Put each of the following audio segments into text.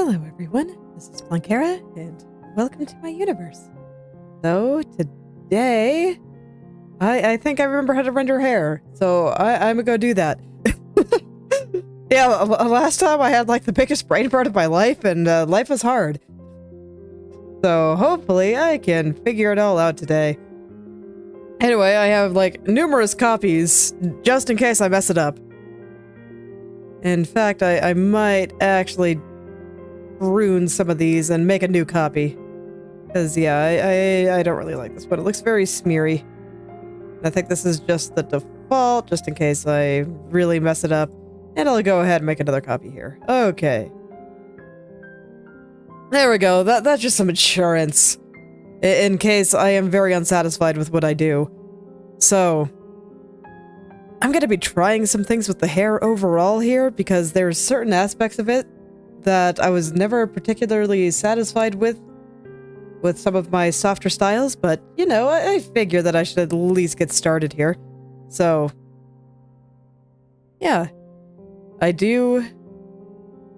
Hello everyone, this is Planckera, and welcome to my universe. So, today, I think I remember how to render hair, so I'm gonna go do that. Yeah, last time I had like the biggest brain part of my life, and life was hard. So hopefully I can figure it all out today. Anyway, I have like numerous copies, just in case I mess it up. In fact, I might actually ruin some of these and make a new copy. Because, yeah, I don't really like this one. It looks very smeary. I think this is just the default, just in case I really mess it up. And I'll go ahead and make another copy here. Okay. There we go. That's just some insurance. In case I am very unsatisfied with what I do. So, I'm going to be trying some things with the hair overall here, because there's certain aspects of it that I was never particularly satisfied with some of my softer styles, but, you know, I figure that I should at least get started here. So, yeah. I do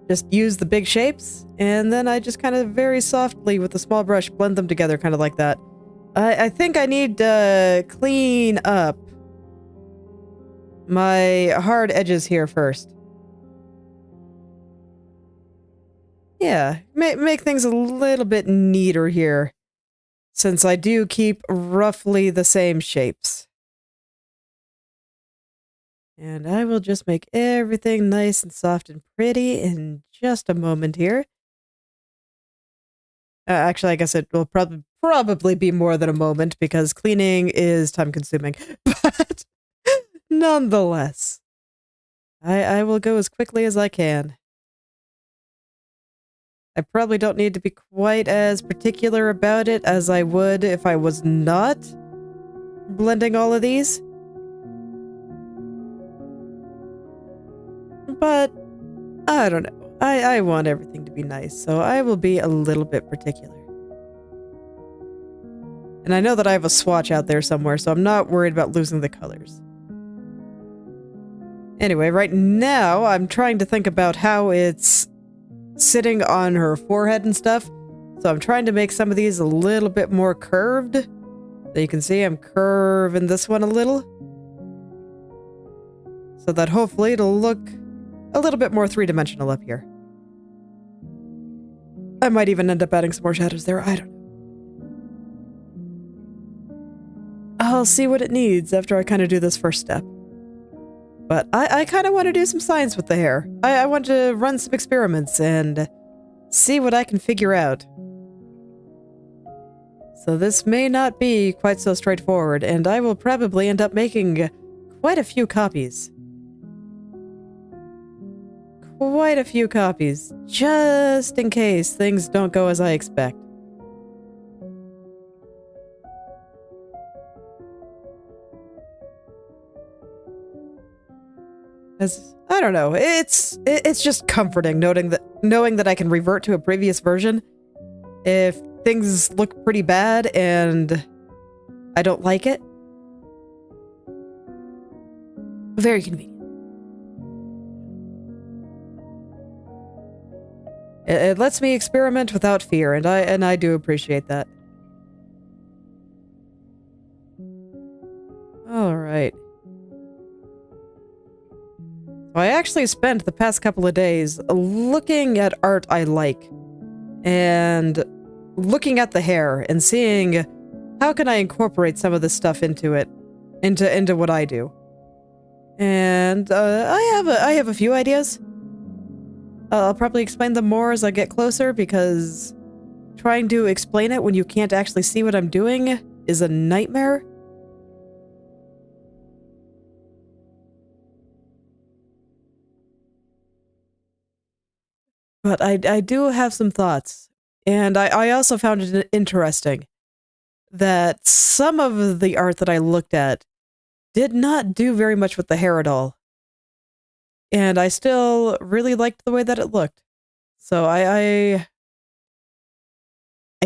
just use the big shapes, and then I just kind of very softly with a small brush blend them together, kind of like that. I think I need to clean up my hard edges here first. Yeah, make things a little bit neater here, since I do keep roughly the same shapes. And I will just make everything nice and soft and pretty in just a moment here. Actually, I guess it will probably be more than a moment, because cleaning is time-consuming. But nonetheless, I will go as quickly as I can. I probably don't need to be quite as particular about it as I would if I was not blending all of these. But, I don't know. I want everything to be nice, so I will be a little bit particular. And I know that I have a swatch out there somewhere, so I'm not worried about losing the colors. Anyway, right now, I'm trying to think about how it's sitting on her forehead and stuff. So I'm trying to make some of these a little bit more curved. So you can see I'm curving this one a little. So that hopefully it'll look a little bit more three-dimensional up here. I might even end up adding some more shadows there, I don't know. I'll see what it needs after I kind of do this first step. But I kind of want to do some science with the hair. I want to run some experiments and see what I can figure out. So this may not be quite so straightforward, and I will probably end up making quite a few copies. Quite a few copies, just in case things don't go as I expect. I don't know, it's just comforting knowing that I can revert to a previous version if things look pretty bad and I don't like it. Very convenient. It lets me experiment without fear, and I do appreciate that. All right. I actually spent the past couple of days looking at art I like, and looking at the hair and seeing how can I incorporate some of this stuff into it, into what I do. And I have a few ideas. I'll probably explain them more as I get closer, because trying to explain it when you can't actually see what I'm doing is a nightmare. But I do have some thoughts, and I also found it interesting that some of the art that I looked at did not do very much with the hair at all. And I still really liked the way that it looked. So I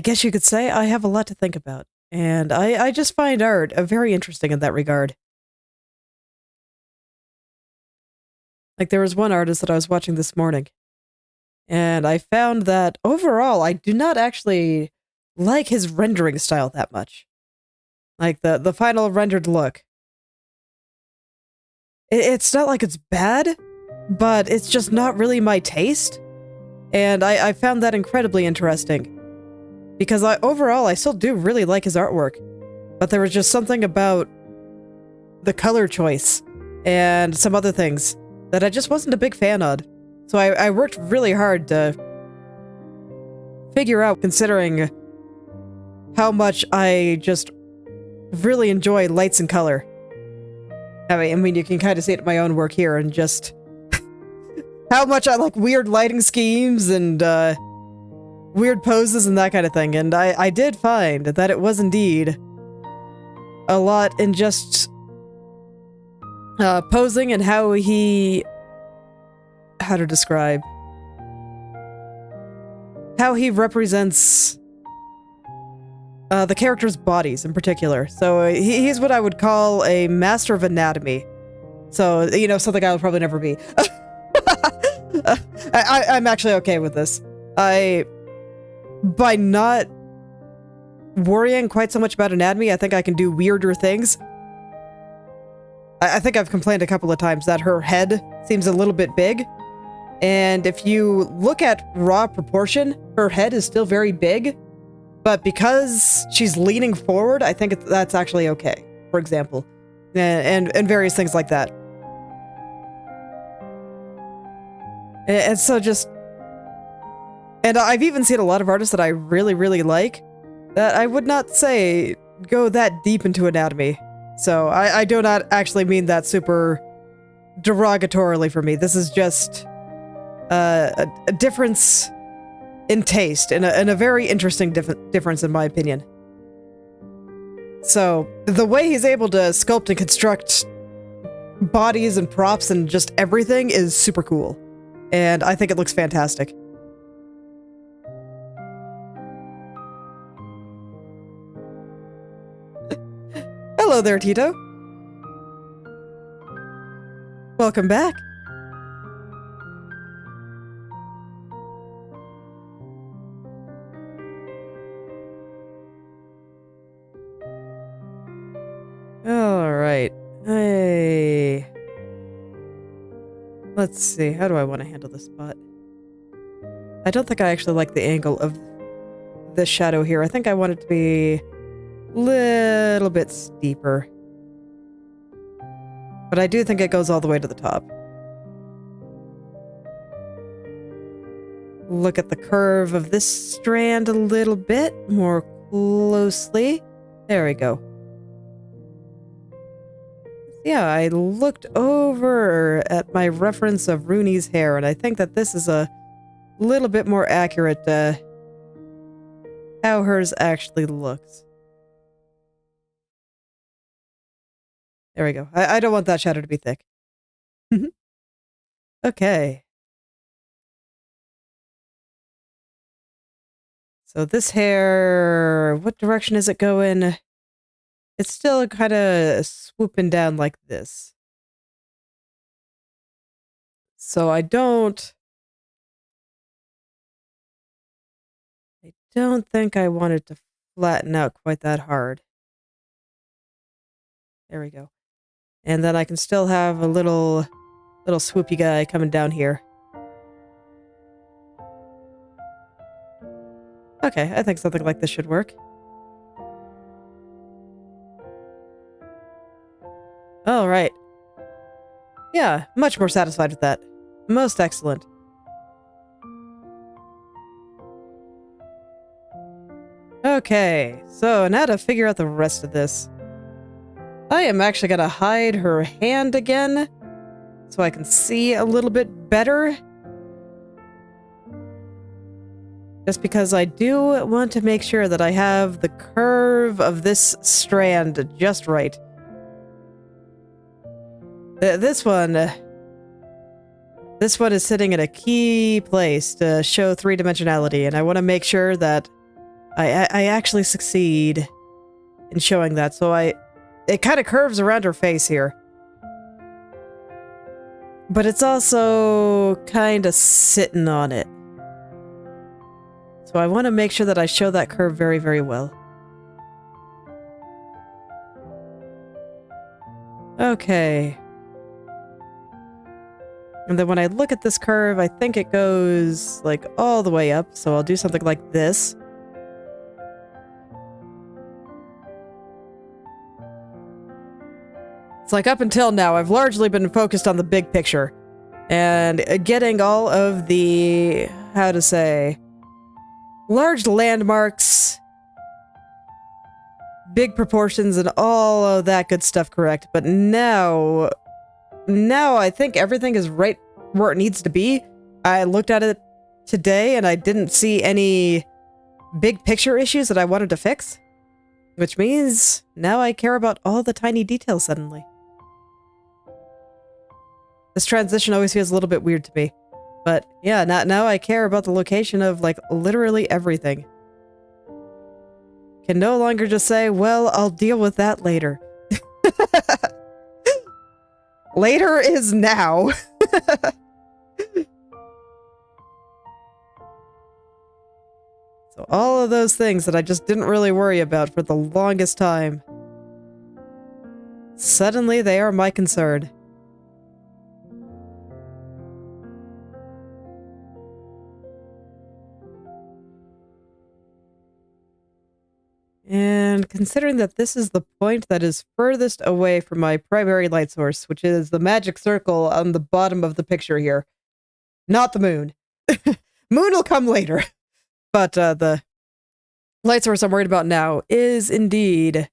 guess you could say I have a lot to think about, and I just find art very interesting in that regard. Like, there was one artist that I was watching this morning, And I found that overall, I do not actually like his rendering style that much. Like the final rendered look. It's not like it's bad, but it's just not really my taste. And I found that incredibly interesting. Because overall, I still do really like his artwork. But there was just something about the color choice and some other things that I just wasn't a big fan of. So I worked really hard to figure out, considering how much I just really enjoy lights and color. I mean, you can kind of see it in my own work here, and just how much I like weird lighting schemes and weird poses and that kind of thing. And I did find that it was indeed a lot in just posing and how to describe how he represents the characters' bodies in particular. So he's what I would call a master of anatomy. So, you know, something I'll probably never be. I'm actually okay with this. By not worrying quite so much about anatomy, I think I can do weirder things. I think I've complained a couple of times that her head seems a little bit big. And if you look at raw proportion, her head is still very big. But because she's leaning forward, I think that's actually okay, for example. And various things like that. And so just... And I've even seen a lot of artists that I really, really like that I would not say go that deep into anatomy. So I do not actually mean that super derogatorily for me. This is just a difference in taste, and a very interesting difference in my opinion. So the way he's able to sculpt and construct bodies and props and just everything is super cool. And I think it looks fantastic. Hello there, Tito. Welcome back. All right. Hey. Let's see. How do I want to handle this spot? I don't think I actually like the angle of the shadow here. I think I want it to be a little bit steeper. But I do think it goes all the way to the top. Look at the curve of this strand a little bit more closely. There we go. Yeah, I looked over at my reference of Runie's hair, and I think that this is a little bit more accurate how hers actually looks. There we go. I don't want that shadow to be thick. Okay. So this hair, what direction is it going? It's still kind of swooping down like this. So I don't think I want it to flatten out quite that hard. There we go. And then I can still have a little swoopy guy coming down here. Okay, I think something like this should work. All right. Yeah, much more satisfied with that. Most excellent. Okay, so now to figure out the rest of this. I am actually gonna hide her hand again, so I can see a little bit better. Just because I do want to make sure that I have the curve of this strand just right. This one is sitting in a key place to show three-dimensionality, and I want to make sure that I actually succeed in showing that. So it kind of curves around her face here. But it's also kind of sitting on it. So I want to make sure that I show that curve very, very well. Okay. And then when I look at this curve, I think it goes like all the way up. So I'll do something like this. It's like up until now, I've largely been focused on the big picture. And getting all of the, how to say, large landmarks, big proportions, and all of that good stuff correct. But now I think everything is right where it needs to be. I looked at it today and I didn't see any big picture issues that I wanted to fix. Which means now I care about all the tiny details suddenly. This transition always feels a little bit weird to me. But yeah, now I care about the location of, like, literally everything. Can no longer just say, well, I'll deal with that later. Later is now. So all of those things that I just didn't really worry about for the longest time. Suddenly they are my concern. And considering that this is the point that is furthest away from my primary light source, which is the magic circle on the bottom of the picture here. Not the moon. Moon will come later. But the light source I'm worried about now is indeed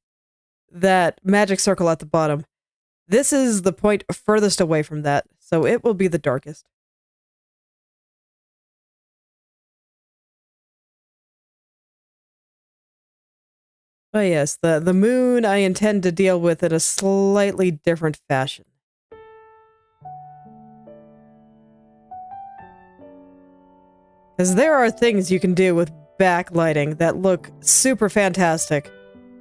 that magic circle at the bottom. This is the point furthest away from that, so it will be the darkest. Oh yes, the moon I intend to deal with in a slightly different fashion. Because there are things you can do with backlighting that look super fantastic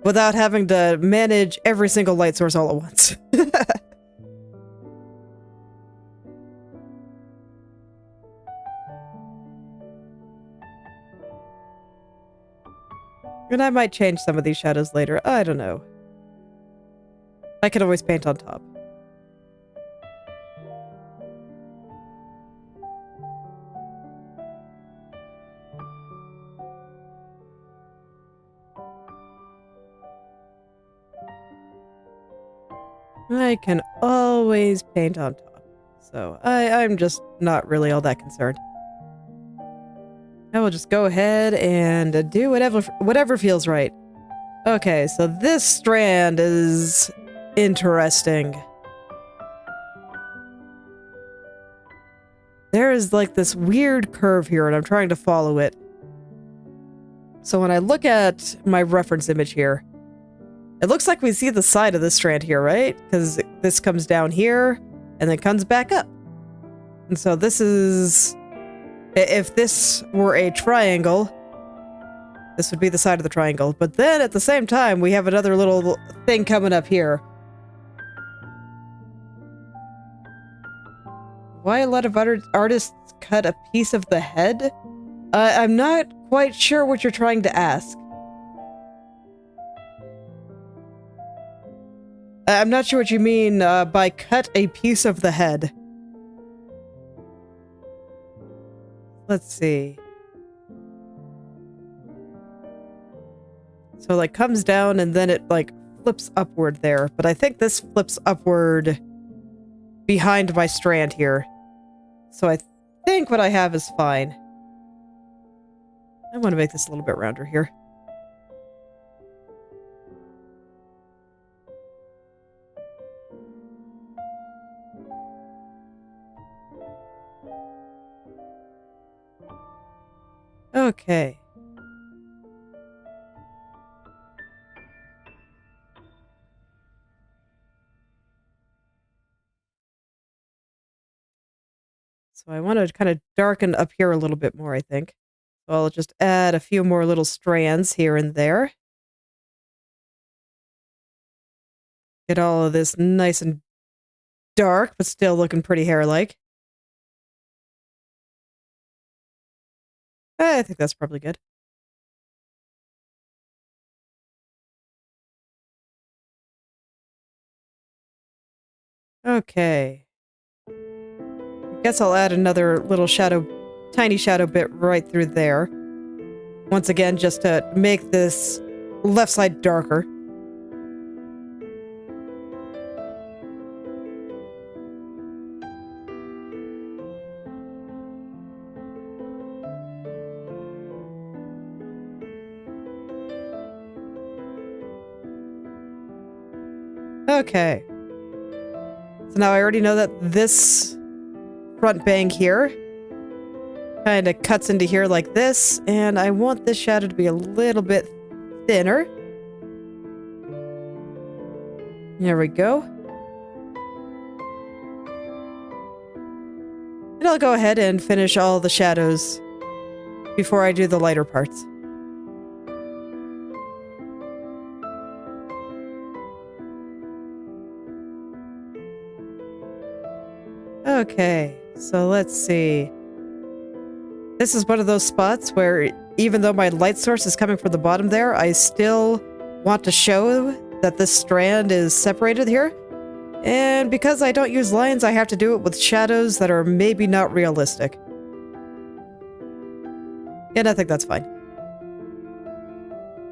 without having to manage every single light source all at once. And I might change some of these shadows later. I don't know. I can always paint on top. I can always paint on top. So I'm just not really all that concerned. I will just go ahead and do whatever feels right. Okay, so this strand is interesting. There is like this weird curve here and I'm trying to follow it. So when I look at my reference image here, it looks like we see the side of this strand here, right? Because this comes down here and then comes back up. And so this is... If this were a triangle, this would be the side of the triangle. But then at the same time, we have another little thing coming up here. Why a lot of artists cut a piece of the head? I'm not quite sure what you're trying to ask. I'm not sure what you mean by cut a piece of the head. Let's see. So it like comes down and then it like flips upward there. But I think this flips upward behind my strand here. So I think what I have is fine. I want to make this a little bit rounder here. Okay. So I want to kind of darken up here a little bit more, I think. So I'll just add a few more little strands here and there. Get all of this nice and dark, but still looking pretty hair-like. I think that's probably good. Okay. I guess I'll add another little shadow, tiny shadow bit right through there. Once again, just to make this left side darker. Okay. So now I already know that this front bank here kind of cuts into here like this, and I want this shadow to be a little bit thinner. There we go. And I'll go ahead and finish all the shadows before I do the lighter parts. Okay, so let's see. This is one of those spots where even though my light source is coming from the bottom there, I still want to show that this strand is separated here. And because I don't use lines, I have to do it with shadows that are maybe not realistic. And I think that's fine.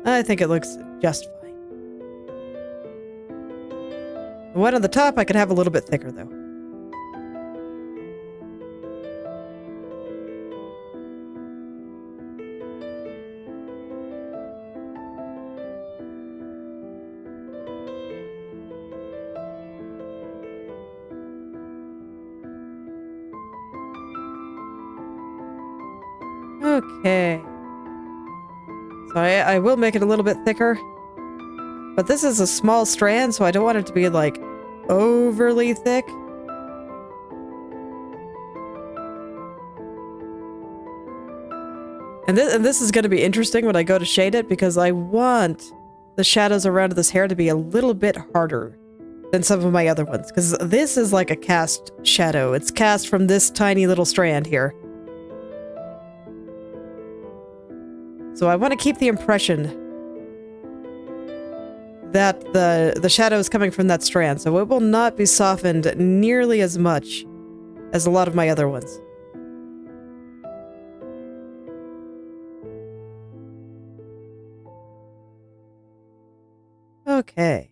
I think it looks just fine. The one on the top I could have a little bit thicker though. Okay. So I will make it a little bit thicker. But this is a small strand, so I don't want it to be, like, overly thick. And this is going to be interesting when I go to shade it, because I want the shadows around this hair to be a little bit harder than some of my other ones. Because this is like a cast shadow. It's cast from this tiny little strand here. So I want to keep the impression that the shadow is coming from that strand, so it will not be softened nearly as much as a lot of my other ones. Okay.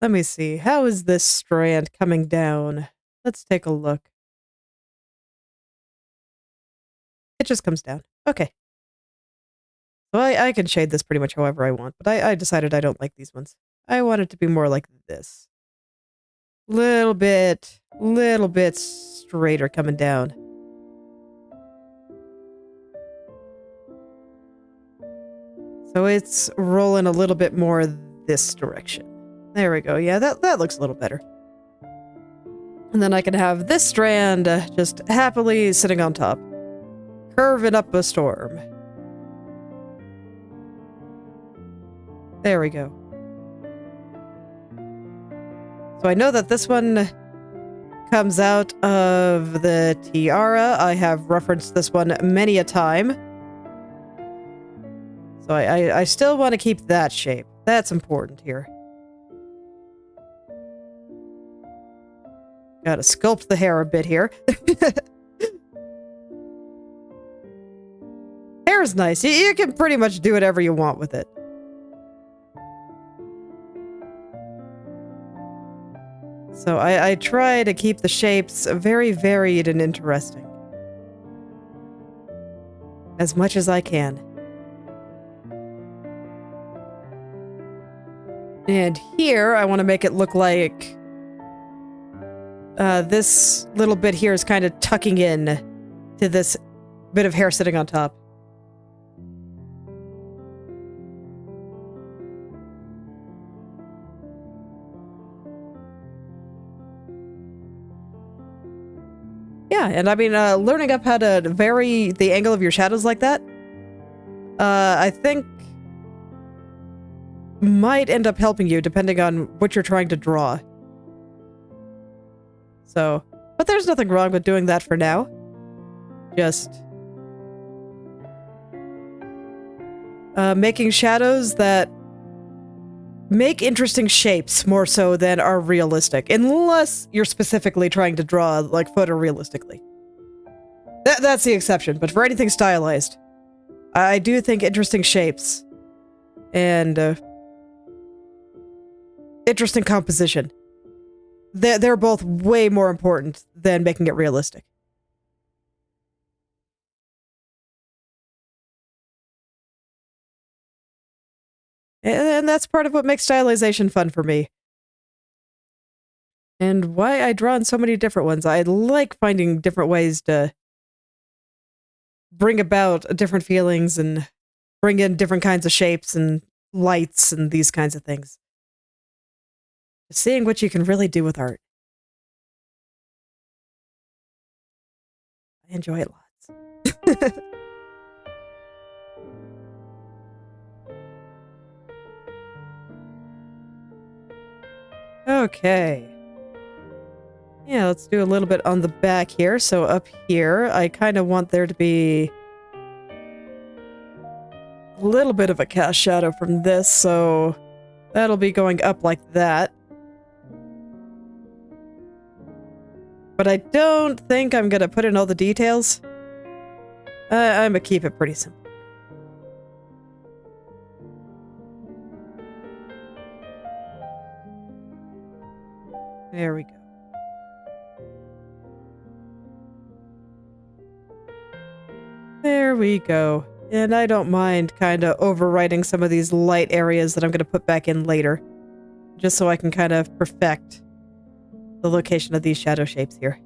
Let me see. How is this strand coming down? Let's take a look. It just comes down. Okay. So I can shade this pretty much however I want, but I decided I don't like these ones. I want it to be more like this. Little bit straighter coming down. So it's rolling a little bit more this direction. There we go. Yeah, that looks a little better. And then I can have this strand just happily sitting on top. Curving up a storm. There we go. So I know that this one comes out of the tiara. I have referenced this one many a time. So I still want to keep that shape. That's important here. Gotta sculpt the hair a bit here. Hair's nice. You can pretty much do whatever you want with it. So I try to keep the shapes very varied and interesting. As much as I can. And here, I want to make it look like this little bit here is kind of tucking in to this bit of hair sitting on top. Yeah, and I mean, learning up how to vary the angle of your shadows like that, I think might end up helping you depending on what you're trying to draw. So, but there's nothing wrong with doing that for now. Just making shadows that make interesting shapes more so than are realistic, unless you're specifically trying to draw like photorealistically. That's the exception, but for anything stylized, I do think interesting shapes and interesting composition, they're both way more important than making it realistic. And that's part of what makes stylization fun for me. And why I draw in so many different ones. I like finding different ways to bring about different feelings and bring in different kinds of shapes and lights and these kinds of things. Seeing what you can really do with art. I enjoy it lots. Okay. Yeah, let's do a little bit on the back here. So up here, I kind of want there to be a little bit of a cast shadow from this, so that'll be going up like that. But I don't think I'm gonna put in all the details. I'm gonna keep it pretty simple. There we go. There we go. And I don't mind kind of overwriting some of these light areas that I'm going to put back in later, just so I can kind of perfect the location of these shadow shapes here.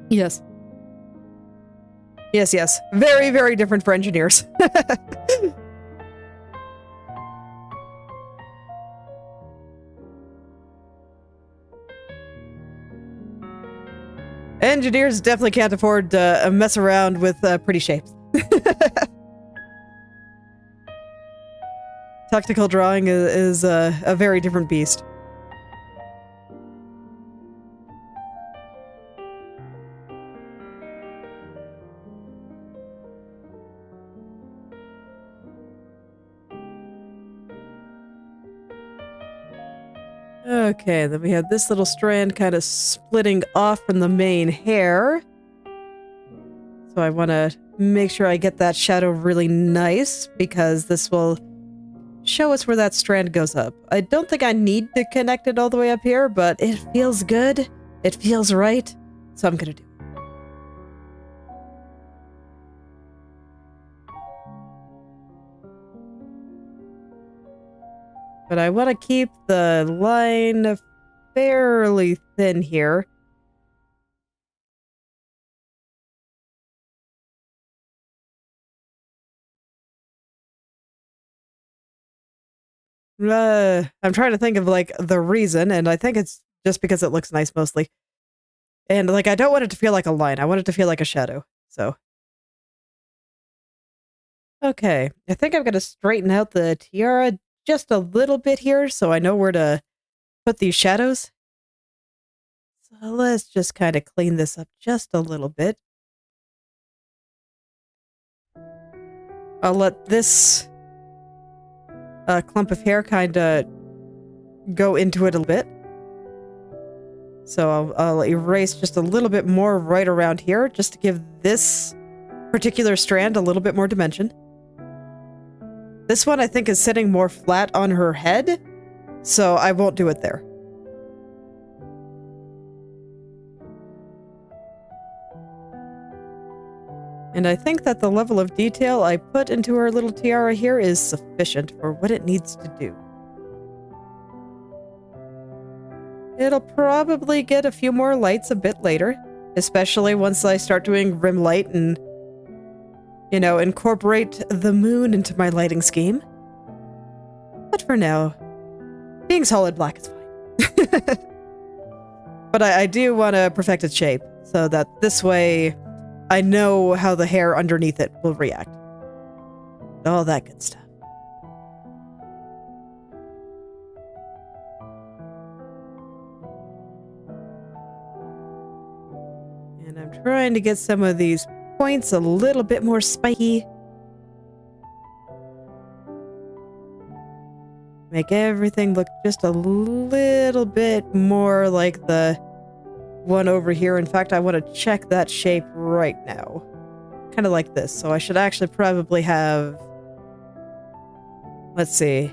Yes. Yes, yes. Very, very different for engineers. Engineers definitely can't afford to mess around with pretty shapes. Technical drawing is a very different beast. Okay, then we have this little strand kind of splitting off from the main hair. So I want to make sure I get that shadow really nice, because this will show us where that strand goes up. I don't think I need to connect it all the way up here, but it feels good. It feels right. So I'm going to do it. But I want to keep the line fairly thin here. I'm trying to think of, like, the reason, and I think it's just because it looks nice mostly. And, like, I don't want it to feel like a line. I want it to feel like a shadow, so. Okay, I think I'm going to straighten out the tiara just a little bit here so I know where to put these shadows. So let's just kind of clean this up just a little bit. I'll let this clump of hair kind of go into it a little bit. So I'll erase just a little bit more right around here just to give this particular strand a little bit more dimension. This one I think is sitting more flat on her head, so I won't do it there. And I think that the level of detail I put into her little tiara here is sufficient for what it needs to do. It'll probably get a few more lights a bit later, especially once I start doing rim light and, you know, incorporate the moon into my lighting scheme. But for now, being solid black is fine. But I do want to perfect its shape, so that this way I know how the hair underneath it will react. All that good stuff. And I'm trying to get some of these points a little bit more spiky. Make everything look just a little bit more like the one over here. In fact, I want to check that shape right now. Kind of like this. So I should actually probably have... Let's see.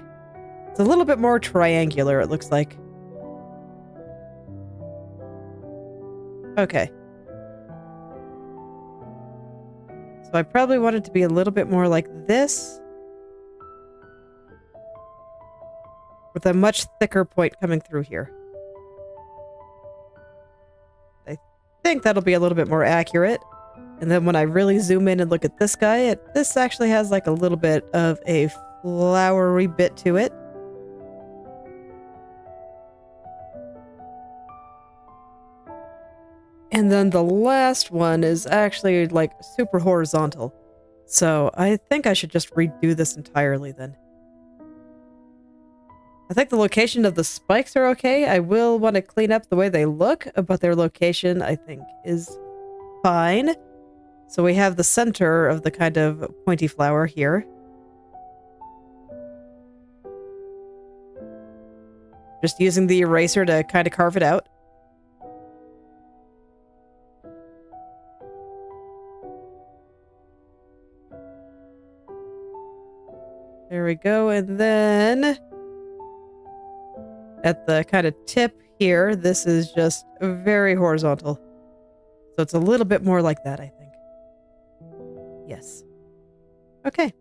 It's a little bit more triangular, it looks like. Okay. So I probably want it to be a little bit more like this. With a much thicker point coming through here. I think that'll be a little bit more accurate. And then when I really zoom in and look at this guy, this actually has like a little bit of a flowery bit to it. And then the last one is actually like super horizontal. So I think I should just redo this entirely then. I think the location of the spikes are okay. I will want to clean up the way they look, but their location, I think, is fine. So we have the center of the kind of pointy flower here. Just using the eraser to kind of carve it out. There we go, and then... at the kind of tip here, this is just very horizontal. So it's a little bit more like that, I think. Yes. Okay.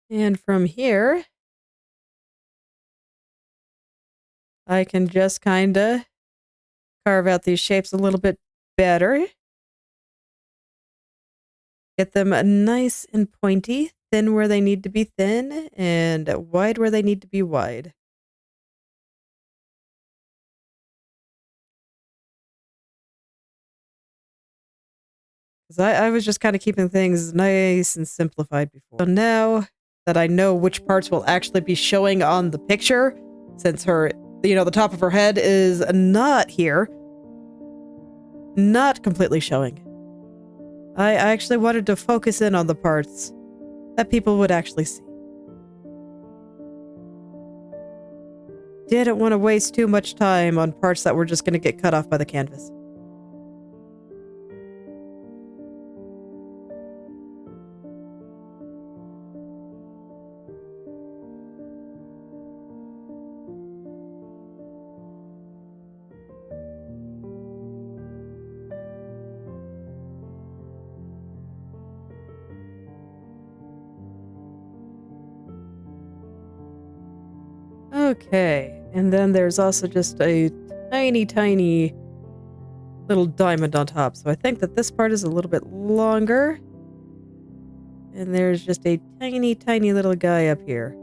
And from here, I can just kind of carve out these shapes a little bit better. Get them nice and pointy. Thin where they need to be thin, and wide where they need to be wide. Because I was just kind of keeping things nice and simplified before. So now that I know which parts will actually be showing on the picture, since her, the top of her head is not here, not completely showing. I actually wanted to focus in on the parts that people would actually see. Didn't want to waste too much time on parts that were just going to get cut off by the canvas. Okay, and then there's also just a tiny, tiny little diamond on top. So I think that this part is a little bit longer. And there's just a tiny, tiny little guy up here.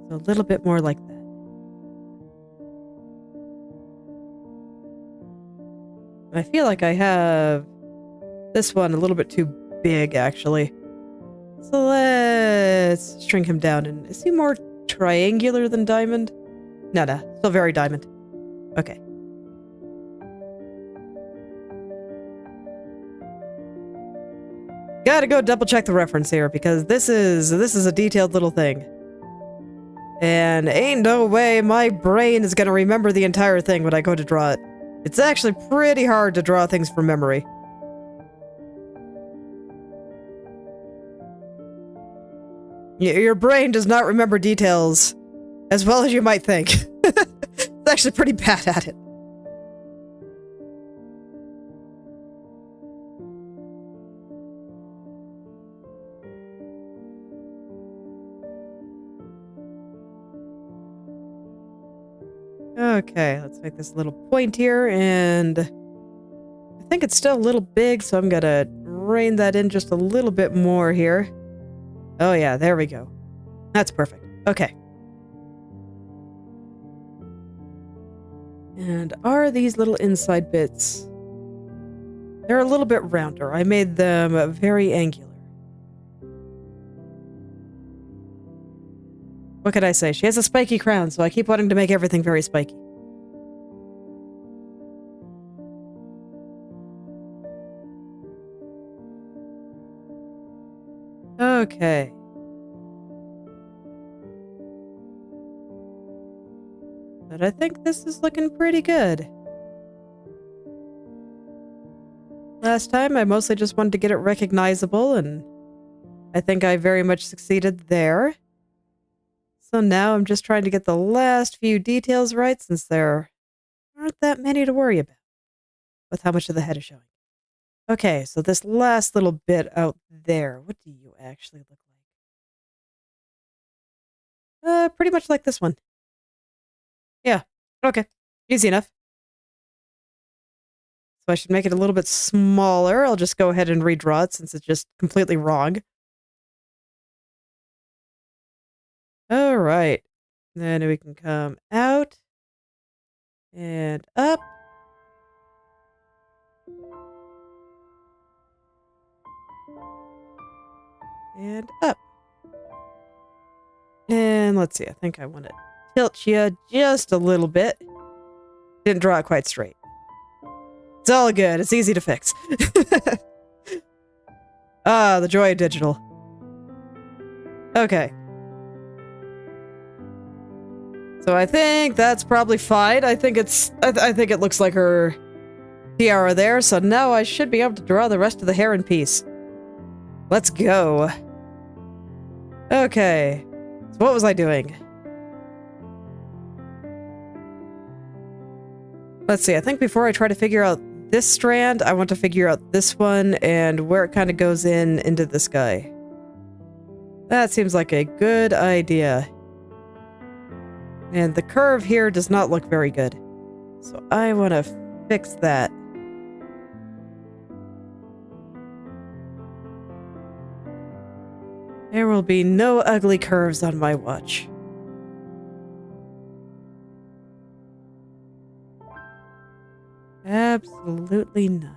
So a little bit more like that. I feel like I have this one a little bit too big, actually. So let's shrink him down. And is he more triangular than diamond? No, still very diamond. Okay. Gotta go double check the reference here, because this is a detailed little thing. And ain't no way my brain is gonna remember the entire thing when I go to draw it. It's actually pretty hard to draw things from memory. Your brain does not remember details as well as you might think. It's actually pretty bad at it. Okay, let's make this little point here, and I think it's still a little big, so I'm gonna rein that in just a little bit more here. Oh yeah, there we go. That's perfect. Okay. And are these little inside bits... They're a little bit rounder. I made them very angular. What could I say? She has a spiky crown, so I keep wanting to make everything very spiky. Okay. But I think this is looking pretty good. Last time, I mostly just wanted to get it recognizable, and I think I very much succeeded there. So now I'm just trying to get the last few details right, since there aren't that many to worry about with how much of the head is showing. Okay, so this last little bit out there, what do you actually look like? Pretty much like this one. Yeah, okay, easy enough. So I should make it a little bit smaller. I'll just go ahead and redraw it since it's just completely wrong. All right. Then we can come out and up. And up. And let's see, I think I want to tilt you just a little bit. Didn't draw it quite straight. It's all good. It's easy to fix. Ah, the joy of digital. Okay. So I think that's probably fine. I think I think it looks like her tiara there. So now I should be able to draw the rest of the hair in peace. Let's go. Okay. So what was I doing? Let's see. I think before I try to figure out this strand, I want to figure out this one and where it kind of goes into this guy. That seems like a good idea. And the curve here does not look very good. So I want to fix that. There will be no ugly curves on my watch. Absolutely none.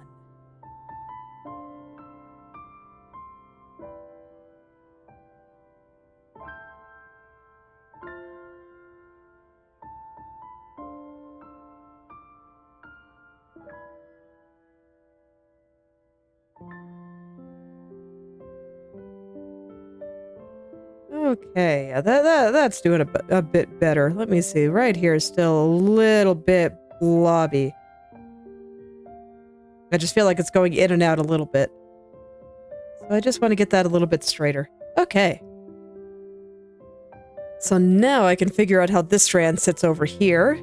Okay, that's doing a bit better. Let me see. Right here is still a little bit blobby. I just feel like it's going in and out a little bit. So I just want to get that a little bit straighter. Okay. So now I can figure out how this strand sits over here.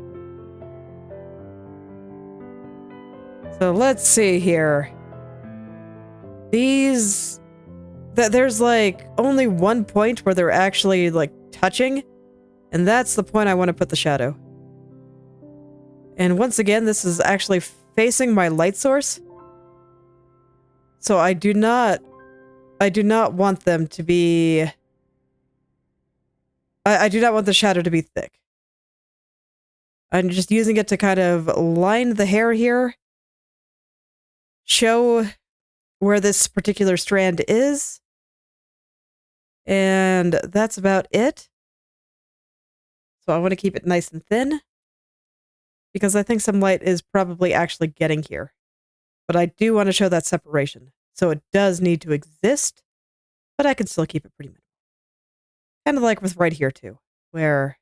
So let's see here. These... There's like only one point where they're actually like touching, and that's the point I want to put the shadow. And once again, this is actually facing my light source. So I do not want them to be... I do not want the shadow to be thick. I'm just using it to kind of line the hair here. Show where this particular strand is. And that's about it. So I want to keep it nice and thin, because I think some light is probably actually getting here. But I do want to show that separation. So it does need to exist, but I can still keep it pretty minimal. Kind of like with right here too, where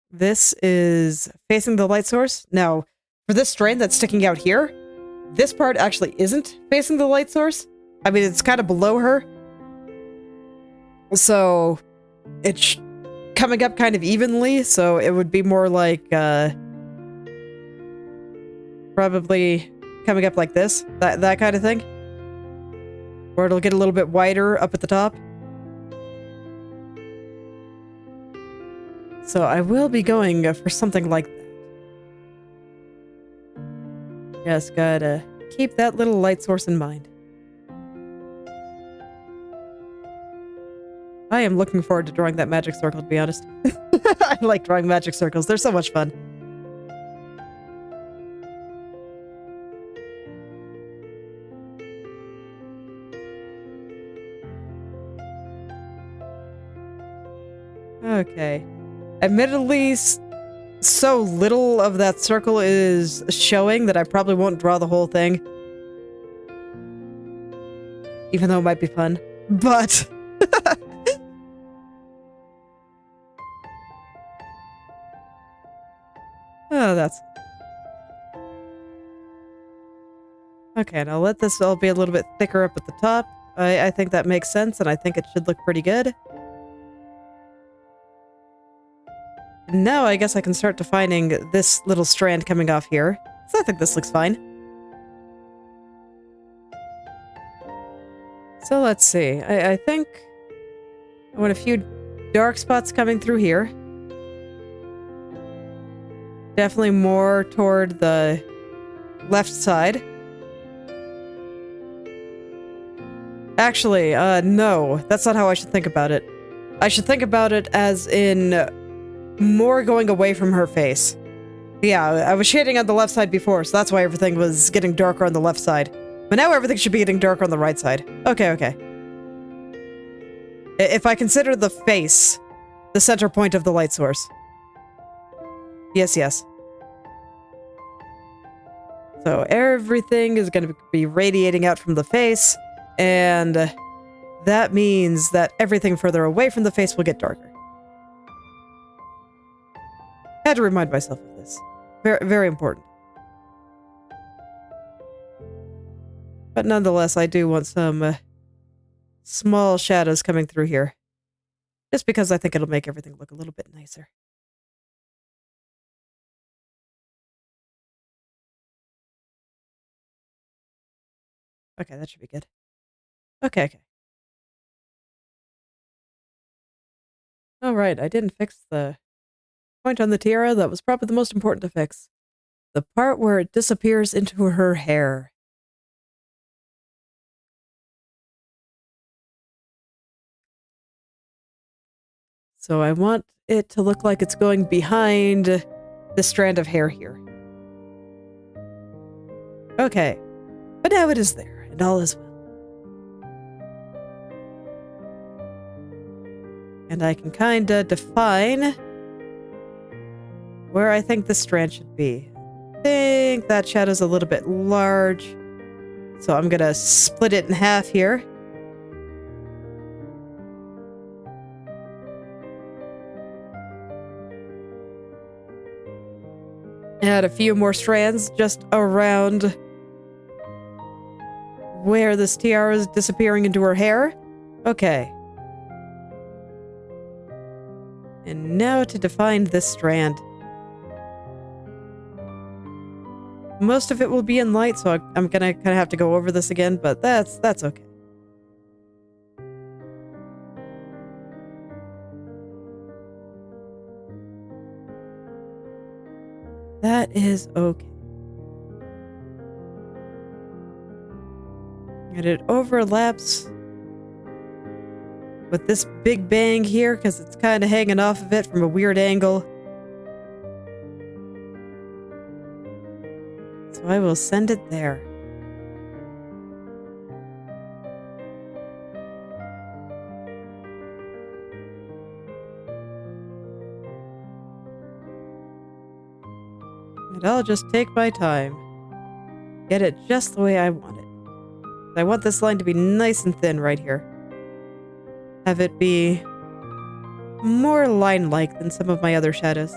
this is facing the light source. Now, for this strand that's sticking out here, this part actually isn't facing the light source. I mean, it's kind of below her. So it's coming up kind of evenly, so it would be more like probably coming up like this, that kind of thing. Or it'll get a little bit wider up at the top. So I will be going for something like that. Just gotta keep that little light source in mind. I am looking forward to drawing that magic circle, to be honest. I like drawing magic circles. They're so much fun. Okay. Admittedly, so little of that circle is showing that I probably won't draw the whole thing. Even though it might be fun. But... oh, that's... okay, now let this all be a little bit thicker up at the top. I think that makes sense, and I think it should look pretty good. Now I guess I can start defining this little strand coming off here. So I think this looks fine. So let's see. I think I want a few dark spots coming through here. Definitely more toward the left side. Actually, no. That's not how I should think about it. I should think about it as in more going away from her face. Yeah, I was shading on the left side before, so that's why everything was getting darker on the left side. But now everything should be getting darker on the right side. Okay, okay. If I consider the face the center point of the light source. Yes, yes. So everything is going to be radiating out from the face, and that means that everything further away from the face will get darker. Had to remind myself of this. Very, very important. But nonetheless, I do want some small shadows coming through here. Just because I think it'll make everything look a little bit nicer. Okay, that should be good. Okay, okay. Alright, I didn't fix the point on the tiara. That was probably the most important to fix. The part where it disappears into her hair. So I want it to look like it's going behind the strand of hair here. Okay, but now it is there, and all is well. And I can kinda define where I think the strand should be. I think that shadow's a little bit large, so I'm gonna split it in half here. Add a few more strands just around where this tiara is disappearing into her hair. Okay. And now to define this strand. Most of it will be in light, so I'm gonna kind of have to go over this again, but that's okay. That is okay. And it overlaps with this big bang here because it's kind of hanging off of it from a weird angle. So I will send it there. And I'll just take my time. Get it just the way I want it. I want this line to be nice and thin right here. Have it be more line-like than some of my other shadows.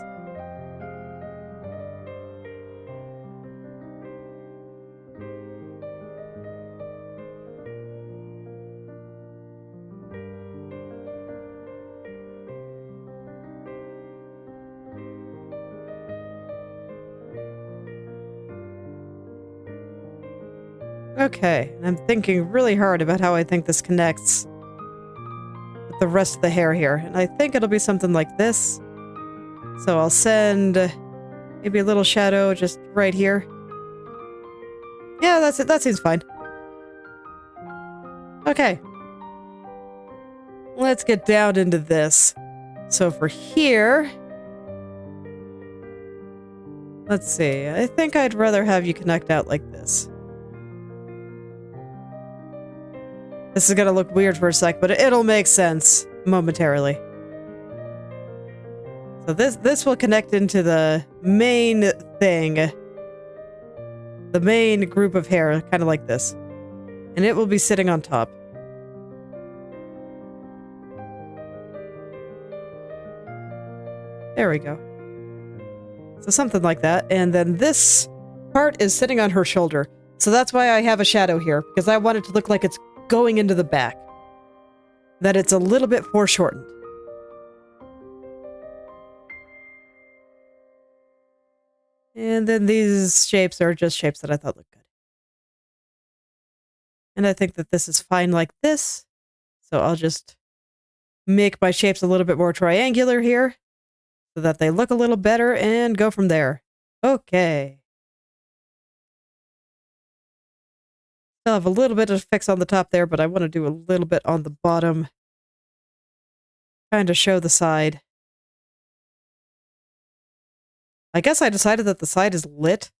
Okay, and I'm thinking really hard about how I think this connects with the rest of the hair here, and I think it'll be something like this. So I'll send maybe a little shadow just right here. Yeah, that's it. That seems fine. Okay. let's get down into this. So for here, let's see. I think I'd rather have you connect out like this. This is gonna look weird for a sec, but it'll make sense momentarily. So this will connect into the main thing. The main group of hair, kind of like this. And it will be sitting on top. There we go. So something like that. And then this part is sitting on her shoulder. So that's why I have a shadow here, because I want it to look like it's going into the back. That it's a little bit foreshortened. And then these shapes are just shapes that I thought looked good. And I think that this is fine like this. So I'll just make my shapes a little bit more triangular here so that they look a little better and go from there. Okay. Still have a little bit of fix on the top there, but I want to do a little bit on the bottom. Kind of show the side. I guess I decided that the side is lit,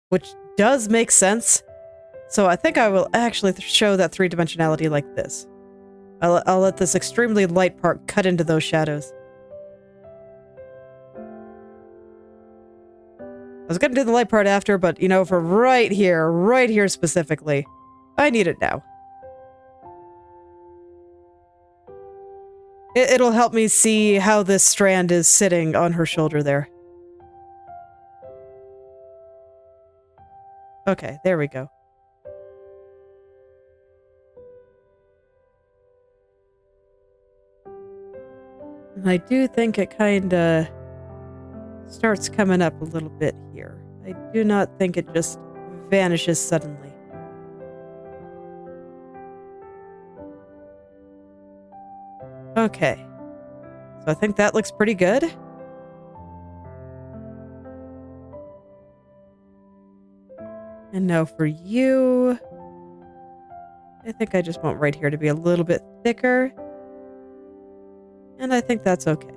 which does make sense. So I think I will actually show that three-dimensionality like this. I'll let this extremely light part cut into those shadows. I was going to do the light part after, but, you know, for right here specifically, I need it now. It'll help me see how this strand is sitting on her shoulder there. Okay, there we go. And I do think it kinda starts coming up a little bit here. I do not think it just vanishes suddenly. Okay. So I think that looks pretty good. And now for you, I think I just want right here to be a little bit thicker. And I think that's okay.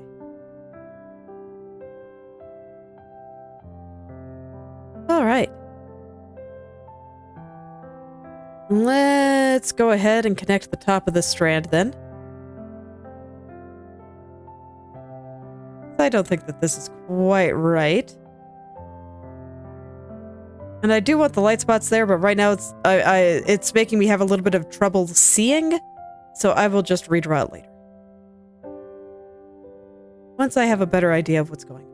All right. Let's go ahead and connect the top of this strand then. I don't think that this is quite right. And I do want the light spots there, but right now it's making me have a little bit of trouble seeing, so I will just redraw it later. Once I have a better idea of what's going on.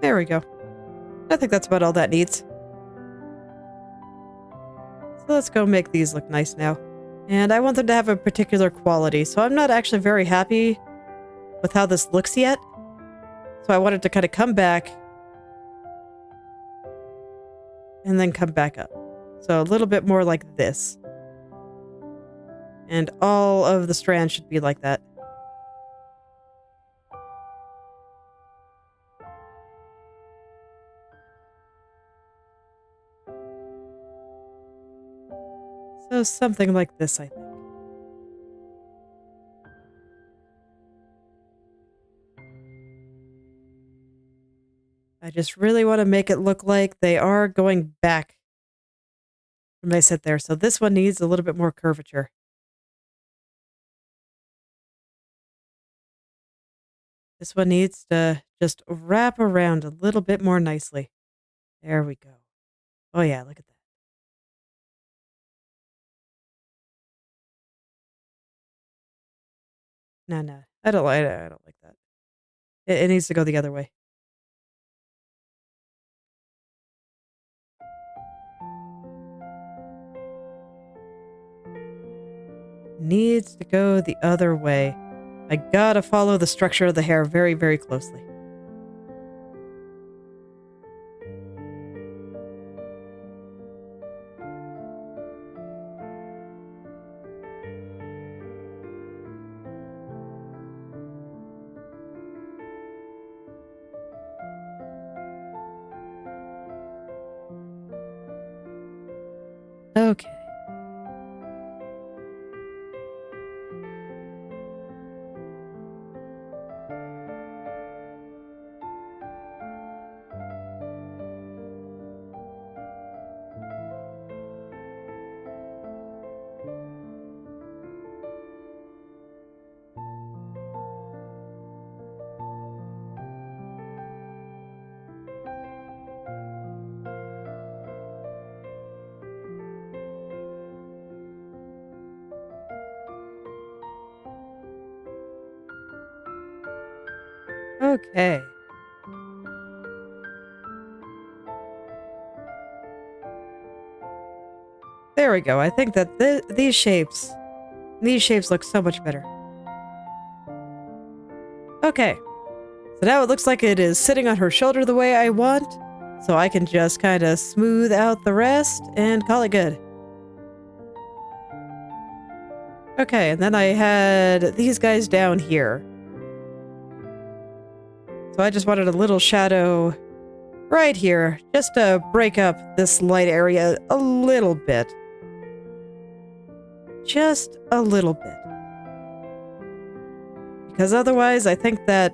There we go. I think that's about all that needs. So let's go make these look nice now. And I want them to have a particular quality, so I'm not actually very happy with how this looks yet. So I wanted to kind of come back and then come back up. So a little bit more like this. And all of the strands should be like that. So something like this, I think. I just really want to make it look like they are going back when they sit there. So this one needs a little bit more curvature. This one needs to just wrap around a little bit more nicely. There we go. Oh yeah, look at that. No. I don't like that. It needs to go the other way. Needs to go the other way. I gotta follow the structure of the hair very, very closely. Okay. Okay. There we go. I think that these shapes look so much better. Okay. So now it looks like it is sitting on her shoulder the way I want. So I can just kind of smooth out the rest and call it good. Okay, and then I had these guys down here. So I just wanted a little shadow right here, just to break up this light area a little bit. Just a little bit. Because otherwise, I think that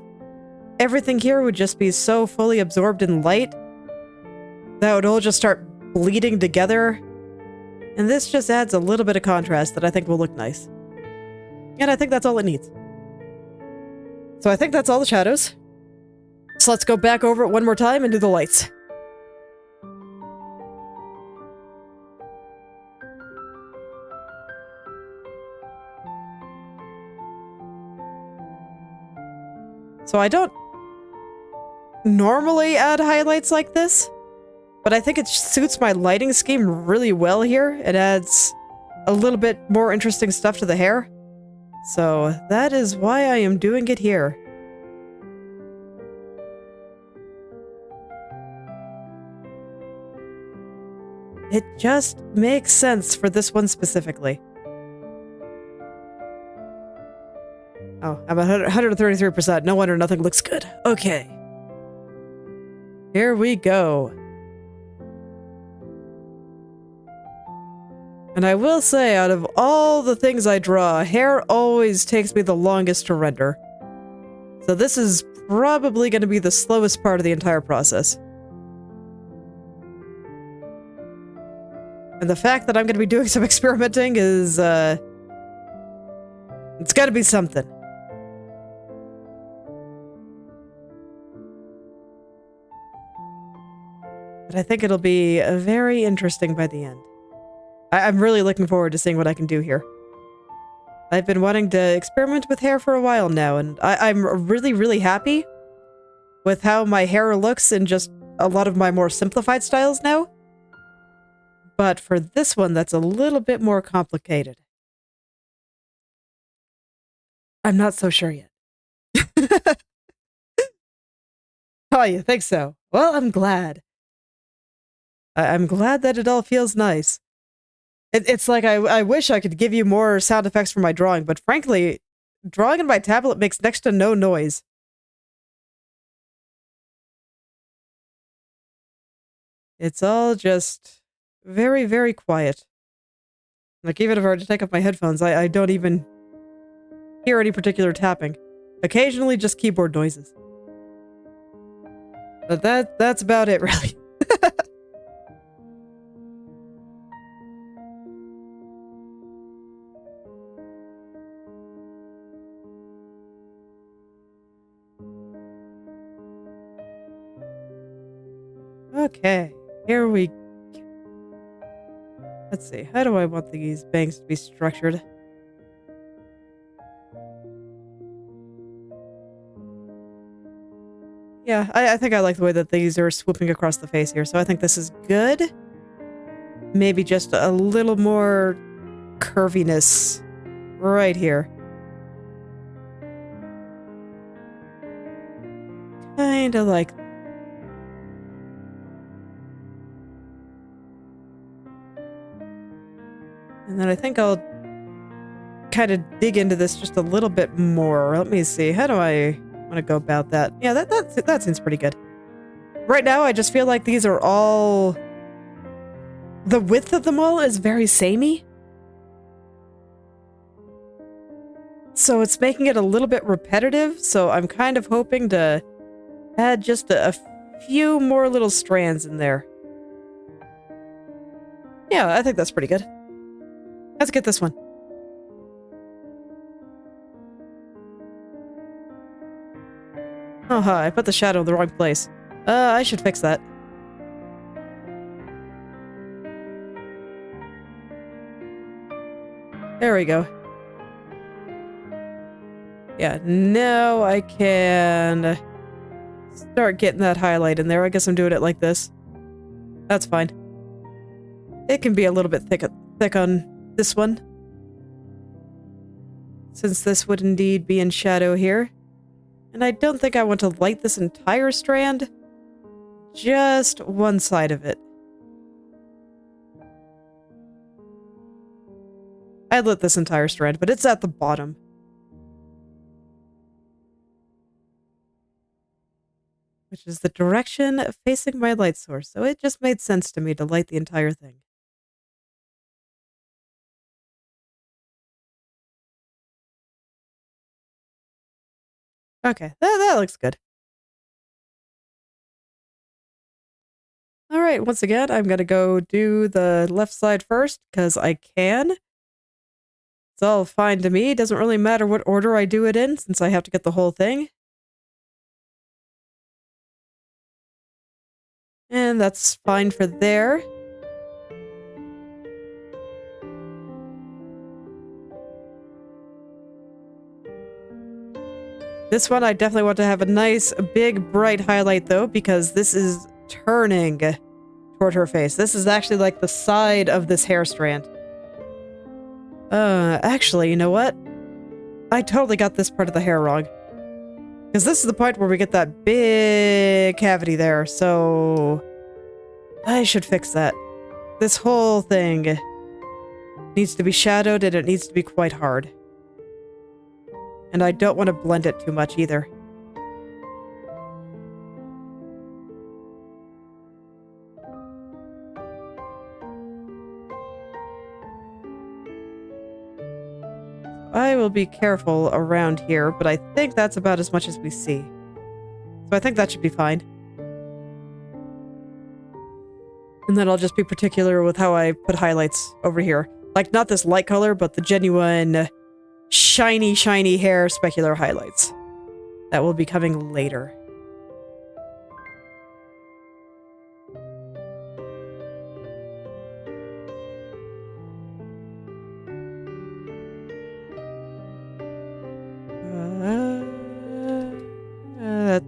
everything here would just be so fully absorbed in light that would all just start bleeding together. And this just adds a little bit of contrast that I think will look nice. And I think that's all it needs. So I think that's all the shadows. So let's go back over it one more time and do the lights. So I don't normally add highlights like this, but I think it suits my lighting scheme really well here. It adds a little bit more interesting stuff to the hair. So that is why I am doing it here. It just makes sense for this one specifically. Oh, I'm at 133%. No wonder nothing looks good. Okay. Here we go. And I will say, out of all the things I draw, hair always takes me the longest to render. So this is probably going to be the slowest part of the entire process. And the fact that I'm going to be doing some experimenting is, it's got to be something. But I think it'll be very interesting by the end. I'm really looking forward to seeing what I can do here. I've been wanting to experiment with hair for a while now, and I'm really, really happy with how my hair looks in just a lot of my more simplified styles now. But for this one, that's a little bit more complicated. I'm not so sure yet. Oh, you think so? Well, I'm glad. I'm glad that it all feels nice. It's like I wish I could give you more sound effects for my drawing, but frankly, drawing on my tablet makes next to no noise. It's all just very, very quiet. Like, even if I were to take off my headphones, I don't even hear any particular tapping. Occasionally just keyboard noises. But that's about it, really. Okay, here we go. Let's see, how do I want these bangs to be structured? Yeah, I think I like the way that these are swooping across the face here, so I think this is good. Maybe just a little more curviness right here. Kinda like... And then I think I'll kind of dig into this just a little bit more. Let me see, how do I want to go about that? Yeah, that seems pretty good. Right now, I just feel like these are all The width of them all is very samey. So it's making it a little bit repetitive, so I'm kind of hoping to add just a few more little strands in there. Yeah, I think that's pretty good. Let's get this one. Oh, I put the shadow in the wrong place. I should fix that. There we go. Yeah, now I can start getting that highlight in there. I guess I'm doing it like this. That's fine. It can be a little bit thick on this one, since this would indeed be in shadow here. And I don't think I want to light this entire strand, just one side of it. I lit this entire strand, but it's at the bottom. Which is the direction facing my light source, so it just made sense to me to light the entire thing. Okay, that looks good. Alright, once again, I'm gonna go do the left side first, because I can. It's all fine to me. It doesn't really matter what order I do it in, since I have to get the whole thing. And that's fine for there. This one I definitely want to have a nice, big, bright highlight though, because this is turning toward her face. This is actually like the side of this hair strand. Actually, you know what? I totally got this part of the hair wrong. Because this is the part where we get that big cavity there, so I should fix that. This whole thing needs to be shadowed and it needs to be quite hard. And I don't want to blend it too much either. I will be careful around here, but I think that's about as much as we see. So I think that should be fine. And then I'll just be particular with how I put highlights over here. Like, not this light color, but the genuine shiny, shiny hair specular highlights. That will be coming later.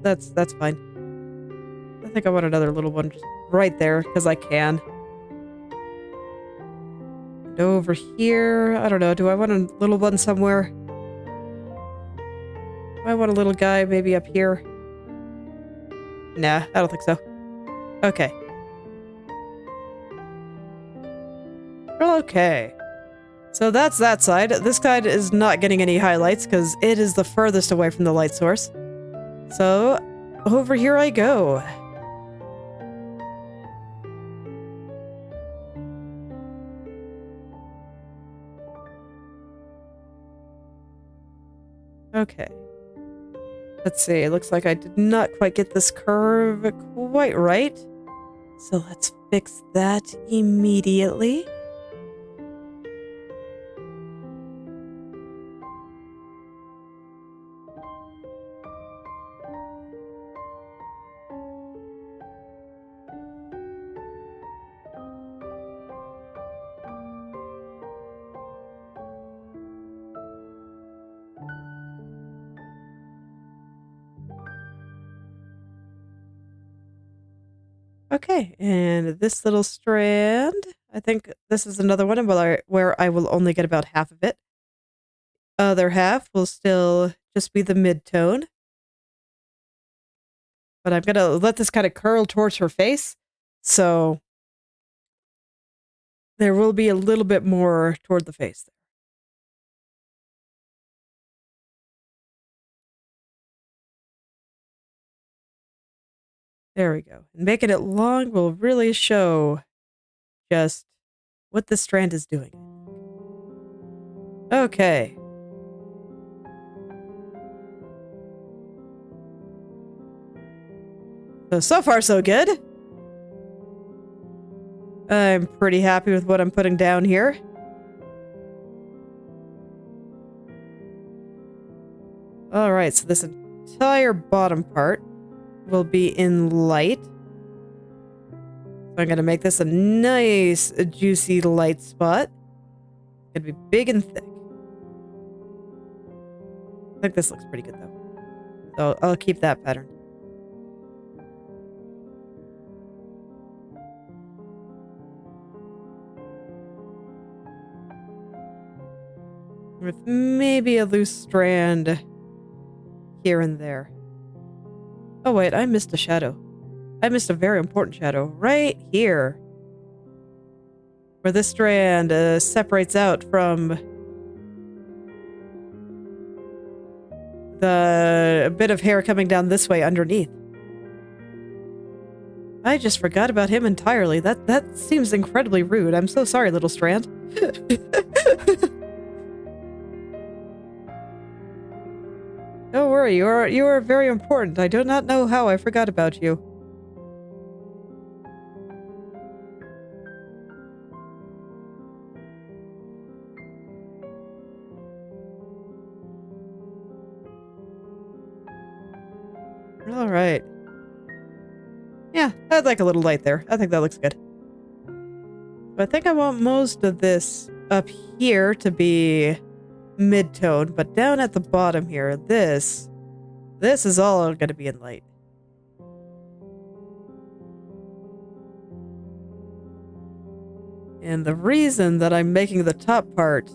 That's fine. I think I want another little one just right there, because I can. And over here, I don't know, do I want a little one somewhere? Do I want a little guy maybe up here? Nah, I don't think so. Okay. Okay. So that's that side. This side is not getting any highlights because it is the furthest away from the light source. So, over here I go. Okay. Let's see, it looks like I did not quite get this curve quite right. So let's fix that immediately. Okay, and this little strand, I think this is another one where I will only get about half of it. Other half will still just be the mid-tone. But I'm gonna let this kind of curl towards her face, so there will be a little bit more toward the face there. There we go. And making it long will really show just what this strand is doing. Okay. So far so good. I'm pretty happy with what I'm putting down here. Alright, so this entire bottom part will be in light. So I'm gonna make this a nice, juicy light spot. It's gonna be big and thick. I think this looks pretty good though. So I'll keep that pattern. With maybe a loose strand here and there. Oh wait, I missed a shadow. I missed a very important shadow right here. Where this strand separates out from the bit of hair coming down this way underneath. I just forgot about him entirely. That seems incredibly rude. I'm so sorry, little strand. Don't worry, you are very important. I do not know how I forgot about you. All right. Yeah, I'd like a little light there. I think that looks good. But I think I want most of this up here to be mid-tone, but down at the bottom here, this is all going to be in light. And the reason that I'm making the top part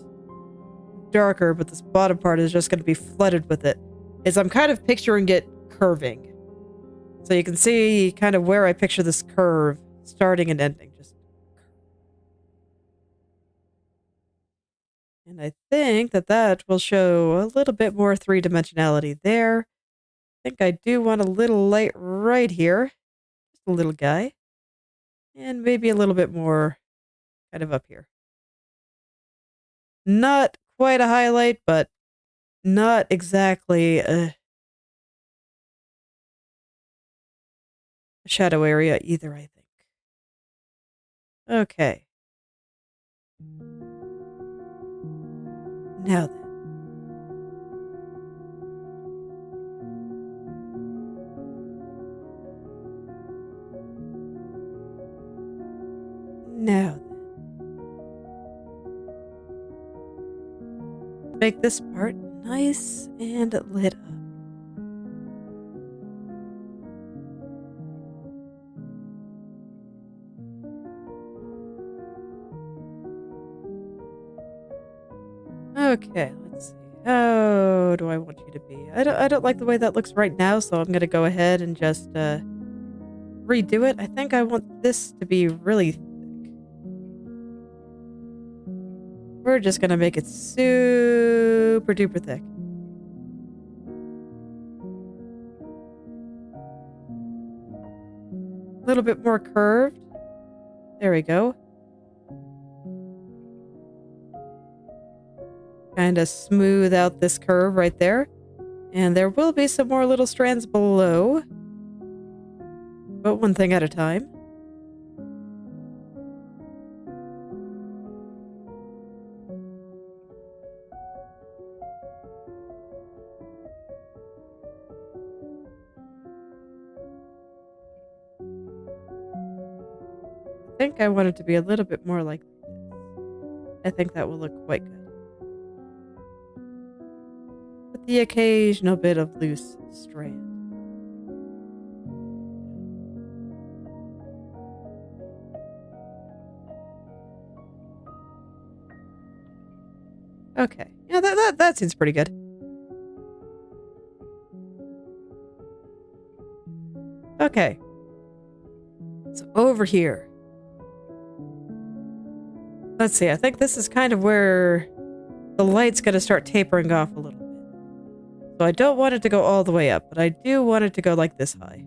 darker, but this bottom part is just going to be flooded with it, is I'm kind of picturing it curving. So you can see kind of where I picture this curve starting and ending. And I think that will show a little bit more three-dimensionality there. I think I do want a little light right here. Just a little guy. And maybe a little bit more kind of up here. Not quite a highlight, but not exactly a shadow area either, I think. Okay. Now then. Now then. Make this part nice and lit up. Okay, let's see. How do I want you to be? I don't like the way that looks right now, so I'm gonna go ahead and just redo it. I think I want this to be really thick. We're just gonna make it super duper thick. A little bit more curved. There we go. Kind of smooth out this curve right there. And there will be some more little strands below. But one thing at a time. I think I want it to be a little bit more like this. I think that will look quite good. With the occasional bit of loose strand. Okay. Yeah, that seems pretty good. Okay. So over here. Let's see, I think this is kind of where the light's going to start tapering off a little bit. So I don't want it to go all the way up, but I do want it to go like this high.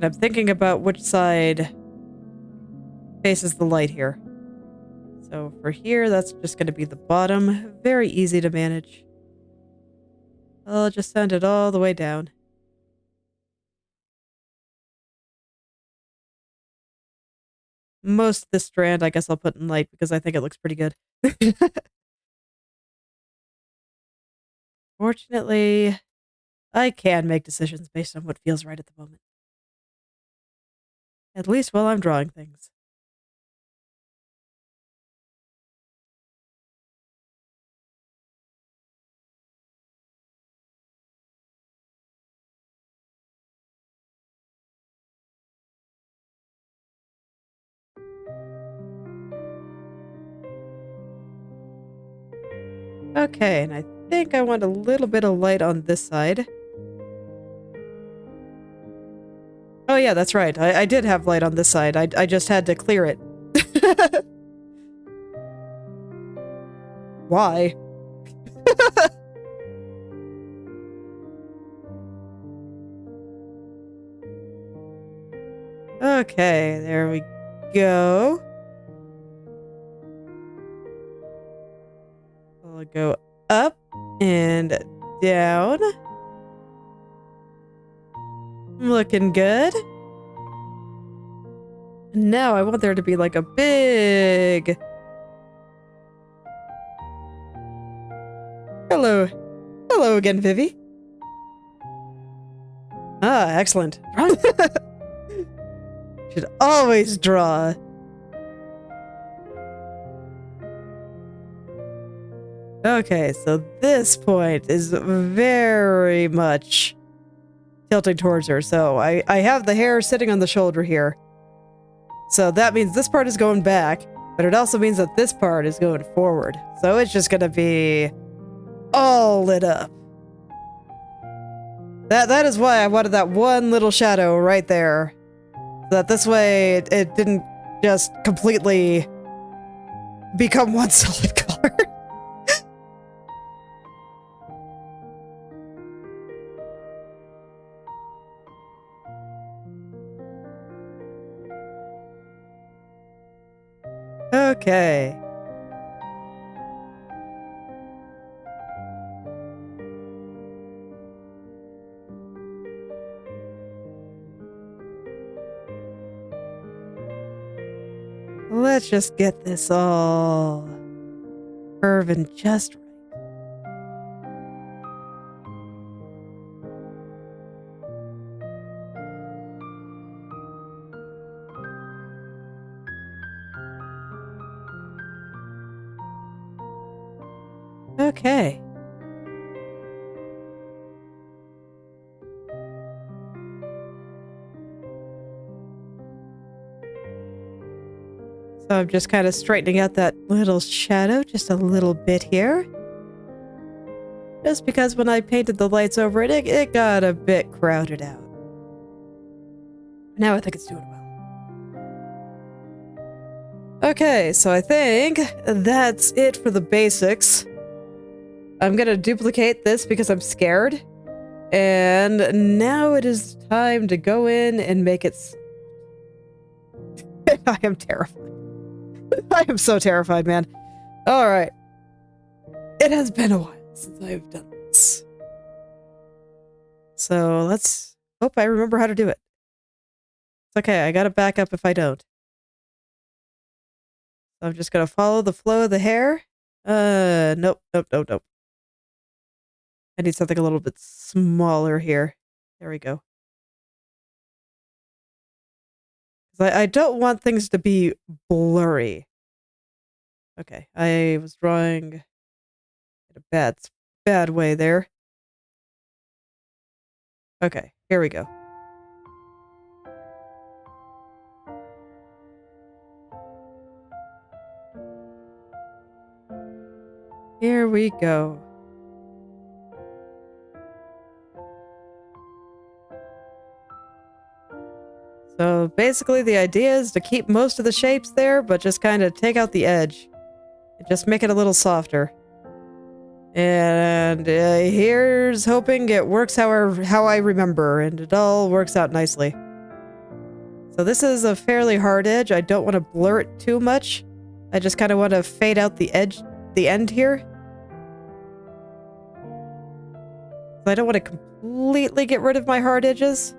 And I'm thinking about which side faces the light here. So for here, that's just going to be the bottom. Very easy to manage. I'll just send it all the way down. Most of this strand, I guess I'll put in light because I think it looks pretty good. Fortunately, I can make decisions based on what feels right at the moment. At least while I'm drawing things. Okay, and I think I want a little bit of light on this side. Oh yeah, that's right. I did have light on this side. I just had to clear it. Why? Okay, there we go. I'll go up and down. Looking good. Now I want there to be like a big... Hello. Hello again, Vivi. Ah, excellent. Should always draw. Okay, so this point is very much tilting towards her. So I have the hair sitting on the shoulder here. So that means this part is going back, but it also means that this part is going forward. So it's just gonna be all lit up. That is why I wanted that one little shadow right there. So that this way it didn't just completely become one solid color. Okay. Let's just get this all curving just right. Okay. So I'm just kind of straightening out that little shadow just a little bit here. Just because when I painted the lights over it, it got a bit crowded out. Now I think it's doing well. Okay, so I think that's it for the basics. I'm gonna duplicate this because I'm scared. And now it is time to go in and make it... I am terrified. I am so terrified, man. Alright. It has been a while since I've done this. So let's hope I remember how to do it. It's okay, I gotta back up if I don't. So I'm just gonna follow the flow of the hair. Nope. I need something a little bit smaller here. There we go. I don't want things to be blurry. Okay, I was drawing in a bad way there. Okay, here we go. Here we go. So basically the idea is to keep most of the shapes there, but just kind of take out the edge. And just make it a little softer. And here's hoping it works how I remember, and it all works out nicely. So this is a fairly hard edge. I don't want to blur it too much. I just kind of want to fade out the edge, the end here. I don't want to completely get rid of my hard edges.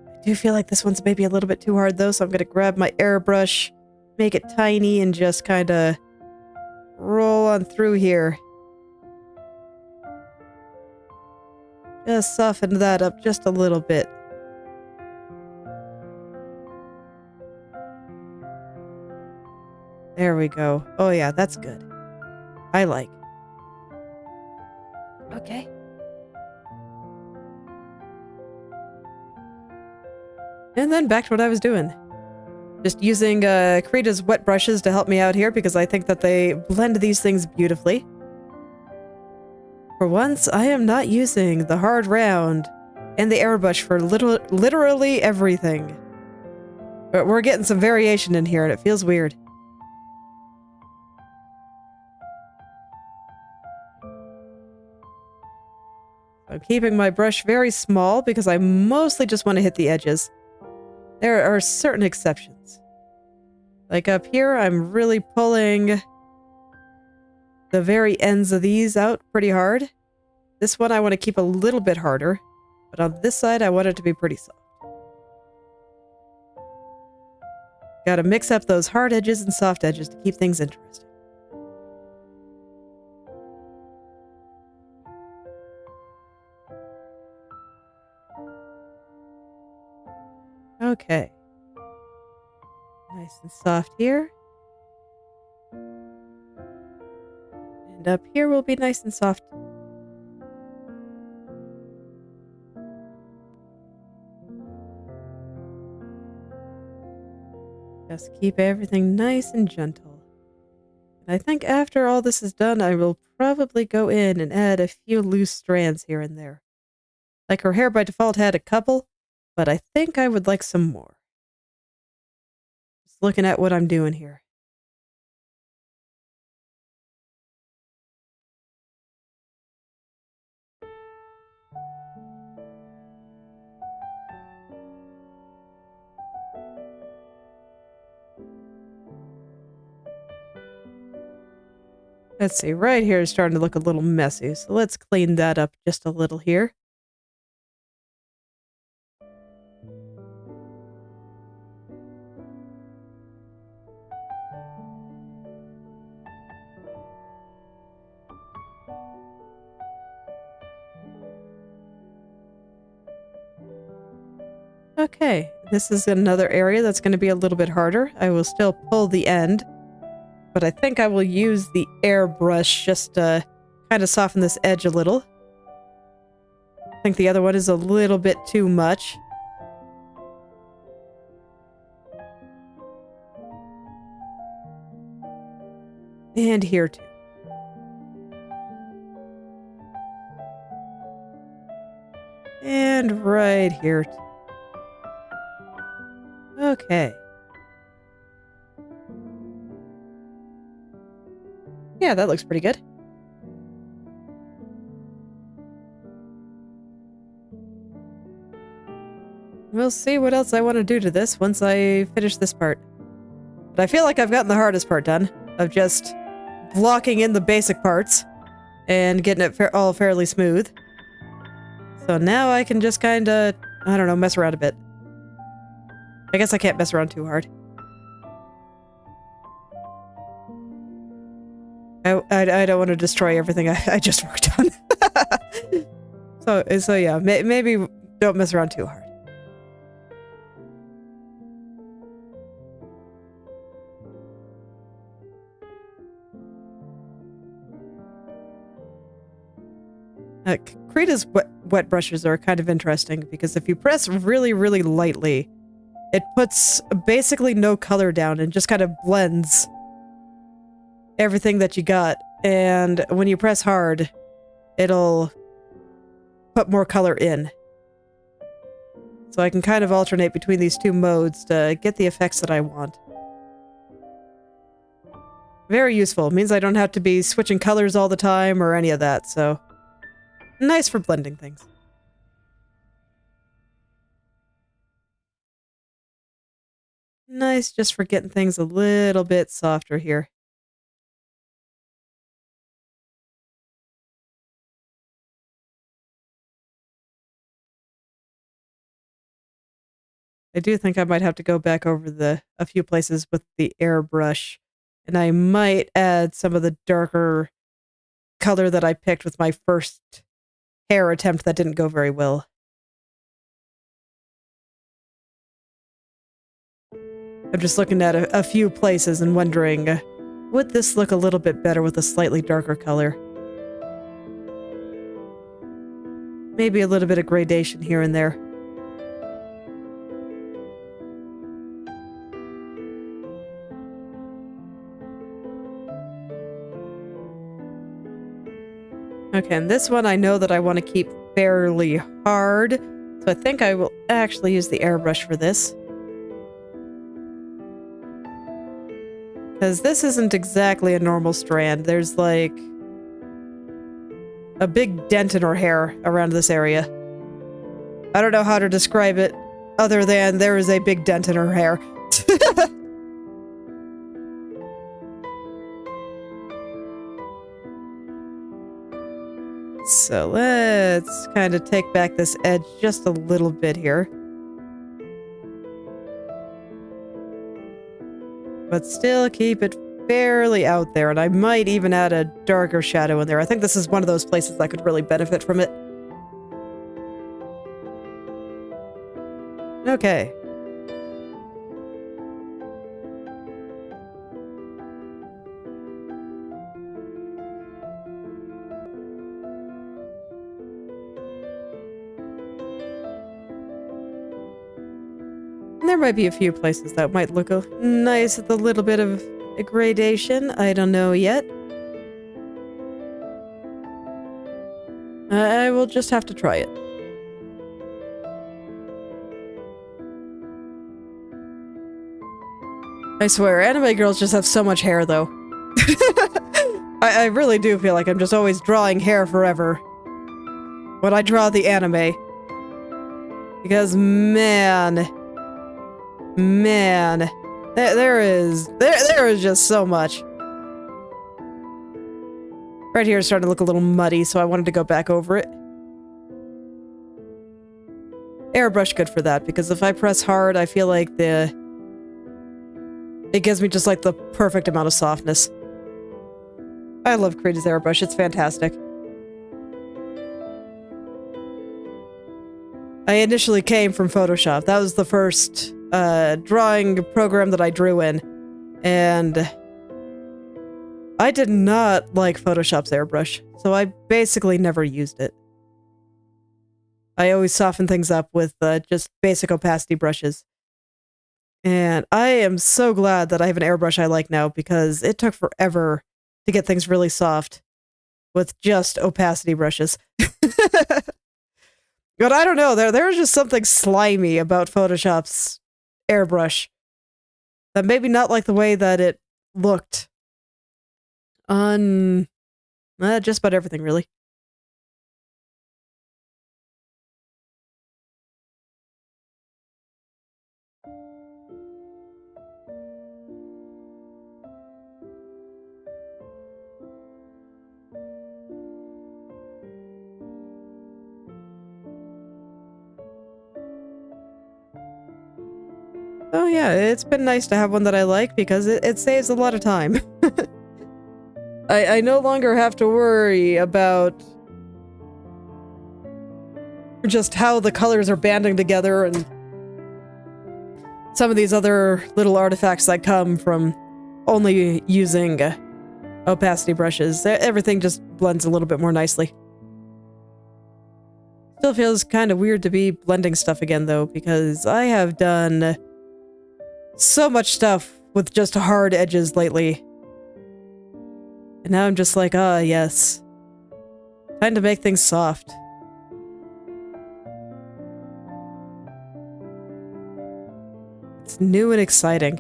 I do feel like this one's maybe a little bit too hard though, so I'm going to grab my airbrush, make it tiny, and just kind of roll on through here. Just soften that up just a little bit. There we go. Oh yeah, that's good. I like. Okay. And then back to what I was doing. Just using Krita's wet brushes to help me out here because I think that they blend these things beautifully. For once, I am not using the hard round and the airbrush for literally everything. But we're getting some variation in here and it feels weird. I'm keeping my brush very small because I mostly just want to hit the edges. There are certain exceptions. Like up here, I'm really pulling the very ends of these out pretty hard. This one I want to keep a little bit harder, but on this side I want it to be pretty soft. Gotta mix up those hard edges and soft edges to keep things interesting. Okay. Nice and soft here. And up here will be nice and soft. Just keep everything nice and gentle. And I think after all this is done, I will probably go in and add a few loose strands here and there. Like her hair by default had a couple, but I think I would like some more. Just looking at what I'm doing here. Let's see, right here is starting to look a little messy, so let's clean that up just a little here. Okay, this is another area that's going to be a little bit harder. I will still pull the end, but I think I will use the airbrush just to kind of soften this edge a little. I think the other one is a little bit too much. And here too. And right here too. Okay. Yeah, that looks pretty good. We'll see what else I want to do to this once I finish this part. But I feel like I've gotten the hardest part done, of just blocking in the basic parts and getting it all fairly smooth. So now I can just kind of, I don't know, mess around a bit. I guess I can't mess around too hard. I don't want to destroy everything I just worked on. So yeah, maybe don't mess around too hard. Krita's wet brushes are kind of interesting because if you press really, really lightly, it puts basically no color down and just kind of blends everything that you got. And when you press hard, it'll put more color in. So I can kind of alternate between these two modes to get the effects that I want. Very useful. It means I don't have to be switching colors all the time or any of that, so nice for blending things. nice just for getting things a little bit softer here. I do think I might have to go back over a few places with the airbrush, and I might add some of the darker color that I picked with my first hair attempt that didn't go very well. I'm just looking at a few places and wondering, would this look a little bit better with a slightly darker color? Maybe a little bit of gradation here and there. Okay, and this one I know that I want to keep fairly hard, so I think I will actually use the airbrush for this. Because this isn't exactly a normal strand. There's like a big dent in her hair around this area. I don't know how to describe it other than there is a big dent in her hair. So let's kind of take back this edge just a little bit here. But still keep it fairly out there, and I might even add a darker shadow in there. I think this is one of those places that could really benefit from it. Okay. And there might be a few places that might look nice with a little bit of a gradation. I don't know yet. I will just have to try it. I swear, anime girls just have so much hair, though. I really do feel like I'm just always drawing hair forever when I draw the anime. Because, man, there is just so much. Right here is starting to look a little muddy, so I wanted to go back over it. Airbrush good for that, because if I press hard, I feel like it gives me just like the perfect amount of softness. I love Krita's airbrush, it's fantastic. I initially came from Photoshop. That was the first drawing program that I drew in, and I did not like Photoshop's airbrush, so I basically never used it. I always soften things up with just basic opacity brushes. And I am so glad that I have an airbrush I like now, because it took forever to get things really soft with just opacity brushes. But I don't know, there's just something slimy about Photoshop's airbrush that maybe not like the way that it looked on just about everything, really. Oh yeah, it's been nice to have one that I like, because it saves a lot of time. I no longer have to worry about just how the colors are banding together and some of these other little artifacts that come from only using opacity brushes. Everything just blends a little bit more nicely. Still feels kind of weird to be blending stuff again, though, because I have done so much stuff with just hard edges lately. And now I'm just like, ah, yes. Time to make things soft. It's new and exciting.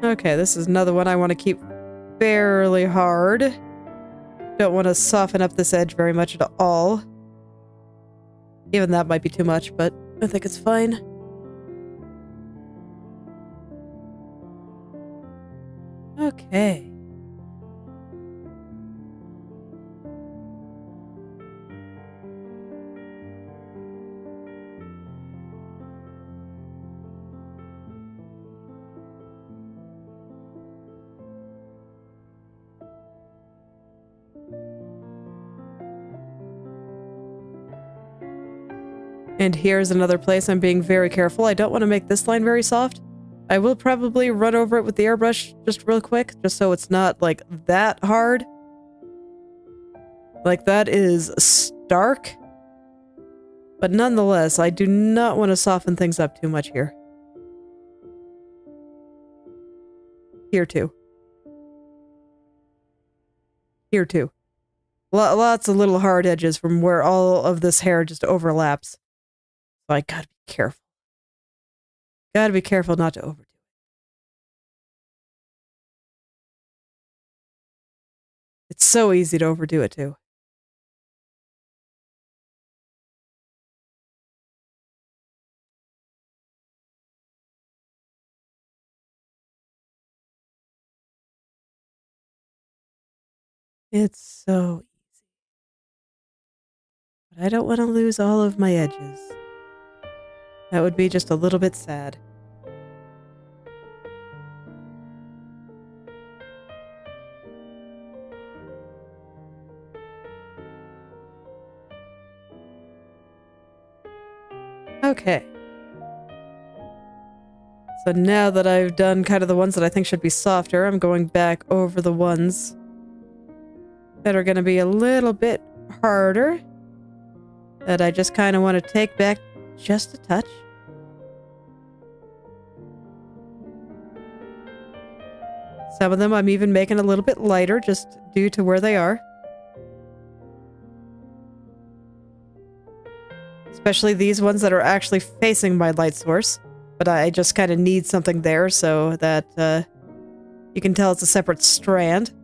Okay, this is another one I want to keep fairly hard. Don't want to soften up this edge very much at all. Even that might be too much, but I think it's fine. Okay. And here's another place I'm being very careful. I don't want to make this line very soft. I will probably run over it with the airbrush just real quick, just so it's not, like, that hard. Like, that is stark. But nonetheless, I do not want to soften things up too much here. Here too. Here too. Lots of little hard edges from where all of this hair just overlaps. So I gotta be careful. Gotta be careful not to overdo it. It's so easy to overdo it too. It's so easy. But I don't want to lose all of my edges. That would be just a little bit sad. Okay. So now that I've done kind of the ones that I think should be softer, I'm going back over the ones that are going to be a little bit harder, that I just kind of want to take back just a touch. Some of them I'm even making a little bit lighter just due to where they are. Especially these ones that are actually facing my light source. But I just kind of need something there so that you can tell it's a separate strand.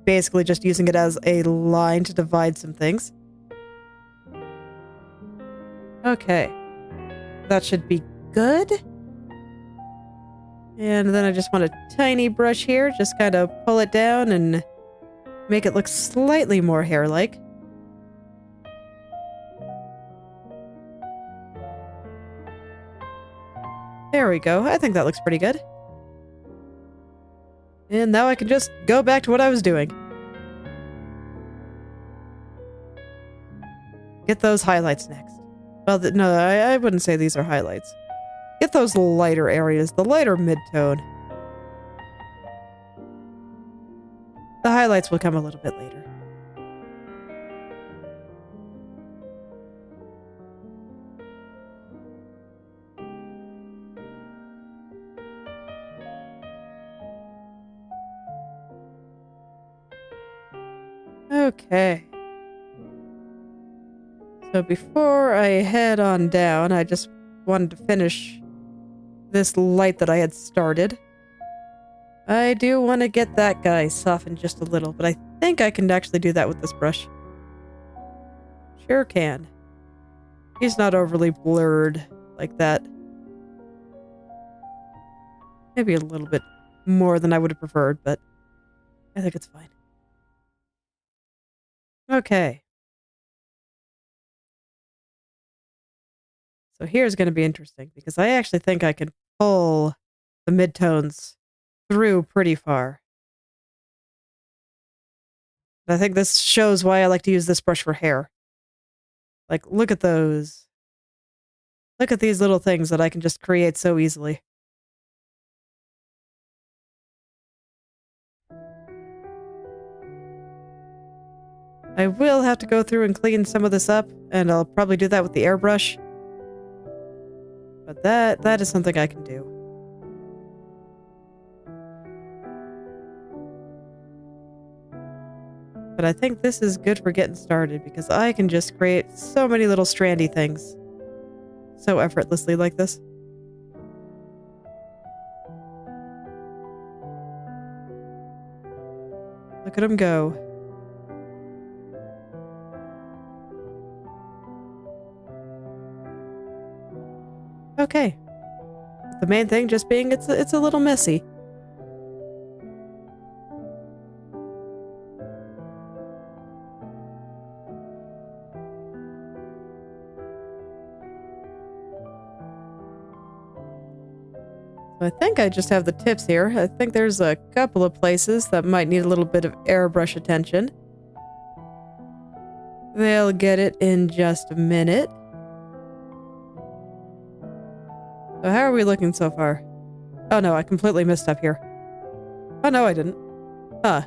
Basically just using it as a line to divide some things. Okay. That should be good. And then I just want a tiny brush here. Just kind of pull it down and make it look slightly more hair-like. There we go. I think that looks pretty good. And now I can just go back to what I was doing. Get those highlights next. Well, no, I wouldn't say these are highlights. Get those lighter areas, the lighter mid-tone. The highlights will come a little bit later. Okay. So before I head on down, I just wanted to finish this light that I had started. I do want to get that guy softened just a little, but I think I can actually do that with this brush. Sure can. He's not overly blurred like that. Maybe a little bit more than I would have preferred, but I think it's fine. Okay. So here's going to be interesting, because I actually think I can pull the midtones through pretty far. I think this shows why I like to use this brush for hair. Like, look at those. Look at these little things that I can just create so easily. I will have to go through and clean some of this up, and I'll probably do that with the airbrush. But that is something I can do. But I think this is good for getting started, because I can just create so many little strandy things so effortlessly like this. Look at them go. okay. The main thing just being it's a little messy. I think I just have the tips here. I think there's a couple of places that might need a little bit of airbrush attention. They'll get it in just a minute. So how are we looking so far? Oh no, I completely missed up here. Oh no, I didn't. Huh.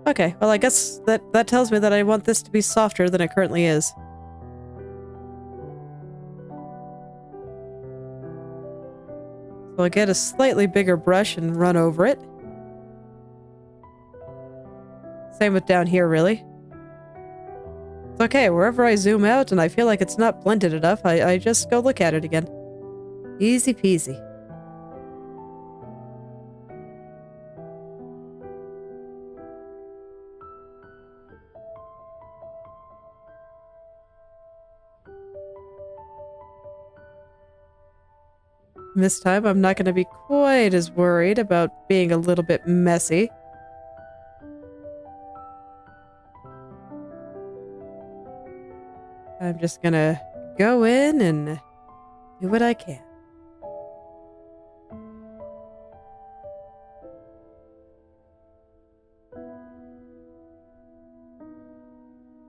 Okay, well I guess that tells me that I want this to be softer than it currently is. So I'll get a slightly bigger brush and run over it. Same with down here, really. It's okay, wherever I zoom out and I feel like it's not blended enough, I just go look at it again. Easy peasy. This time, I'm not going to be quite as worried about being a little bit messy. I'm just going to go in and do what I can.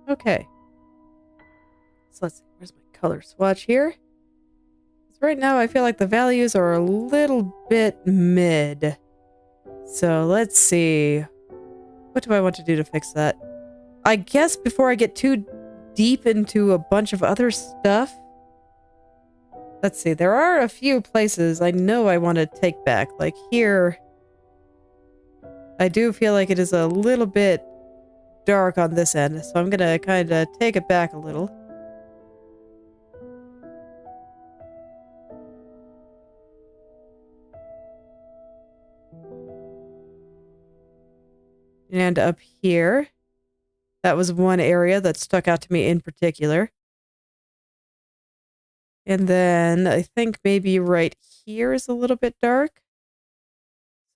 Okay. So let's see. Where's my color swatch here? Right now, I feel like the values are a little bit mid. So let's see. What do I want to do to fix that? I guess before I get too deep into a bunch of other stuff. Let's see. There are a few places I know I want to take back. Like here. I do feel like it is a little bit dark on this end. So I'm going to kind of take it back a little. And up here, that was one area that stuck out to me in particular. And then I think maybe right here is a little bit dark.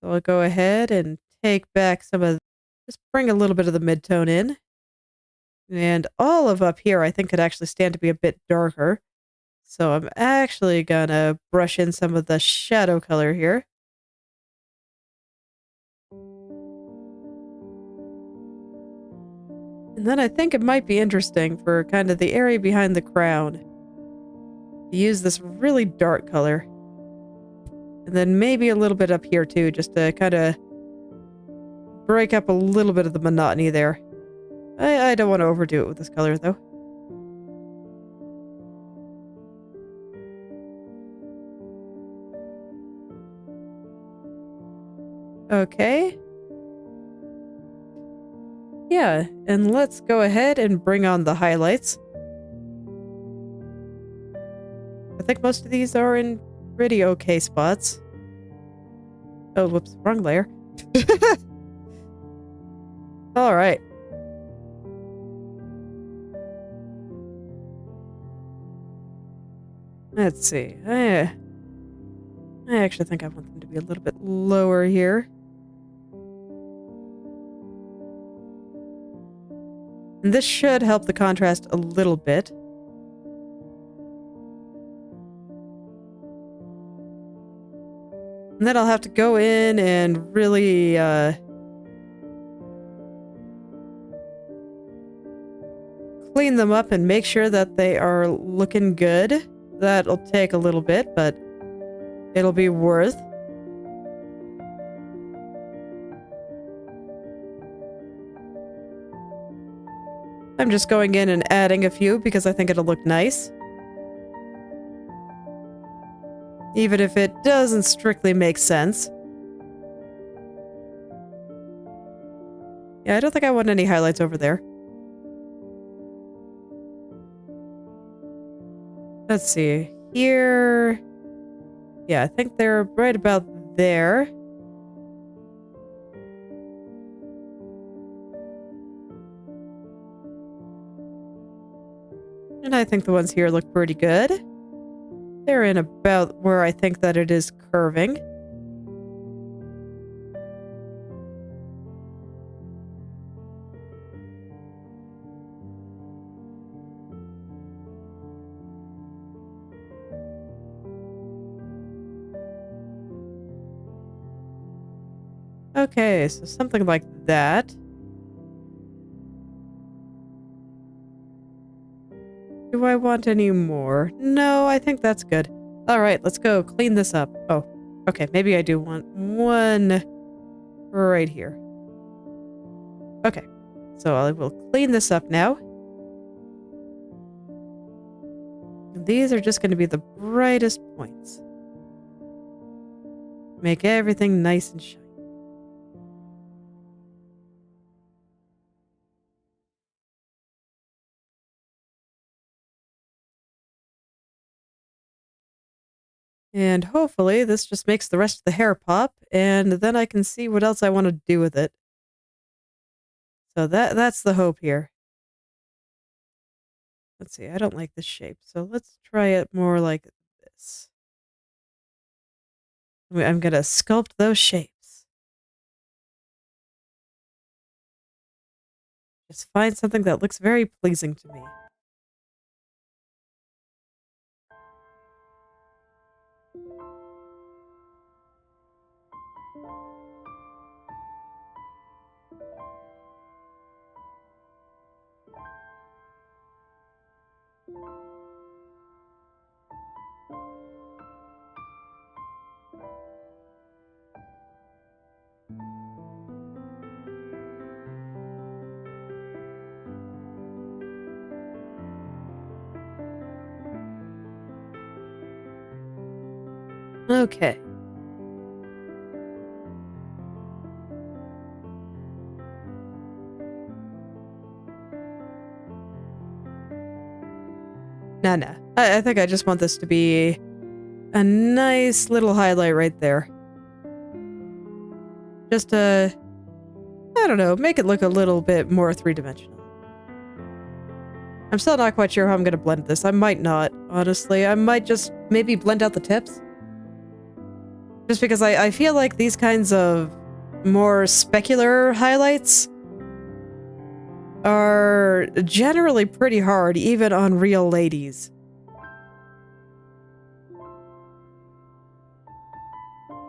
So I'll go ahead and take back some of, just bring a little bit of the mid-tone in. And all of up here I think could actually stand to be a bit darker. So I'm actually gonna brush in some of the shadow color here. And then I think it might be interesting for kind of the area behind the crown to use this really dark color. And then maybe a little bit up here too, just to kind of break up a little bit of the monotony there. I don't want to overdo it with this color though. Okay. Yeah, and let's go ahead and bring on the highlights. I think most of these are in pretty okay spots. Oh, whoops, wrong layer. Alright. Let's see. I actually think I want them to be a little bit lower here. And this should help the contrast a little bit. And then I'll have to go in and really, clean them up and make sure that they are looking good. That'll take a little bit, but it'll be worth. I'm just going in and adding a few because I think it'll look nice. Even if it doesn't strictly make sense. Yeah, I don't think I want any highlights over there. Let's see. Here. Yeah, I think they're right about there. And I think the ones here look pretty good. They're in about where I think that it is curving. Okay, so something like that. Do I want any more? No, I think that's good. All right, let's go clean this up. Oh, okay, maybe I do want one right here. Okay, so I will clean this up now. And these are just going to be the brightest points. Make everything nice and shiny. And hopefully this just makes the rest of the hair pop, and then I can see what else I want to do with it. So that's the hope here. Let's see, I don't like this shape, so let's try it more like this. I'm gonna sculpt those shapes. Just find something that looks very pleasing to me. Okay. Nah. I think I just want this to be a nice little highlight right there. Just I don't know, make it look a little bit more three-dimensional. I'm still not quite sure how I'm going to blend this. I might not, honestly. I might just maybe blend out the tips. Just because I feel like these kinds of more specular highlights are generally pretty hard, even on real ladies.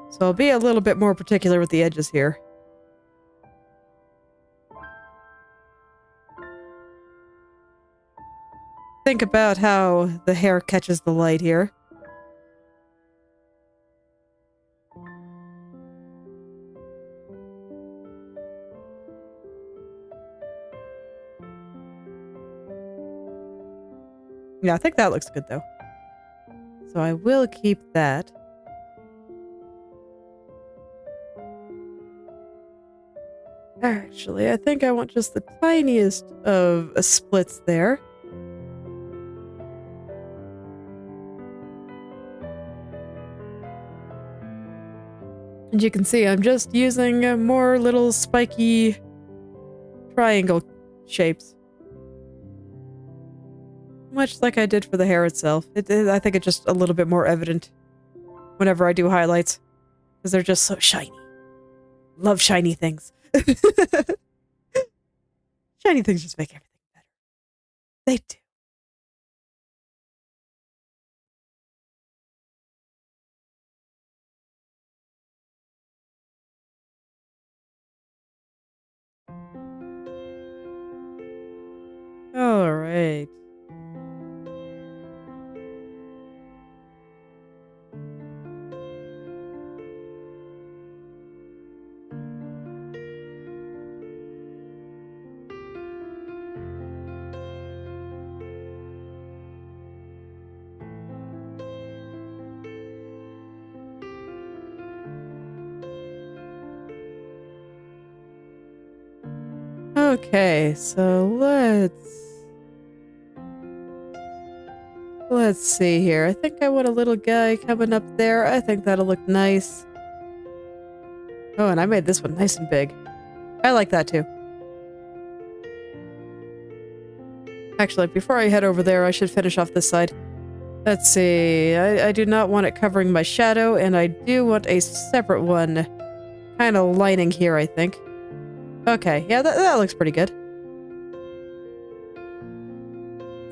So I'll be a little bit more particular with the edges here. Think about how the hair catches the light here. Yeah, I think that looks good, though. So I will keep that. Actually, I think I want just the tiniest of splits there. And you can see I'm just using more little spiky triangle shapes. Much like I did for the hair itself. I think it's just a little bit more evident whenever I do highlights. Because they're just so shiny. Love shiny things. Shiny things just make everything better. They do. All right. Okay, so let's see here. I think I want a little guy coming up there. I think that'll look nice. Oh, and I made this one nice and big. I like that too. Actually, before I head over there, I should finish off this side. Let's see. I do not want it covering my shadow, and I do want a separate one kind of lining here, I think. Okay, yeah, that looks pretty good.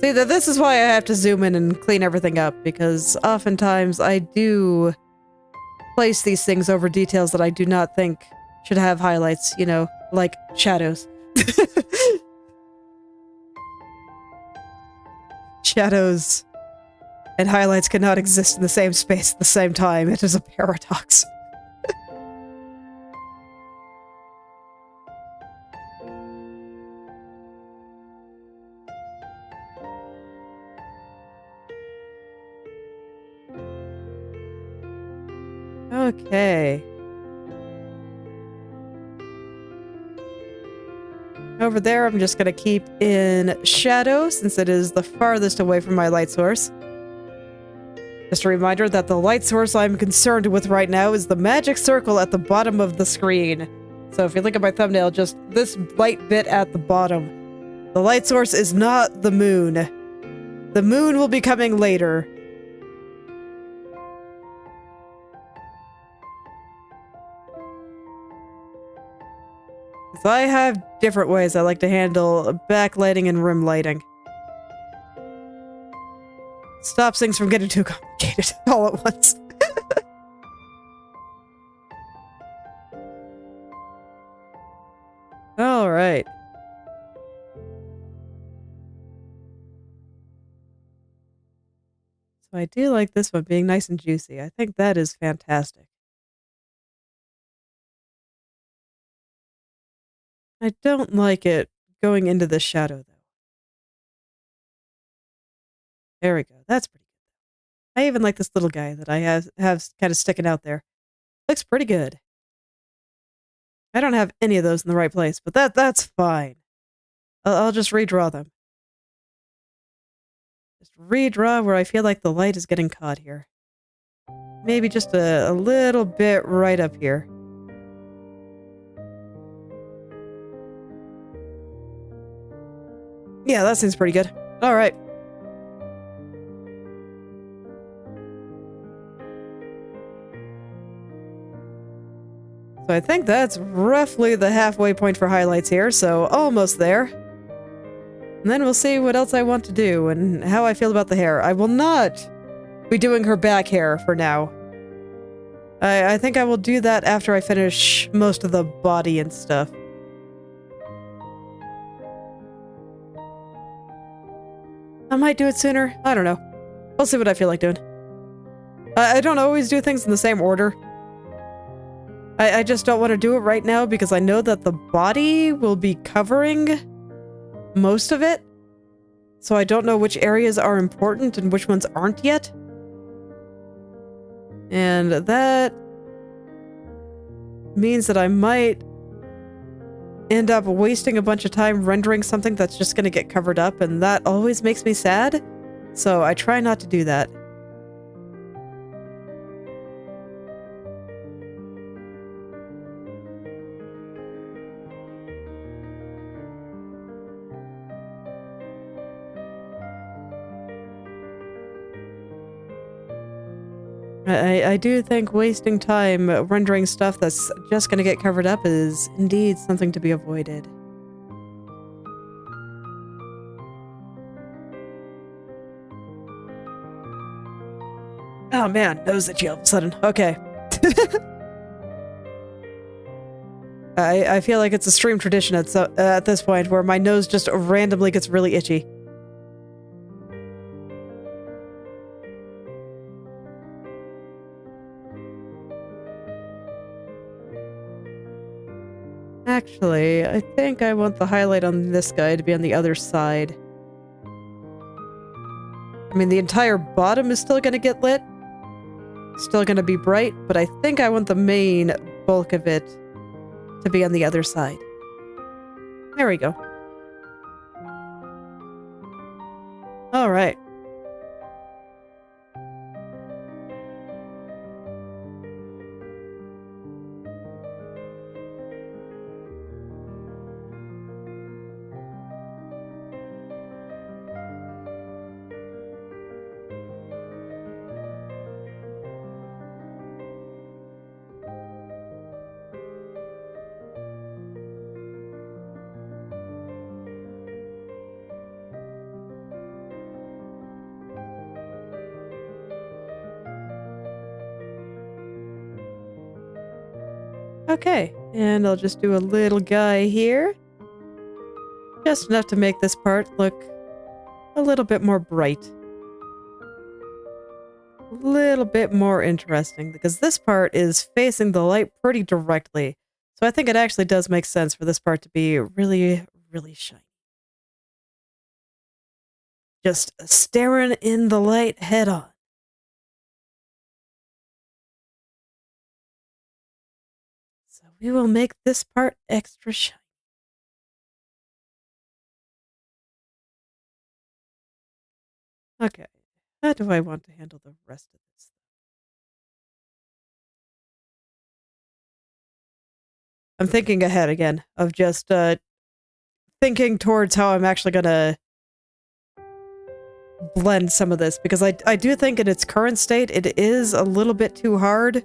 See, this is why I have to zoom in and clean everything up, because oftentimes I do place these things over details that I do not think should have highlights, you know, like shadows. Shadows and highlights cannot exist in the same space at the same time. It is a paradox. Okay. Over there, I'm just gonna keep in shadow since it is the farthest away from my light source. Just a reminder that the light source I'm concerned with right now is the magic circle at the bottom of the screen. So if you look at my thumbnail, just this light bit at the bottom. The light source is not the moon. The moon will be coming later. So I have different ways I like to handle backlighting and rim lighting. Stops things from getting too complicated all at once. Alright. So I do like this one being nice and juicy. I think that is fantastic. I don't like it going into the shadow, though. There we go. That's pretty good. I even like this little guy that I have kind of sticking out there. Looks pretty good. I don't have any of those in the right place, but that's fine. I'll just redraw them. Just redraw where I feel like the light is getting caught here. Maybe just a little bit right up here. Yeah, that seems pretty good. Alright. So I think that's roughly the halfway point for highlights here, so almost there. And then we'll see what else I want to do and how I feel about the hair. I will not be doing her back hair for now. I think I will do that after I finish most of the body and stuff. I might do it sooner. I don't know. We'll see what I feel like doing. I don't always do things in the same order. I just don't want to do it right now because I know that the body will be covering most of it. So I don't know which areas are important and which ones aren't yet. And that means that I might end up wasting a bunch of time rendering something that's just going to get covered up, and that always makes me sad. So I try not to do that. I do think wasting time rendering stuff that's just going to get covered up is indeed something to be avoided. Oh man, nose itchy all of a sudden. Okay. I feel like it's a stream tradition at this point where my nose just randomly gets really itchy. Actually, I think I want the highlight on this guy to be on the other side. I mean, the entire bottom is still going to get lit. Still going to be bright, but I think I want the main bulk of it to be on the other side. There we go. All right. Okay, and I'll just do a little guy here. Just enough to make this part look a little bit more bright. A little bit more interesting, because this part is facing the light pretty directly. So I think it actually does make sense for this part to be really, really shiny. Just staring in the light head on. So we will make this part extra shiny. Okay, how do I want to handle the rest of this? I'm thinking ahead again of just thinking towards how I'm actually gonna blend some of this, because I do think in its current state it is a little bit too hard,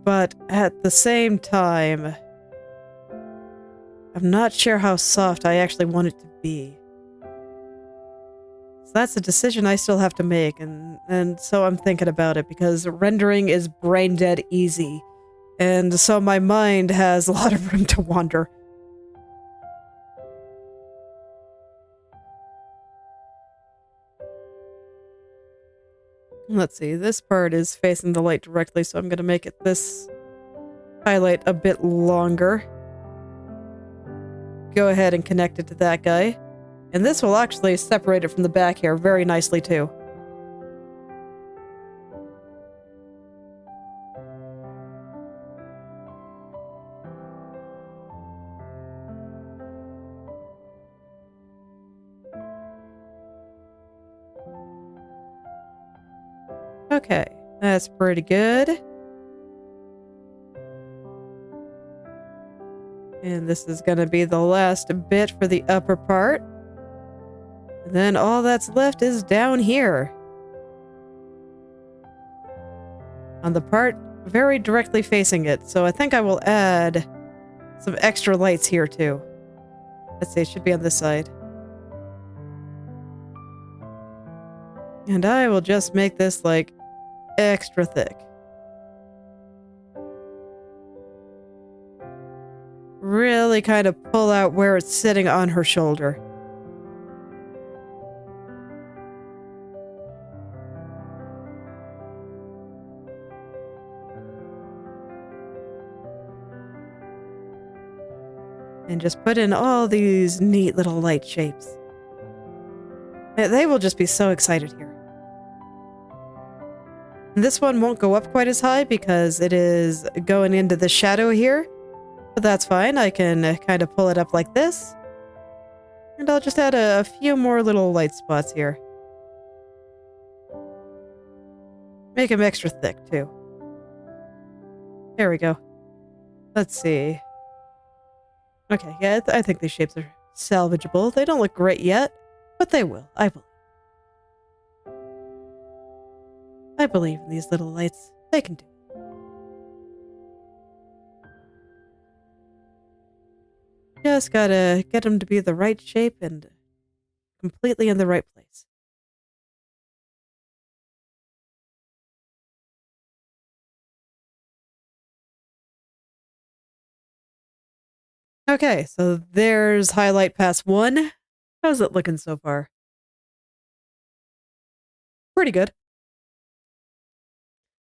but at the same time I'm not sure how soft I actually want it to be. So that's a decision I still have to make, and so I'm thinking about it, because rendering is brain dead easy, and so my mind has a lot of room to wander. Let's see, this part is facing the light directly, so I'm going to make it this highlight a bit longer. Go ahead and connect it to that guy. And this will actually separate it from the back here very nicely too. Okay, that's pretty good. And this is going to be the last bit for the upper part. And then all that's left is down here. On the part very directly facing it. So I think I will add some extra lights here too. Let's see, it should be on this side. And I will just make this like extra thick. Really kind of pull out where it's sitting on her shoulder. And just put in all these neat little light shapes. They will just be so excited here. And this one won't go up quite as high because it is going into the shadow here. But that's fine. I can kind of pull it up like this. And I'll just add a few more little light spots here. Make them extra thick, too. There we go. Let's see. Okay, yeah, I think these shapes are salvageable. They don't look great yet, but they will. I believe. I believe in these little lights. They can do it. Just gotta get them to be the right shape and completely in the right place. Okay, so there's highlight pass 1. How's it looking so far? Pretty good.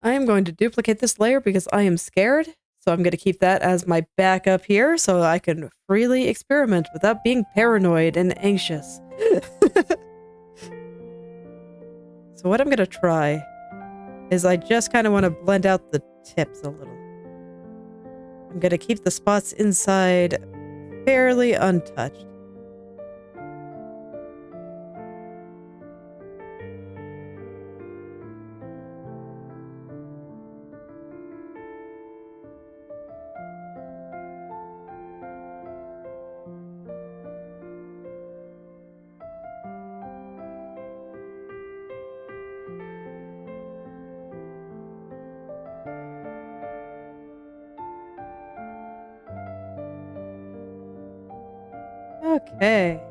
I am going to duplicate this layer because I am scared, so I'm going to keep that as my backup here so I can freely experiment without being paranoid and anxious. So what I'm going to try is I just kind of want to blend out the tips a little. I'm going to keep the spots inside fairly untouched. Okay.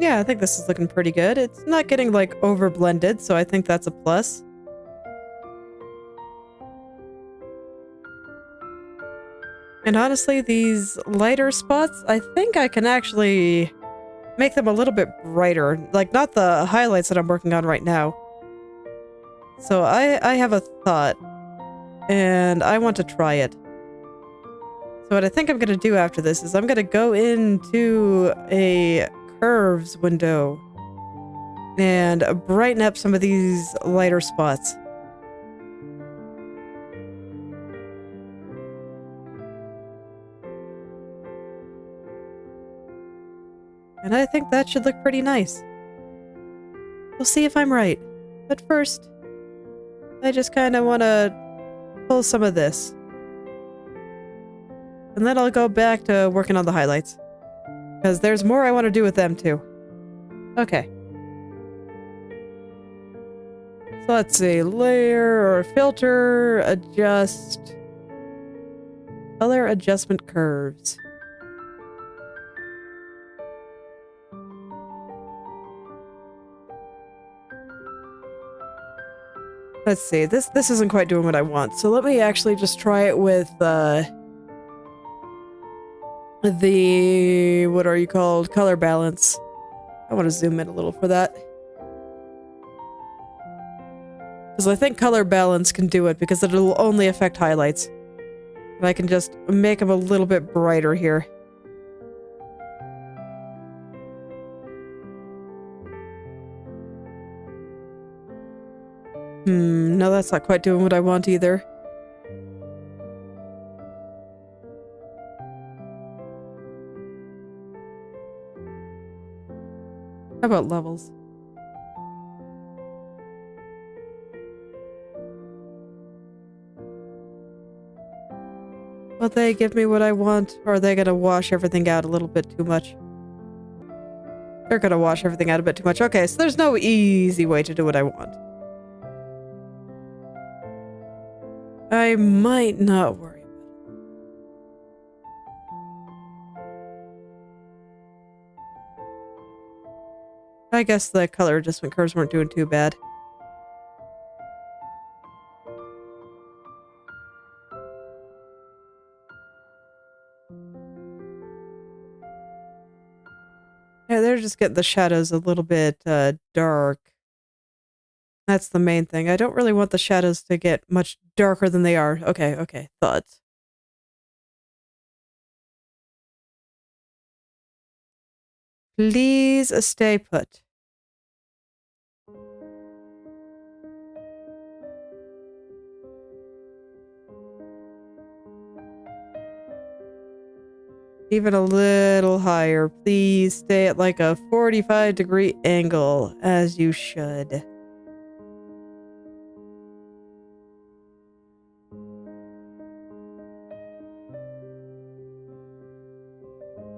Yeah, I think this is looking pretty good. It's not getting like over blended, so I think that's a plus. And honestly, these lighter spots, I think I can actually make them a little bit brighter. Like, not the highlights that I'm working on right now. So I have a thought, and I want to try it. So what I think I'm going to do after this is I'm going to go into a curves window and brighten up some of these lighter spots. And I think that should look pretty nice. We'll see if I'm right. But first, I just kind of want to pull some of this. And then I'll go back to working on the highlights. Because there's more I want to do with them too. Okay. So let's see. Layer or filter, adjust. Color adjustment curves. Let's see. This isn't quite doing what I want. So let me actually just try it with the what are you called? Color balance. I want to zoom in a little for that. Because I think color balance can do it because it'll only affect highlights. And I can just make them a little bit brighter here. No, that's not quite doing what I want either. How about levels? Will they give me what I want, or are they gonna wash everything out a little bit too much? They're gonna wash everything out a bit too much. Okay, so there's no easy way to do what I want. I might not worry about it. I guess the color adjustment curves weren't doing too bad. Yeah, they're just getting the shadows a little bit dark. That's the main thing. I don't really want the shadows to get much darker than they are. Okay, thoughts. Please stay put. Even a little higher. Please stay at like a 45-degree angle, as you should.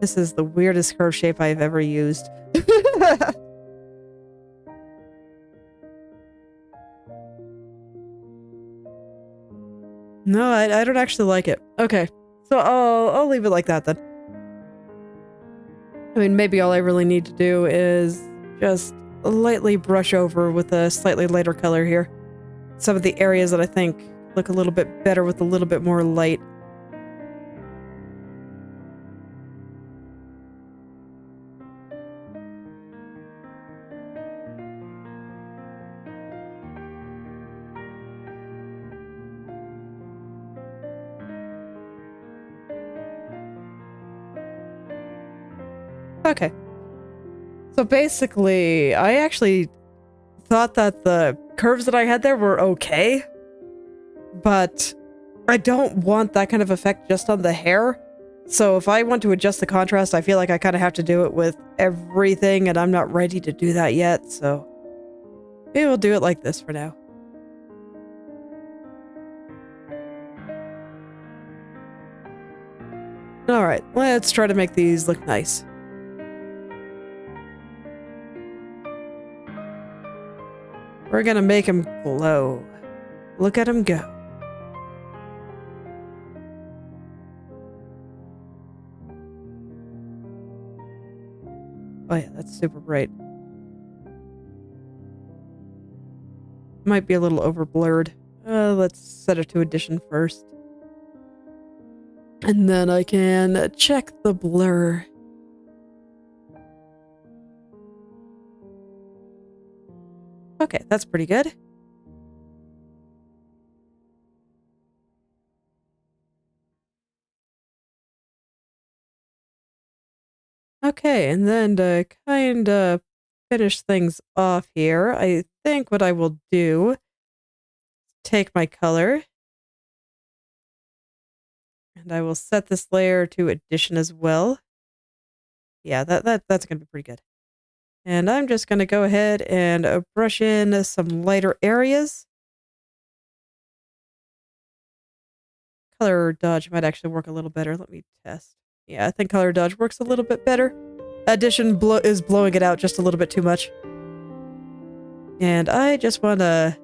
This is the weirdest curve shape I've ever used. No, I don't actually like it. Okay, so I'll leave it like that then. I mean, maybe all I really need to do is just lightly brush over with a slightly lighter color here. Some of the areas that I think look a little bit better with a little bit more light. Okay. So basically, I actually thought that the curves that I had there were okay, but I don't want that kind of effect just on the hair. So if I want to adjust the contrast, I feel like I kind of have to do it with everything, and I'm not ready to do that yet, so maybe we'll do it like this for now. Alright, let's try to make these look nice. We're gonna make him glow. Look at him go. Oh yeah, that's super bright. Might be a little over blurred. Let's set it to addition first. And then I can check the blur. Okay, that's pretty good. Okay, and then to kind of finish things off here, I think what I will do, take my color, and I will set this layer to addition as well. Yeah, that's going to be pretty good. And I'm just going to go ahead and brush in some lighter areas. Color dodge might actually work a little better. Let me test. Yeah, I think color dodge works a little bit better. Addition is blowing it out just a little bit too much. And I just want to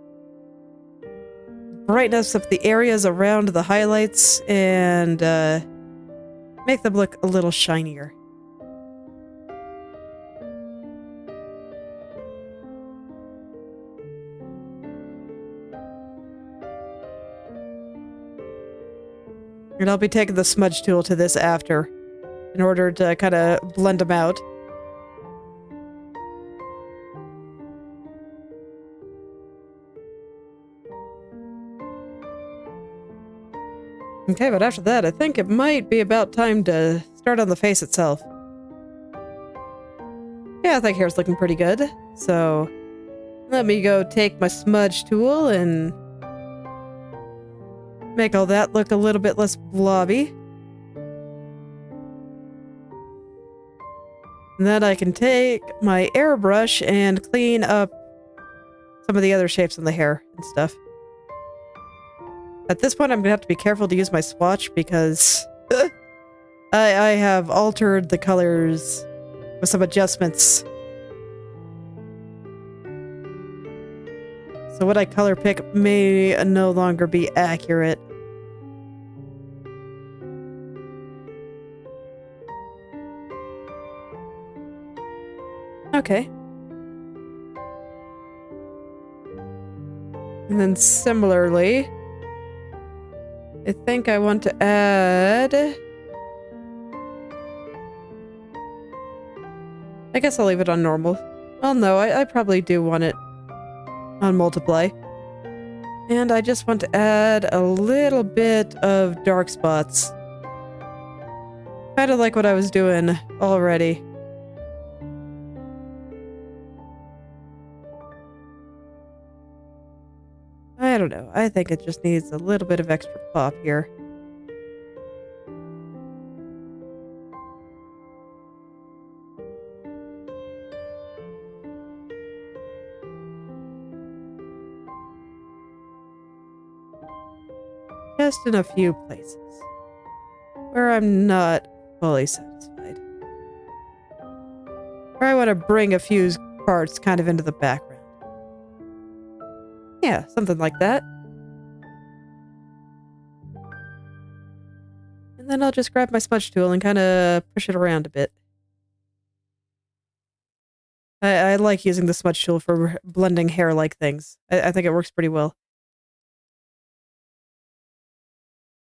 brighten up the areas around the highlights and make them look a little shinier. And I'll be taking the smudge tool to this after in order to kind of blend them out. Okay, but after that, I think it might be about time to start on the face itself. Yeah, I think hair's looking pretty good. So let me go take my smudge tool and make all that look a little bit less blobby. And then I can take my airbrush and clean up some of the other shapes on the hair and stuff. At this point, I'm going to have to be careful to use my swatch because I have altered the colors with some adjustments. So what I color pick may no longer be accurate. Okay. And then similarly, I think I want to add... I guess I'll leave it on normal. Well, no, I probably do want it on multiply. And I just want to add a little bit of dark spots. Kind of like what I was doing already. I don't know. I think it just needs a little bit of extra pop here. Just in a few places where I'm not fully satisfied. Or I want to bring a few parts kind of into the background. Yeah, something like that. And then I'll just grab my smudge tool and kind of push it around a bit. I like using the smudge tool for blending hair-like things. I think it works pretty well.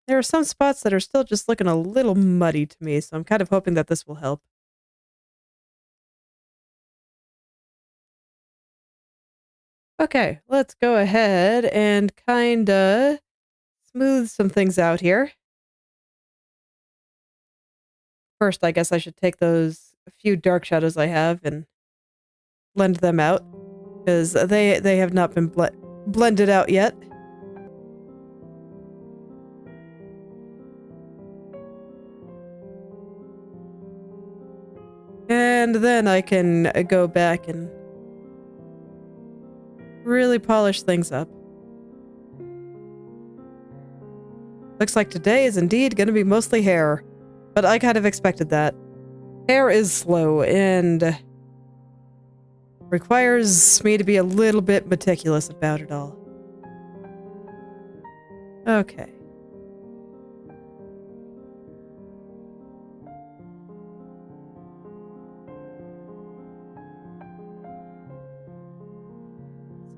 There are some spots that are still just looking a little muddy to me, so I'm kind of hoping that this will help. Okay, let's go ahead and kinda smooth some things out here. First, I guess I should take those few dark shadows I have and blend them out, because they have not been blended out yet. And then I can go back and really polish things up. Looks like today is indeed going to be mostly hair, but I kind of expected that. Hair is slow and requires me to be a little bit meticulous about it all. Okay.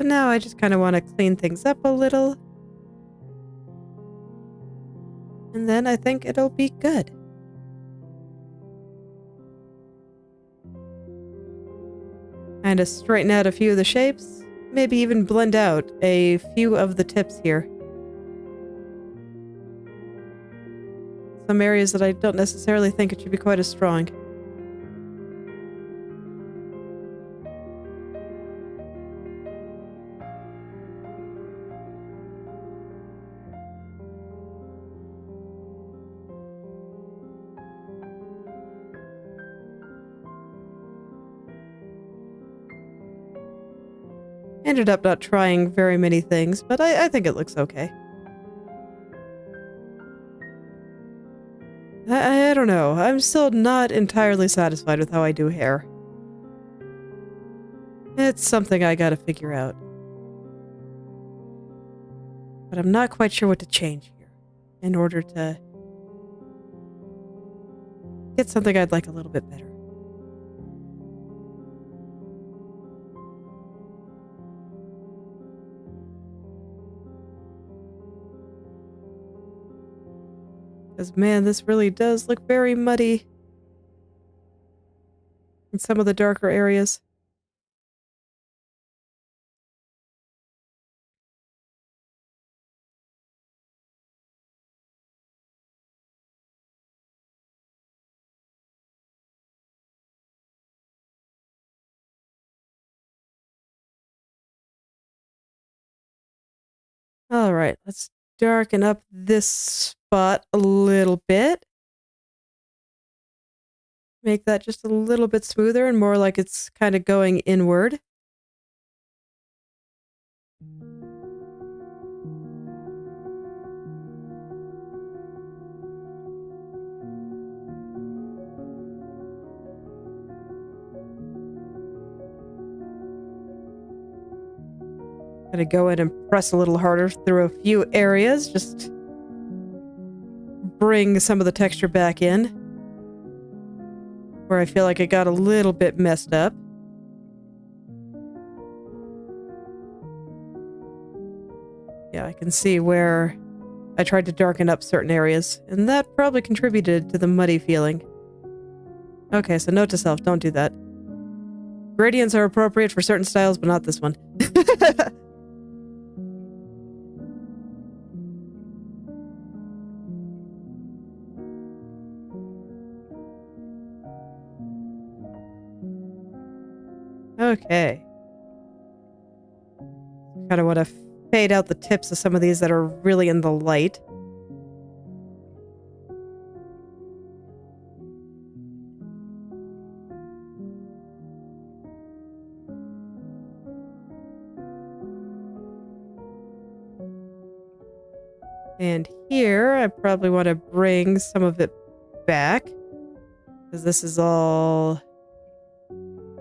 But now I just kind of want to clean things up a little. And then I think it'll be good. Kind of straighten out a few of the shapes. Maybe even blend out a few of the tips here. Some areas that I don't necessarily think it should be quite as strong. Ended up not trying very many things, but I think it looks okay. I don't know. I'm still not entirely satisfied with how I do hair. It's something I gotta figure out. But I'm not quite sure what to change here in order to get something I'd like a little bit better. Because, man, this really does look very muddy in some of the darker areas. Alright, let's darken up this spot a little bit. Make that just a little bit smoother and more like it's kind of going inward. Gonna go in and press a little harder through a few areas, just bring some of the texture back in where I feel like it got a little bit messed up. Yeah, I can see where I tried to darken up certain areas, and that probably contributed to the muddy feeling. Okay, so note to self, don't do that. Gradients are appropriate for certain styles, but not this one. Okay. Kind of want to fade out the tips of some of these that are really in the light. And here, I probably want to bring some of it back, because this is all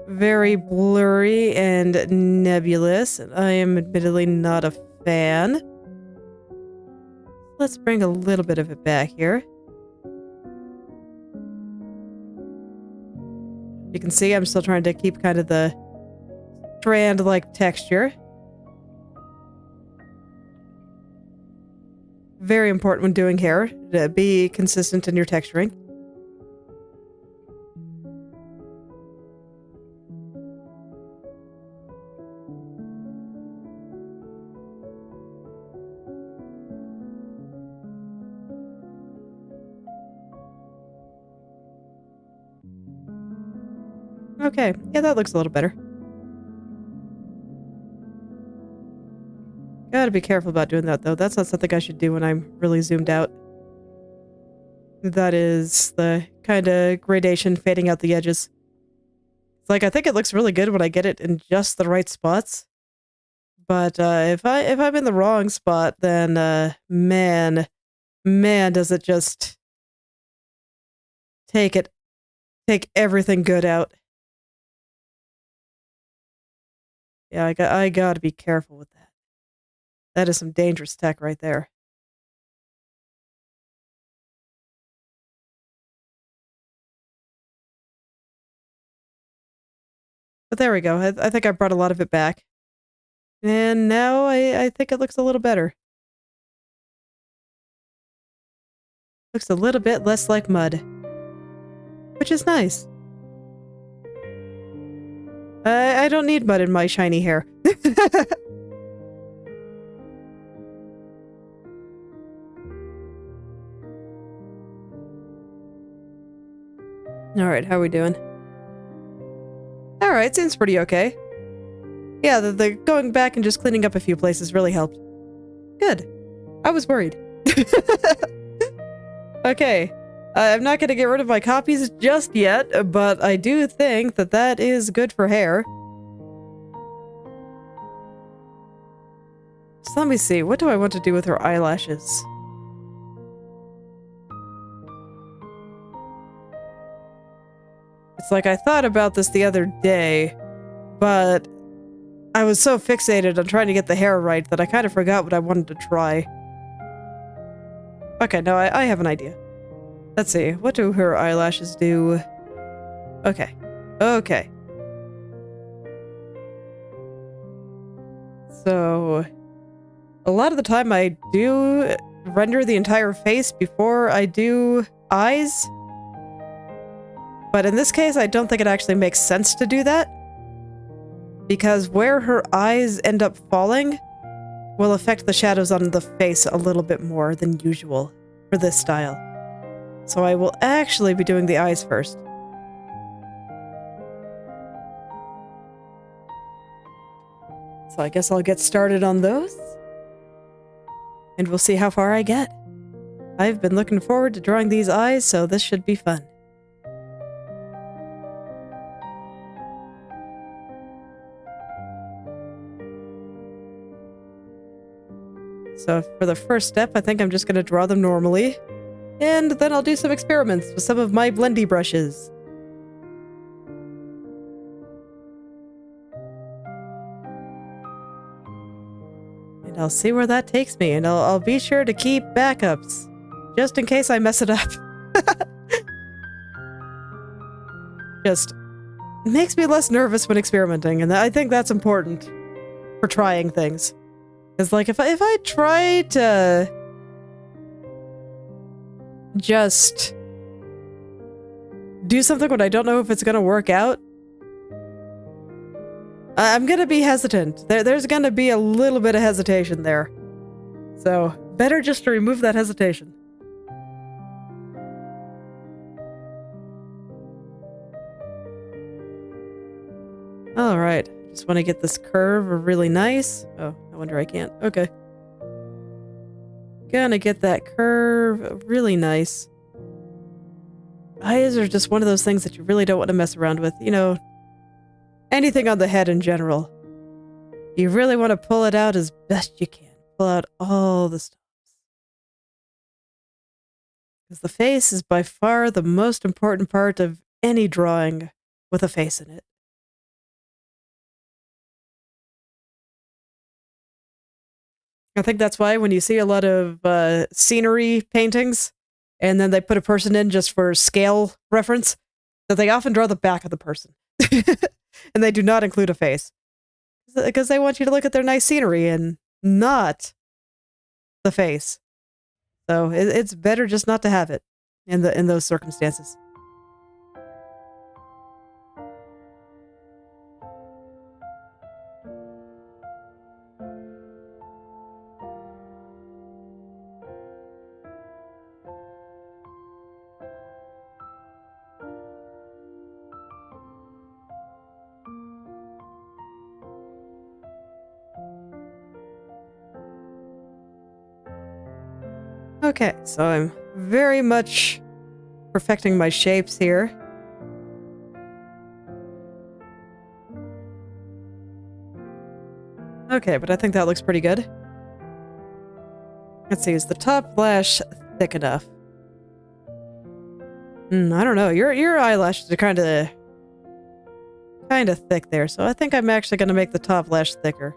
very blurry and nebulous, and I am admittedly not a fan. Let's bring a little bit of it back here. You can see I'm still trying to keep kind of the strand-like texture. Very important when doing hair, to be consistent in your texturing. Okay, yeah, that looks a little better. Gotta be careful about doing that, though. That's not something I should do when I'm really zoomed out. That is the kind of gradation fading out the edges. It's like, I think it looks really good when I get it in just the right spots. But if I'm in the wrong spot, then man, does it just take everything good out. Yeah, I gotta be careful with that. That is some dangerous tech right there. But there we go. I think I brought a lot of it back. And now I think it looks a little better. Looks a little bit less like mud. Which is nice. I don't need mud in my shiny hair. Alright, how are we doing? Alright, seems pretty okay. Yeah, the going back and just cleaning up a few places really helped. Good. I was worried. Okay. I'm not going to get rid of my copies just yet, but I do think that that is good for hair. So let me see. What do I want to do with her eyelashes? It's like I thought about this the other day, but I was so fixated on trying to get the hair right that I kind of forgot what I wanted to try. Okay, no, I have an idea. Let's see, what do her eyelashes do? Okay. Okay. So, a lot of the time I do render the entire face before I do eyes. But in this case, I don't think it actually makes sense to do that. Because where her eyes end up falling will affect the shadows on the face a little bit more than usual for this style. So I will actually be doing the eyes first. So I guess I'll get started on those. And we'll see how far I get. I've been looking forward to drawing these eyes, so this should be fun. So for the first step, I think I'm just going to draw them normally. And then I'll do some experiments with some of my blendy brushes. And I'll see where that takes me, and I'll be sure to keep backups, just in case I mess it up. Just makes me less nervous when experimenting, and I think that's important for trying things. Because, like, if I try to just do something when I don't know if it's gonna work out, I'm gonna be hesitant. There's gonna be a little bit of hesitation there. So, better just to remove that hesitation. Alright, just want to get this curve really nice. Oh, no wonder I can't. Okay. Gonna get that curve really nice. Eyes are just one of those things that you really don't want to mess around with. You know, anything on the head in general. You really want to pull it out as best you can. Pull out all the stops. Because the face is by far the most important part of any drawing with a face in it. I think that's why when you see a lot of scenery paintings, and then they put a person in just for scale reference, that they often draw the back of the person. And they do not include a face. Because they want you to look at their nice scenery and not the face. So it's better just not to have it in those circumstances. Okay, so I'm very much perfecting my shapes here. Okay, but I think that looks pretty good. Let's see, is the top lash thick enough? I don't know. Your eyelashes are kind of thick there, so I think I'm actually going to make the top lash thicker.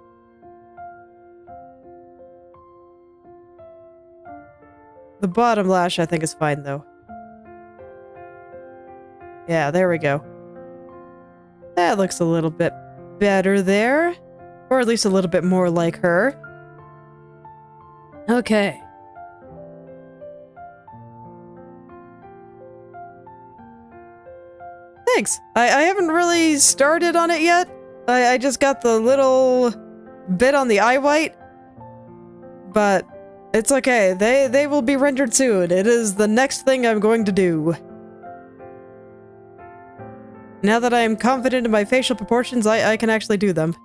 The bottom lash, I think, is fine, though. Yeah, there we go. That looks a little bit better there. Or at least a little bit more like her. Okay. Thanks. I haven't really started on it yet. I just got the little bit on the eye white. But it's okay. They will be rendered soon. It is the next thing I'm going to do. Now that I am confident in my facial proportions, I can actually do them.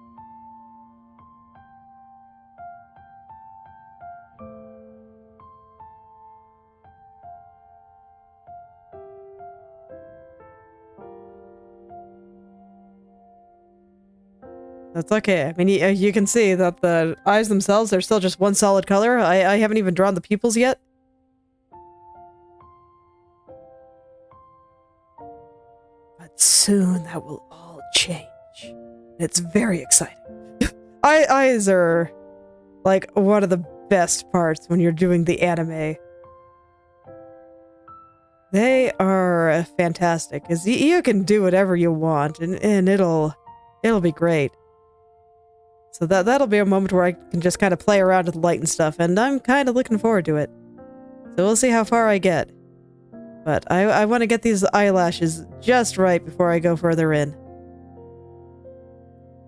That's okay. I mean, you can see that the eyes themselves are still just one solid color. I haven't even drawn the pupils yet. But soon that will all change. It's very exciting. Eyes are like one of the best parts when you're doing the anime. They are fantastic, because you can do whatever you want, and it'll be great. So that'll be a moment where I can just kind of play around with light and stuff, and I'm kind of looking forward to it. So we'll see how far I get. But I want to get these eyelashes just right before I go further in.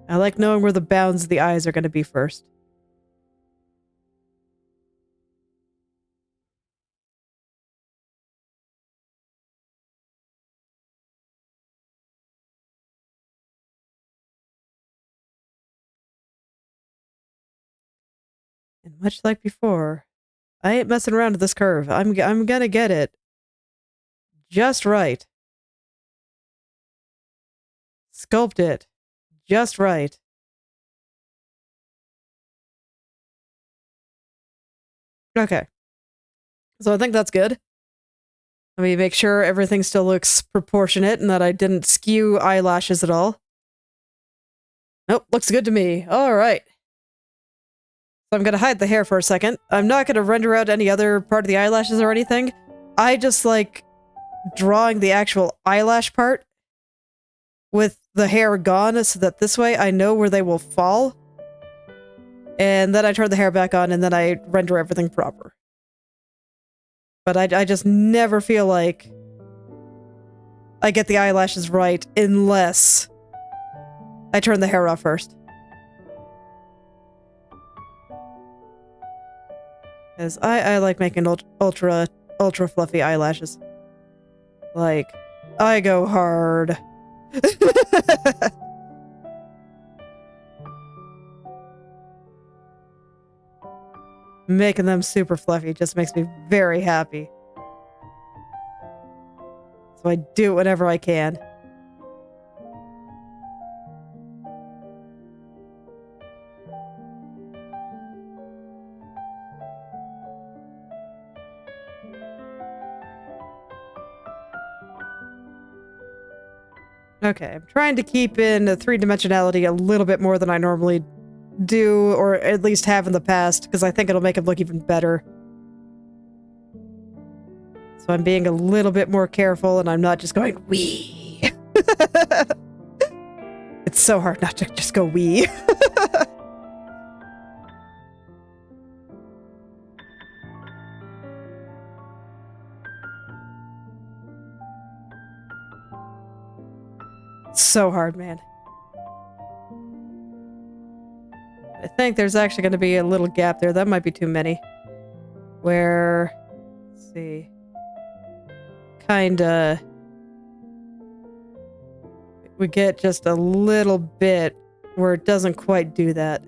I like knowing where the bounds of the eyes are going to be first. And much like before, I ain't messing around with this curve. I'm gonna get it just right. Sculpt it just right. Okay. So I think that's good. Let me make sure everything still looks proportionate and that I didn't skew eyelashes at all. Nope, looks good to me. Alright. So I'm gonna hide the hair for a second. I'm not gonna render out any other part of the eyelashes or anything. I just like drawing the actual eyelash part with the hair gone so that this way I know where they will fall. And then I turn the hair back on and then I render everything proper. But I just never feel like I get the eyelashes right unless I turn the hair off first. Because I like making ultra fluffy eyelashes. Like, I go hard. Making them super fluffy just makes me very happy. So I do it whenever I can. Okay, I'm trying to keep in the three-dimensionality a little bit more than I normally do, or at least have in the past, because I think it'll make him look even better. So I'm being a little bit more careful, and I'm not just going, wee. It's so hard not to just go wee. So hard, man. I think there's actually going to be a little gap there. That might be too many. Where, let's see, kinda, we get just a little bit where it doesn't quite do that.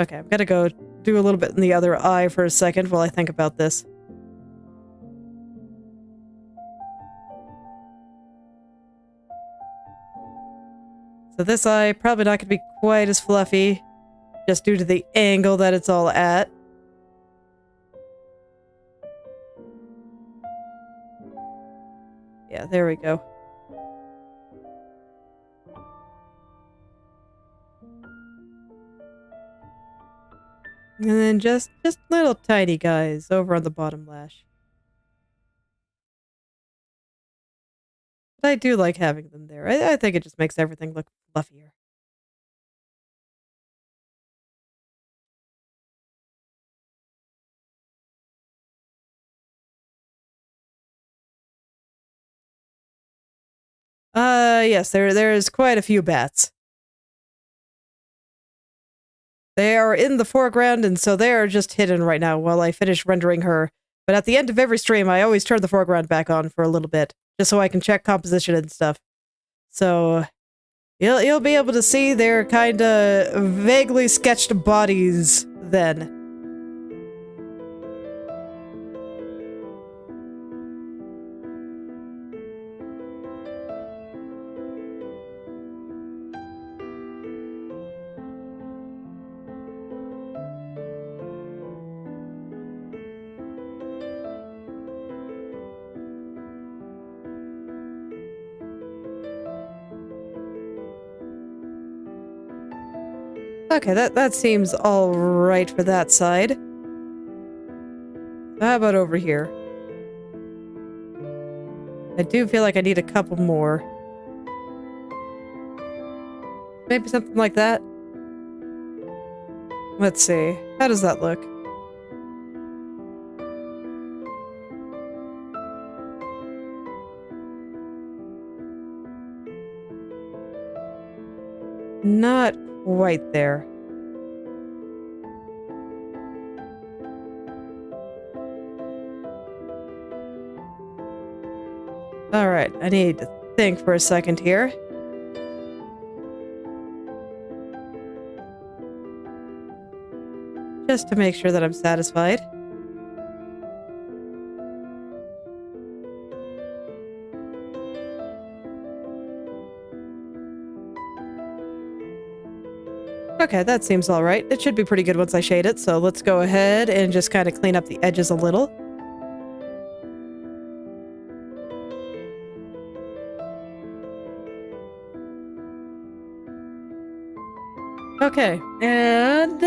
Okay, I'm gonna go do a little bit in the other eye for a second while I think about this. So this eye, probably not going to be quite as fluffy, just due to the angle that it's all at. Yeah, there we go. And then just little tiny guys over on the bottom lash. But I do like having them there. I think it just makes everything look fluffier. Yes, there's quite a few bats. They are in the foreground, and so they are just hidden right now while I finish rendering her. But at the end of every stream, I always turn the foreground back on for a little bit, just so I can check composition and stuff. So you'll be able to see their kinda vaguely sketched bodies then. Okay, that seems all right for that side. How about over here? I do feel like I need a couple more. Maybe something like that? Let's see. How does that look? Not quite there. Alright, I need to think for a second here. Just to make sure that I'm satisfied. Okay, that seems alright. It should be pretty good once I shade it, so let's go ahead and just kind of clean up the edges a little. Okay, and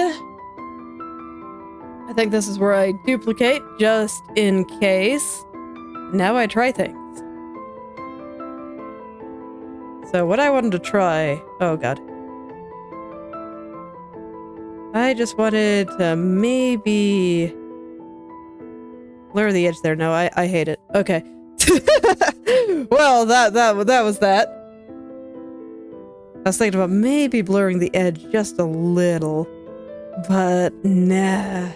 I think this is where I duplicate, just in case. Now I try things. So what I wanted to try... Oh god. I just wanted to maybe... blur the edge there. No, I hate it. Okay. Well, that was that. I was thinking about maybe blurring the edge just a little. But, nah.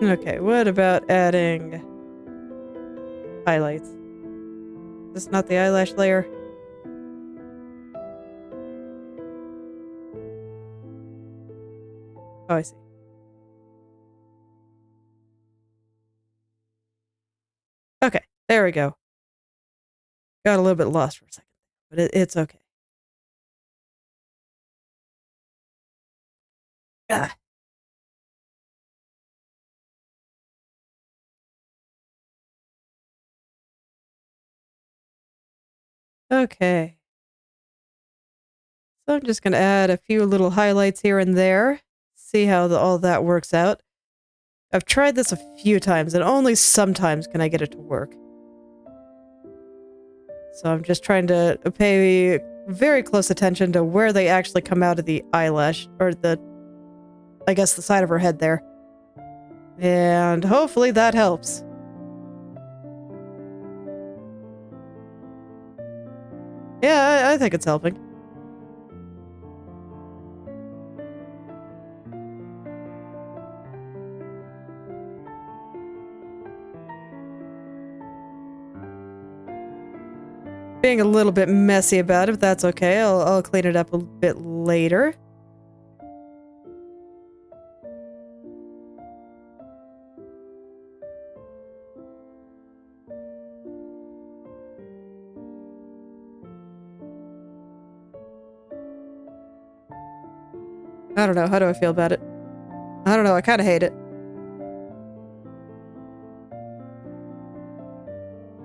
Okay, what about adding... highlights? Is this not the eyelash layer? Oh, I see. Okay, there we go. Got a little bit lost for a second, but it's okay. Ah. Okay. So I'm just going to add a few little highlights here and there. See how all that works out. I've tried this a few times, and only sometimes can I get it to work. So I'm just trying to pay very close attention to where they actually come out of the eyelash, or I guess the side of her head there. And hopefully that helps. Yeah, I think it's helping. Being a little bit messy about it, but that's okay. I'll clean it up a bit later. I don't know. How do I feel about it? I don't know. I kind of hate it.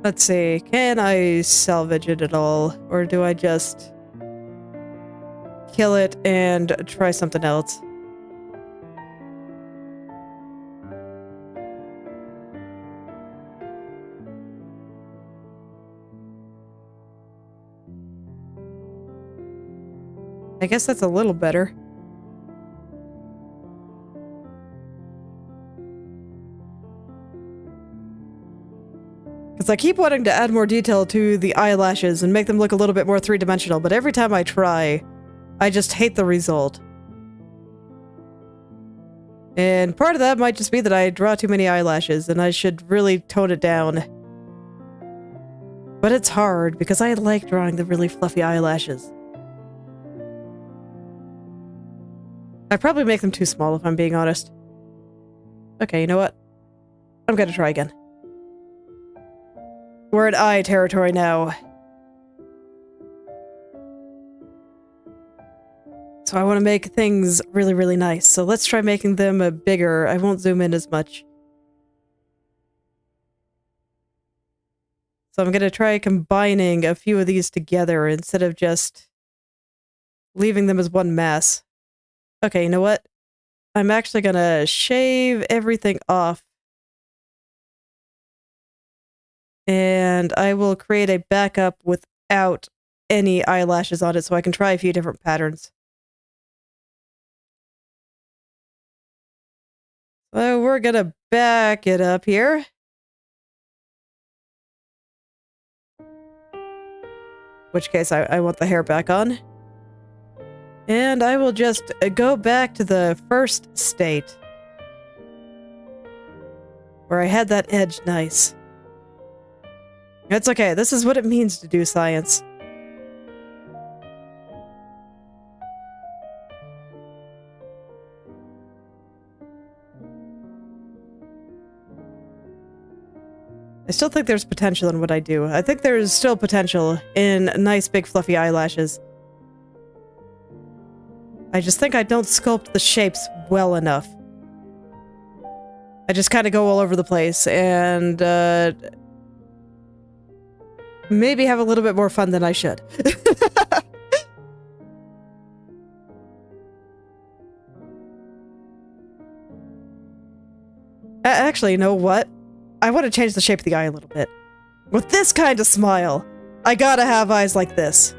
Let's see. Can I salvage it at all? Or do I just kill it and try something else? I guess that's a little better. Because I keep wanting to add more detail to the eyelashes and make them look a little bit more three-dimensional, but every time I try, I just hate the result. And part of that might just be that I draw too many eyelashes, and I should really tone it down. But it's hard, because I like drawing the really fluffy eyelashes. I probably make them too small, if I'm being honest. Okay, you know what? I'm gonna try again. We're in eye territory now. So I want to make things really, really nice. So let's try making them bigger. I won't zoom in as much. So I'm going to try combining a few of these together instead of just leaving them as one mass. Okay, you know what? I'm actually going to shave everything off. And I will create a backup without any eyelashes on it so I can try a few different patterns. So we're gonna back it up here. Which case I want the hair back on. And I will just go back to the first state. Where I had that edge nice. It's okay, this is what it means to do science. I still think there's potential in what I do. I think there's still potential in nice big fluffy eyelashes. I just think I don't sculpt the shapes well enough. I just kind of go all over the place and maybe have a little bit more fun than I should. Actually, you know what? I want to change the shape of the eye a little bit. With this kind of smile, I gotta have eyes like this.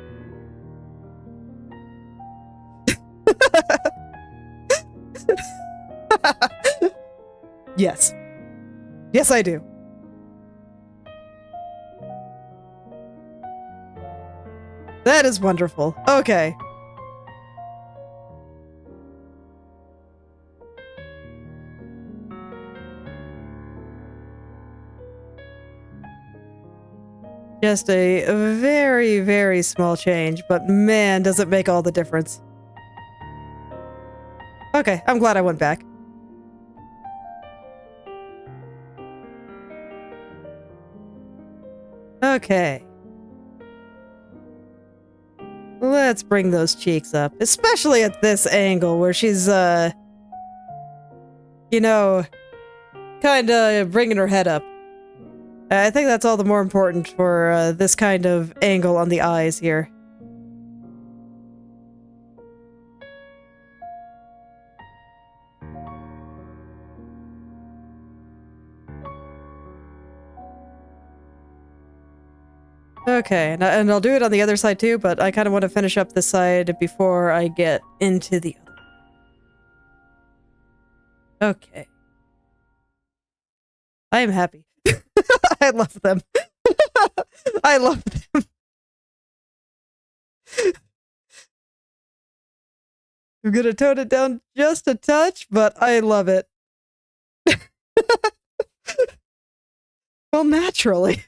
Yes. Yes, I do. That is wonderful. Okay. Just a very, very small change, but man, does it make all the difference. Okay, I'm glad I went back. Okay. Let's bring those cheeks up, especially at this angle where she's, you know, kinda bringing her head up. I think that's all the more important for this kind of angle on the eyes here. Okay, and I'll do it on the other side too, but I kind of want to finish up this side before I get into the other. Okay. I am happy. I love them. I love them. I'm gonna tone it down just a touch, but I love it. Well, naturally.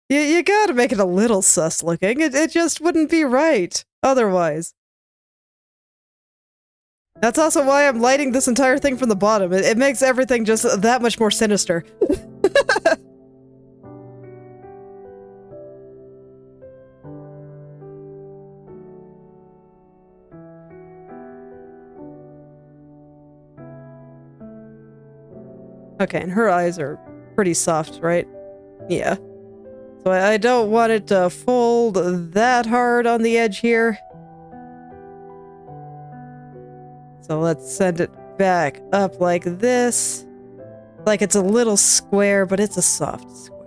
You gotta make it a little sus looking. It just wouldn't be right otherwise. That's also why I'm lighting this entire thing from the bottom. It makes everything just that much more sinister. Okay, and her eyes are pretty soft, right? Yeah. So I don't want it to fold that hard on the edge here. So let's send it back up like this. Like it's a little square, but it's a soft square.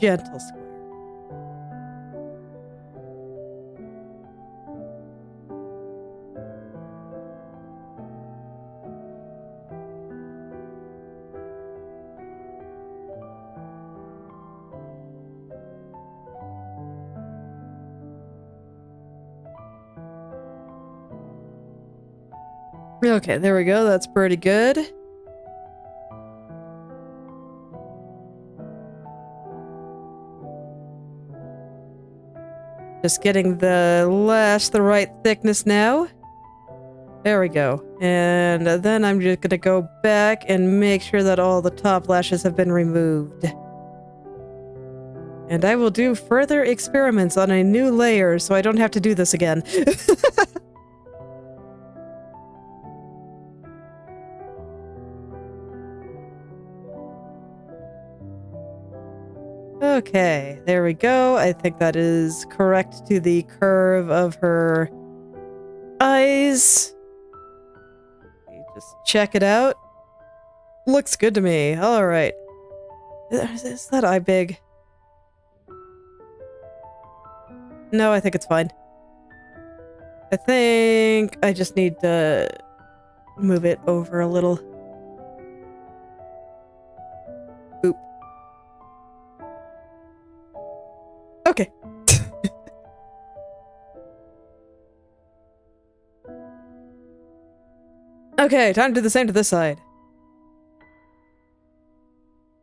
Gentle square. Okay, there we go. That's pretty good. Just getting the lash the right thickness now. There we go. And then I'm just gonna go back and make sure that all the top lashes have been removed. And I will do further experiments on a new layer so I don't have to do this again. Okay, there we go. I think that is correct to the curve of her eyes. Just check it out. Looks good to me. All right. Is that eye big? No, I think it's fine. I think I just need to move it over a little. Boop. Okay. Okay, time to do the same to this side.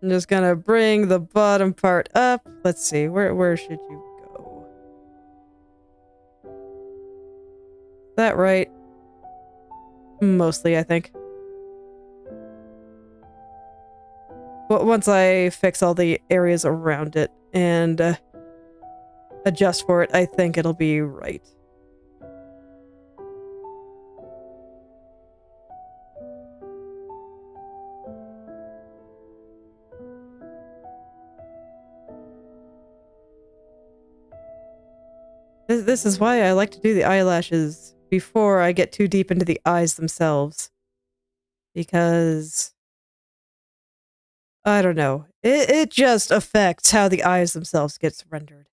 I'm just gonna bring the bottom part up. Let's see, where should you go? Is that right? Mostly, I think. But once I fix all the areas around it and adjust for it, I think it'll be right. This is why I like to do the eyelashes before I get too deep into the eyes themselves. Because I don't know. It just affects how the eyes themselves gets rendered.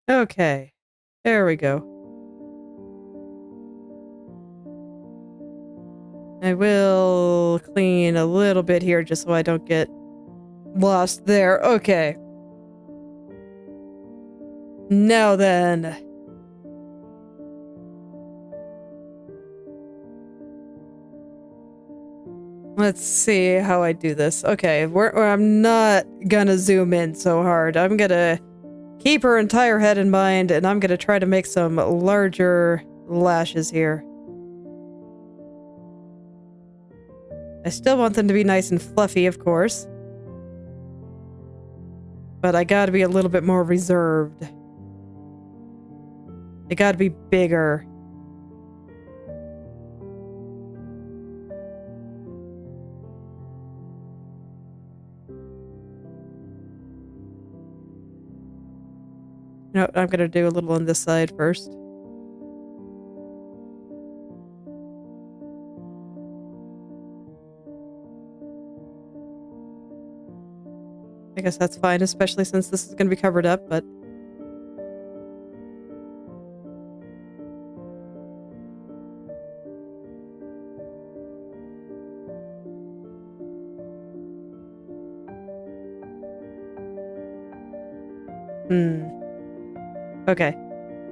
Okay. There we go. I will clean a little bit here just so I don't get lost there. Okay. Now then. Let's see how I do this. Okay, I'm not gonna zoom in so hard. I'm gonna keep her entire head in mind, and I'm gonna try to make some larger lashes here. I still want them to be nice and fluffy, of course. But I gotta be a little bit more reserved. They gotta be bigger. No, I'm gonna do a little on this side first. I guess that's fine, especially since this is gonna be covered up, but... Okay.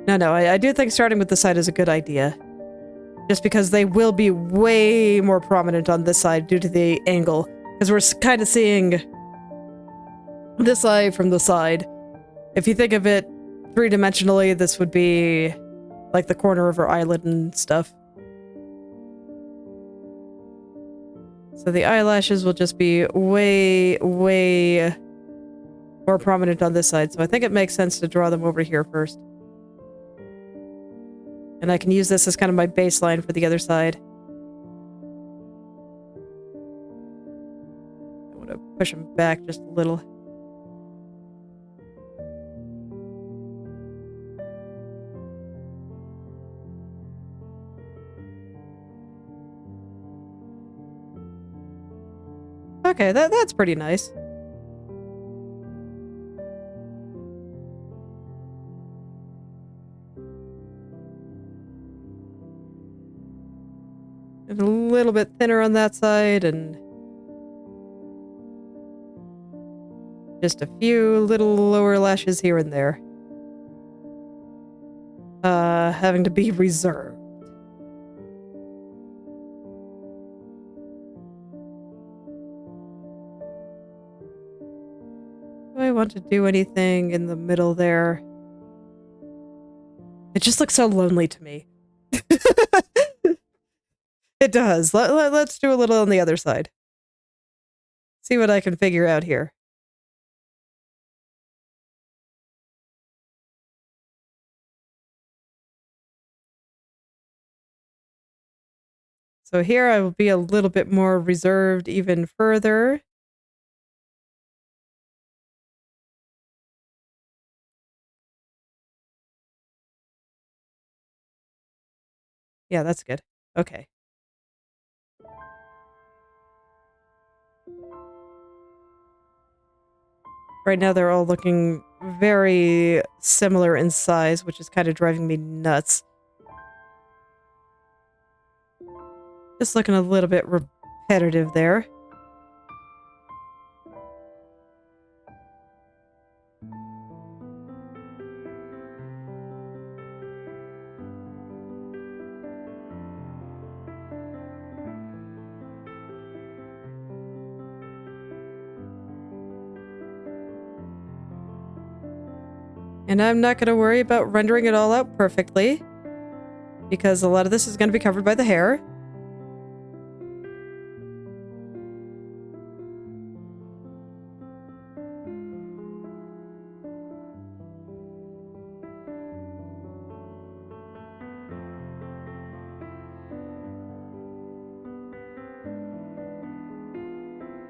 No, I do think starting with this side is a good idea. Just because they will be way more prominent on this side due to the angle. Because we're kind of seeing this eye from the side. If you think of it three-dimensionally, this would be like the corner of her eyelid and stuff. So the eyelashes will just be way more prominent on this side. So I think it makes sense to draw them over here first. And I can use this as kind of my baseline for the other side. I want to push them back just a little. Okay, that's pretty nice. And a little bit thinner on that side, and just a few little lower lashes here and there. Having to be reserved. Do I want to do anything in the middle there? It just looks so lonely to me. It does. Let's do a little on the other side. See what I can figure out here. So here I will be a little bit more reserved even further. Yeah, that's good. Okay. Right now they're all looking very similar in size, which is kind of driving me nuts. Just looking a little bit repetitive there. And I'm not going to worry about rendering it all out perfectly, because a lot of this is going to be covered by the hair.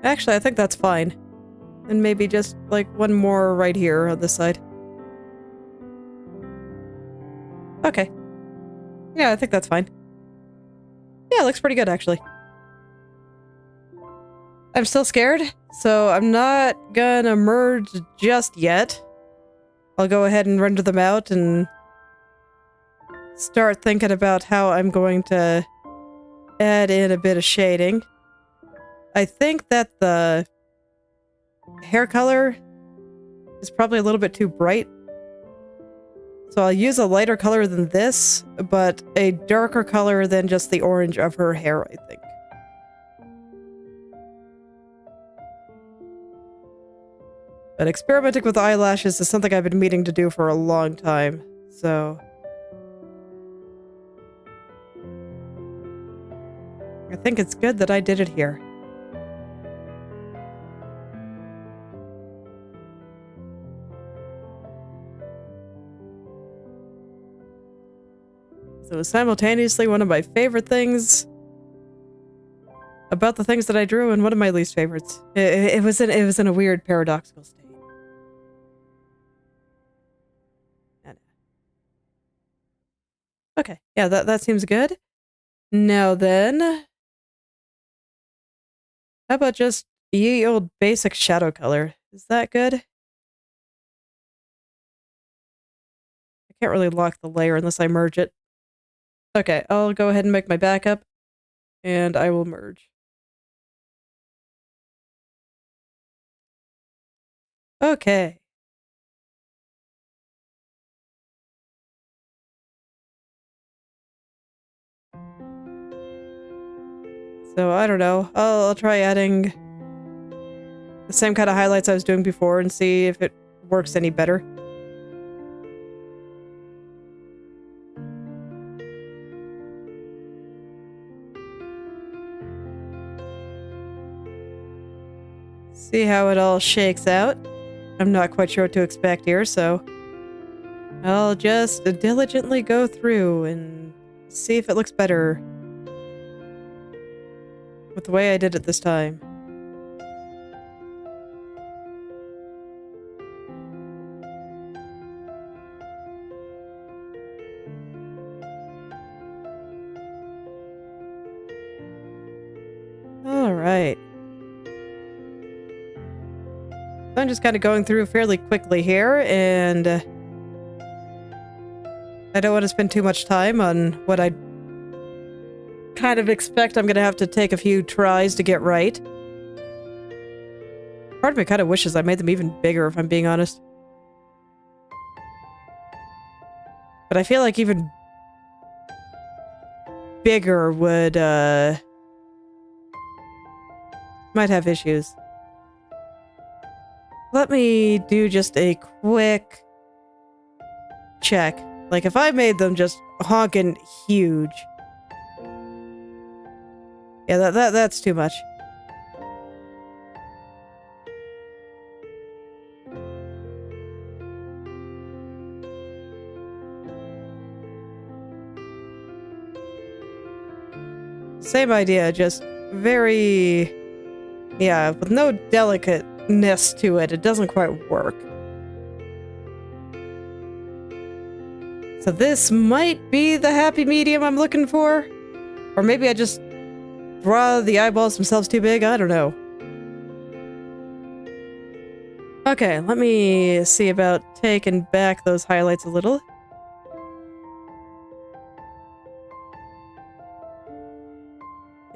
Actually, I think that's fine. And maybe just, like, one more right here on this side. Okay. Yeah, I think that's fine. Yeah, it looks pretty good, actually. I'm still scared, so I'm not gonna merge just yet. I'll go ahead and render them out and start thinking about how I'm going to add in a bit of shading. I think that the hair color is probably a little bit too bright. So I'll use a lighter color than this, but a darker color than just the orange of her hair, I think. But experimenting with eyelashes is something I've been meaning to do for a long time, so... I think it's good that I did it here. So it was simultaneously one of my favorite things about the things that I drew and one of my least favorites. It was in a weird paradoxical state. Okay, yeah, that seems good. Now then, how about just ye old basic shadow color? Is that good? I can't really lock the layer unless I merge it. Okay, I'll go ahead and make my backup, and I will merge. Okay. So, I don't know. I'll try adding the same kind of highlights I was doing before and see if it works any better. See how it all shakes out. I'm not quite sure what to expect here, so I'll just diligently go through and see if it looks better with the way I did it this time. Alright. I'm just kind of going through fairly quickly here, and I don't want to spend too much time on what I kind of expect I'm gonna have to take a few tries to get right. Part of me kind of wishes I made them even bigger, if I'm being honest. But I feel like even bigger would, might have issues. Let me do just a quick check. Like, if I made them just honkin' huge. Yeah, that's too much. Same idea, just very... yeah, with no delicateness to it. It doesn't quite work. So this might be the happy medium I'm looking for? Or maybe I just draw the eyeballs themselves too big? I don't know. Okay, let me see about taking back those highlights a little.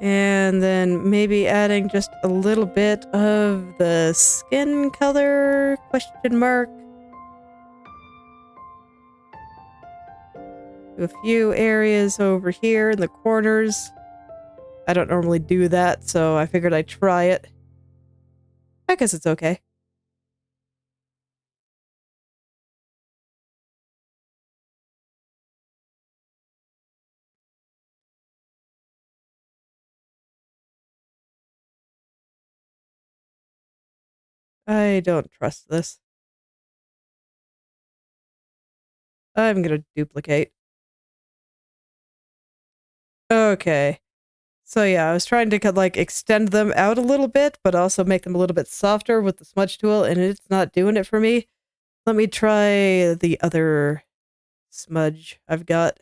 And then maybe adding just a little bit of the skin color, question mark. A few areas over here in the corners. I don't normally do that, so I figured I'd try it. I guess it's okay. I don't trust this. I'm gonna duplicate. Okay. So yeah, I was trying to like extend them out a little bit, but also make them a little bit softer with the smudge tool, and it's not doing it for me. Let me try the other smudge I've got.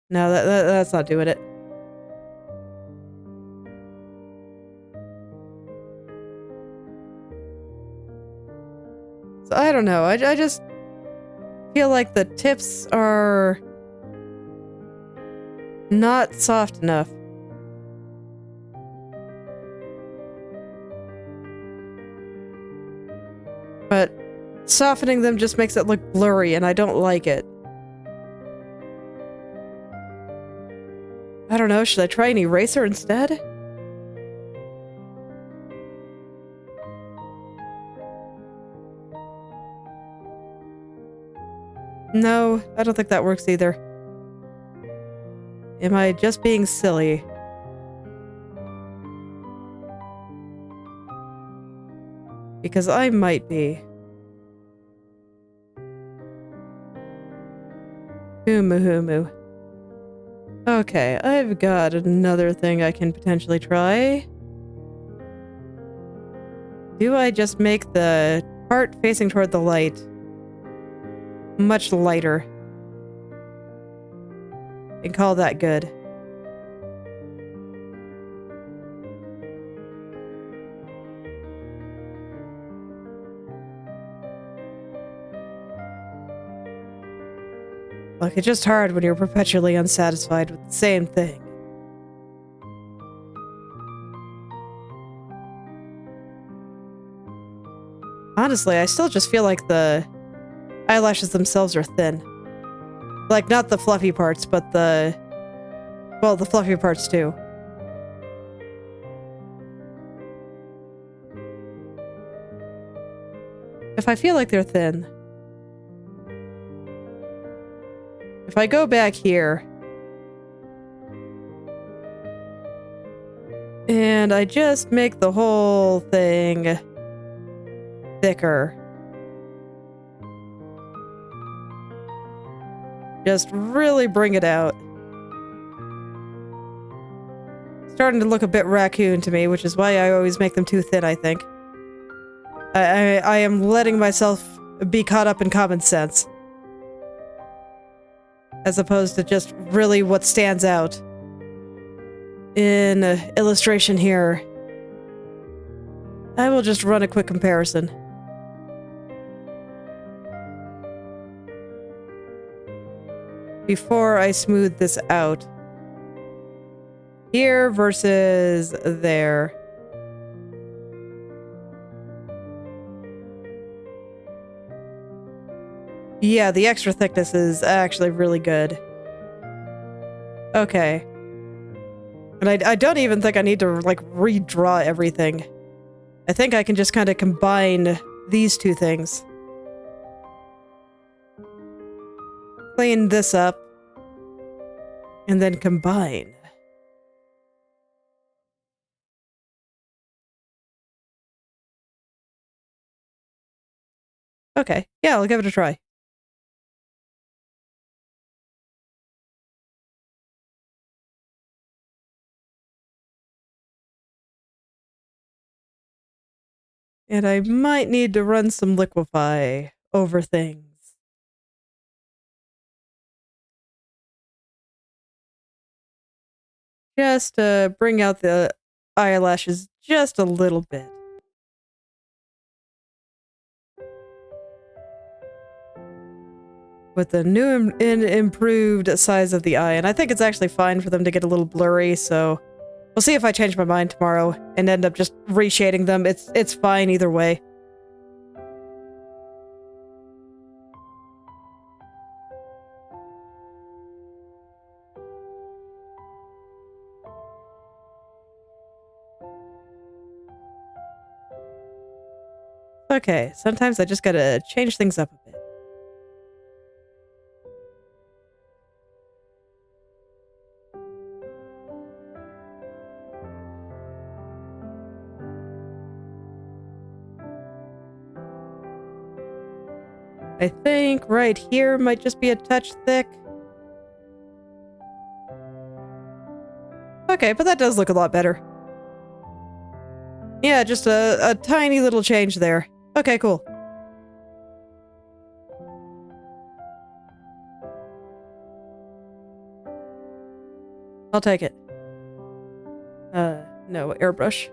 No, that's not doing it. So I don't know. I just feel like the tips are not soft enough. But softening them just makes it look blurry, and I don't like it. I don't know, should I try an eraser instead? No, I don't think that works either. Am I just being silly? Because I might be. Humu. Okay, I've got another thing I can potentially try. Do I just make the part facing toward the light much lighter and call that good? Look, it's just hard when you're perpetually unsatisfied with the same thing. Honestly, I still just feel like the eyelashes themselves are thin. Like, not the fluffy parts, but the... well, the fluffy parts too. If I feel like they're thin... if I go back here... and I just make the whole thing... thicker. Just really bring it out. Starting to look a bit raccoon to me, which is why I always make them too thin, I think. I am letting myself be caught up in common sense. As opposed to just really what stands out. In illustration here. I will just run a quick comparison. before I smooth this out. Here versus there. Yeah, the extra thickness is actually really good. Okay. And I don't even think I need to, like, redraw everything. I think I can just kind of combine these two things. Clean this up. And then combine. Okay, yeah, I'll give it a try. And I might need to run some liquify over things. Just to bring out the eyelashes just a little bit. With the new and improved size of the eye, and I think it's actually fine for them to get a little blurry, so we'll see if I change my mind tomorrow and end up just reshading them. It's fine either way. Okay, sometimes I just gotta change things up a bit. I think right here might just be a touch thick. Okay, but that does look a lot better. Yeah, just a tiny little change there. Okay, cool. I'll take it. No, airbrush.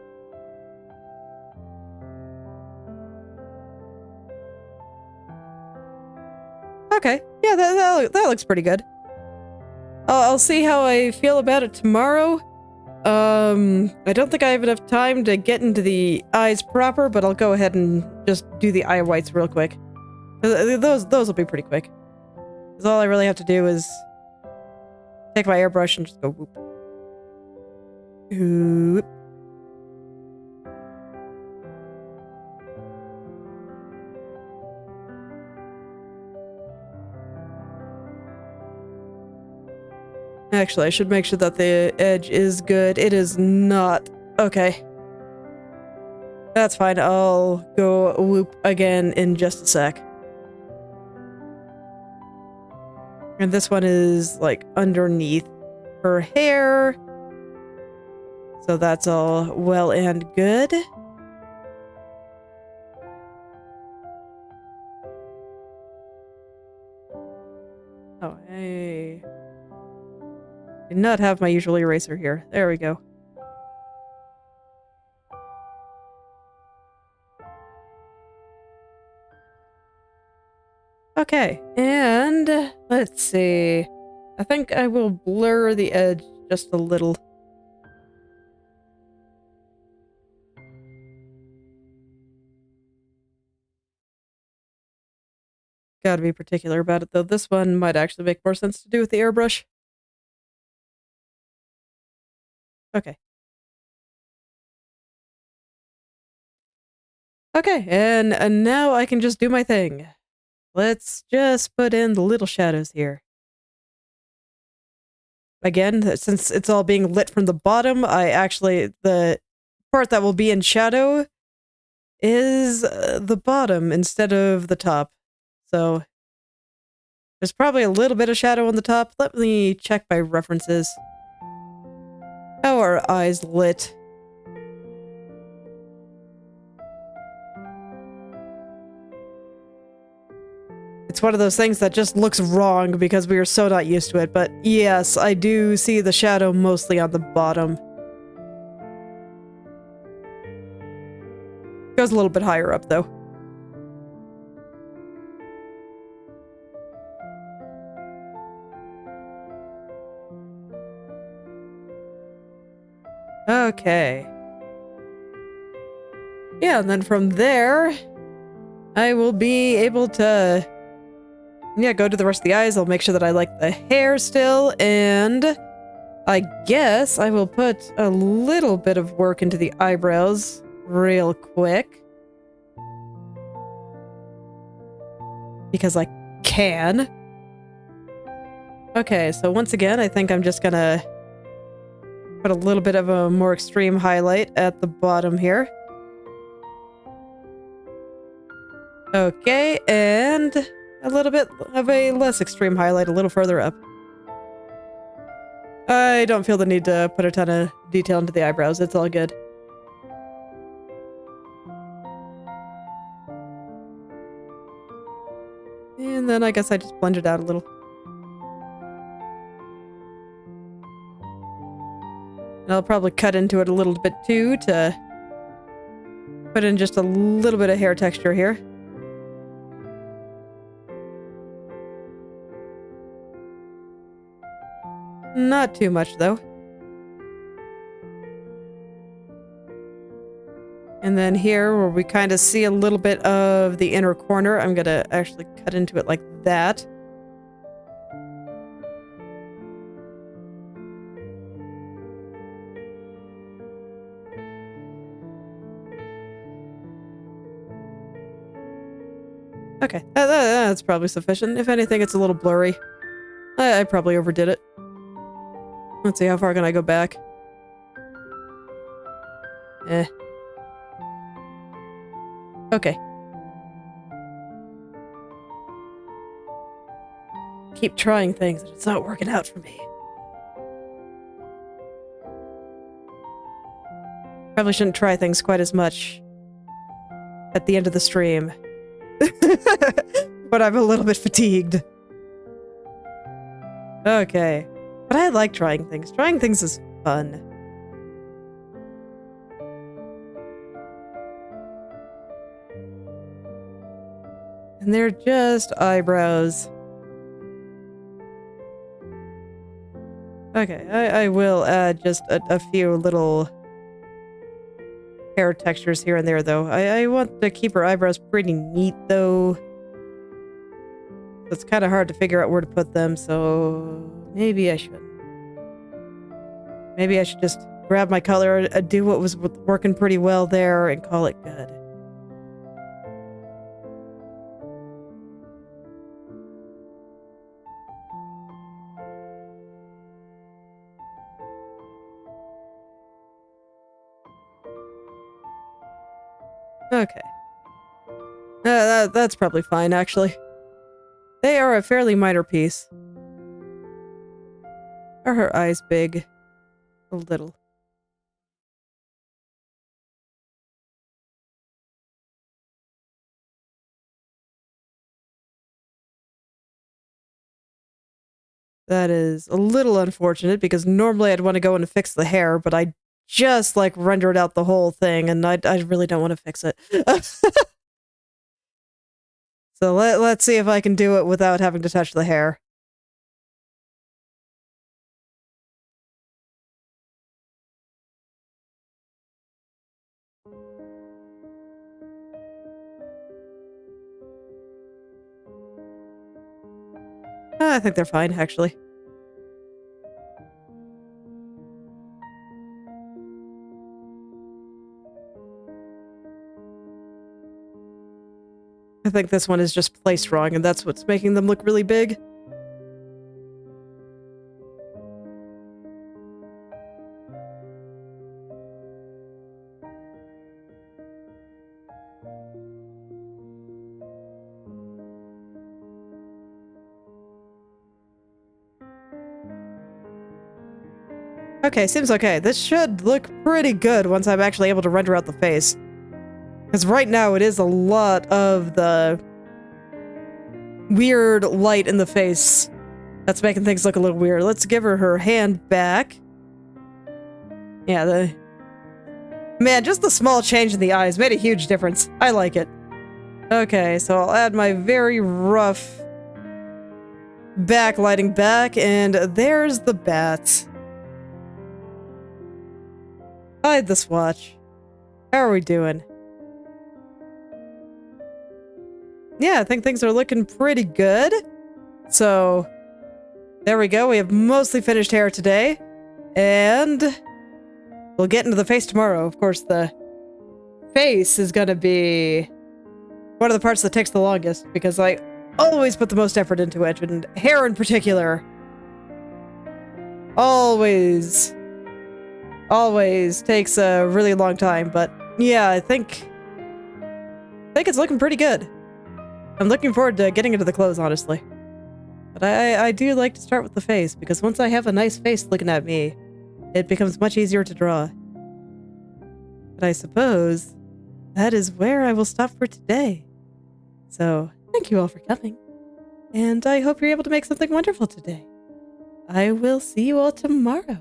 Okay, yeah, that looks pretty good. I'll see how I feel about it tomorrow. I don't think I have enough time to get into the eyes proper, but I'll go ahead and just do the eye whites real quick. Those will be pretty quick. Because all I really have to do is take my airbrush and just go whoop. Whoop. Actually, I should make sure that the edge is good. It is not. Okay. That's fine. I'll go whoop again in just a sec. And this one is, like, underneath her hair. So that's all well and good. Oh, hey. I do not have my usual eraser here. There we go. Okay, and let's see. I think I will blur the edge just a little. Gotta be particular about it, though. This one might actually make more sense to do with the airbrush. Okay. Okay, and now I can just do my thing. Let's just put in the little shadows here. Again, since it's all being lit from the bottom, the part that will be in shadow is the bottom instead of the top. So there's probably a little bit of shadow on the top. Let me check my references. How are eyes lit? It's one of those things that just looks wrong because we are so not used to it, but yes, I do see the shadow mostly on the bottom. Goes a little bit higher up, though. Okay. Yeah, and then from there, I will be able to, yeah, go to the rest of the eyes. I'll make sure that I like the hair still, and I guess I will put a little bit of work into the eyebrows real quick. Because I can. Okay, so once again, I think I'm just gonna put a little bit of a more extreme highlight at the bottom here. Okay, and a little bit of a less extreme highlight a little further up. I don't feel the need to put a ton of detail into the eyebrows. It's all good. And then I guess I just blend it out a little. And I'll probably cut into it a little bit too to put in just a little bit of hair texture here. Not too much though. And then here where we kind of see a little bit of the inner corner, I'm gonna actually cut into it like that. Okay, that's probably sufficient. If anything, it's a little blurry. I probably overdid it. Let's see, how far can I go back? Eh. Okay. Keep trying things, and it's not working out for me. Probably shouldn't try things quite as much at the end of the stream. But I'm a little bit fatigued. Okay. But I like trying things. Trying things is fun. And they're just eyebrows. Okay, I will add just a few little hair textures here and there, though. I want to keep her eyebrows pretty neat, though. It's kind of hard to figure out where to put them, so maybe I should. Maybe I should just grab my color, do what was working pretty well there, and call it good. Okay. That's probably fine, actually. They are a fairly minor piece. Are her eyes big? A little. That is a little unfortunate, because normally I'd want to go in and fix the hair, but I just, like, rendered out the whole thing, and I really don't want to fix it. So let's see if I can do it without having to touch the hair. I think they're fine, actually. I think this one is just placed wrong, and that's what's making them look really big. Okay, seems okay. This should look pretty good once I'm actually able to render out the face. Because right now it is a lot of the weird light in the face that's making things look a little weird. Let's give her hand back. Yeah, man, just the small change in the eyes made a huge difference. I like it. Okay, so I'll add my very rough backlighting back, and there's the bat. Hide the swatch. How are we doing? Yeah, I think things are looking pretty good. So, there we go. We have mostly finished hair today. And we'll get into the face tomorrow. Of course, the face is gonna be one of the parts that takes the longest because I always put the most effort into it, and hair in particular. Always takes a really long time, but yeah, I think it's looking pretty good. I'm looking forward to getting into the clothes, honestly. But I do like to start with the face, because once I have a nice face looking at me, it becomes much easier to draw. But I suppose that is where I will stop for today. So, thank you all for coming. And I hope you're able to make something wonderful today. I will see you all tomorrow.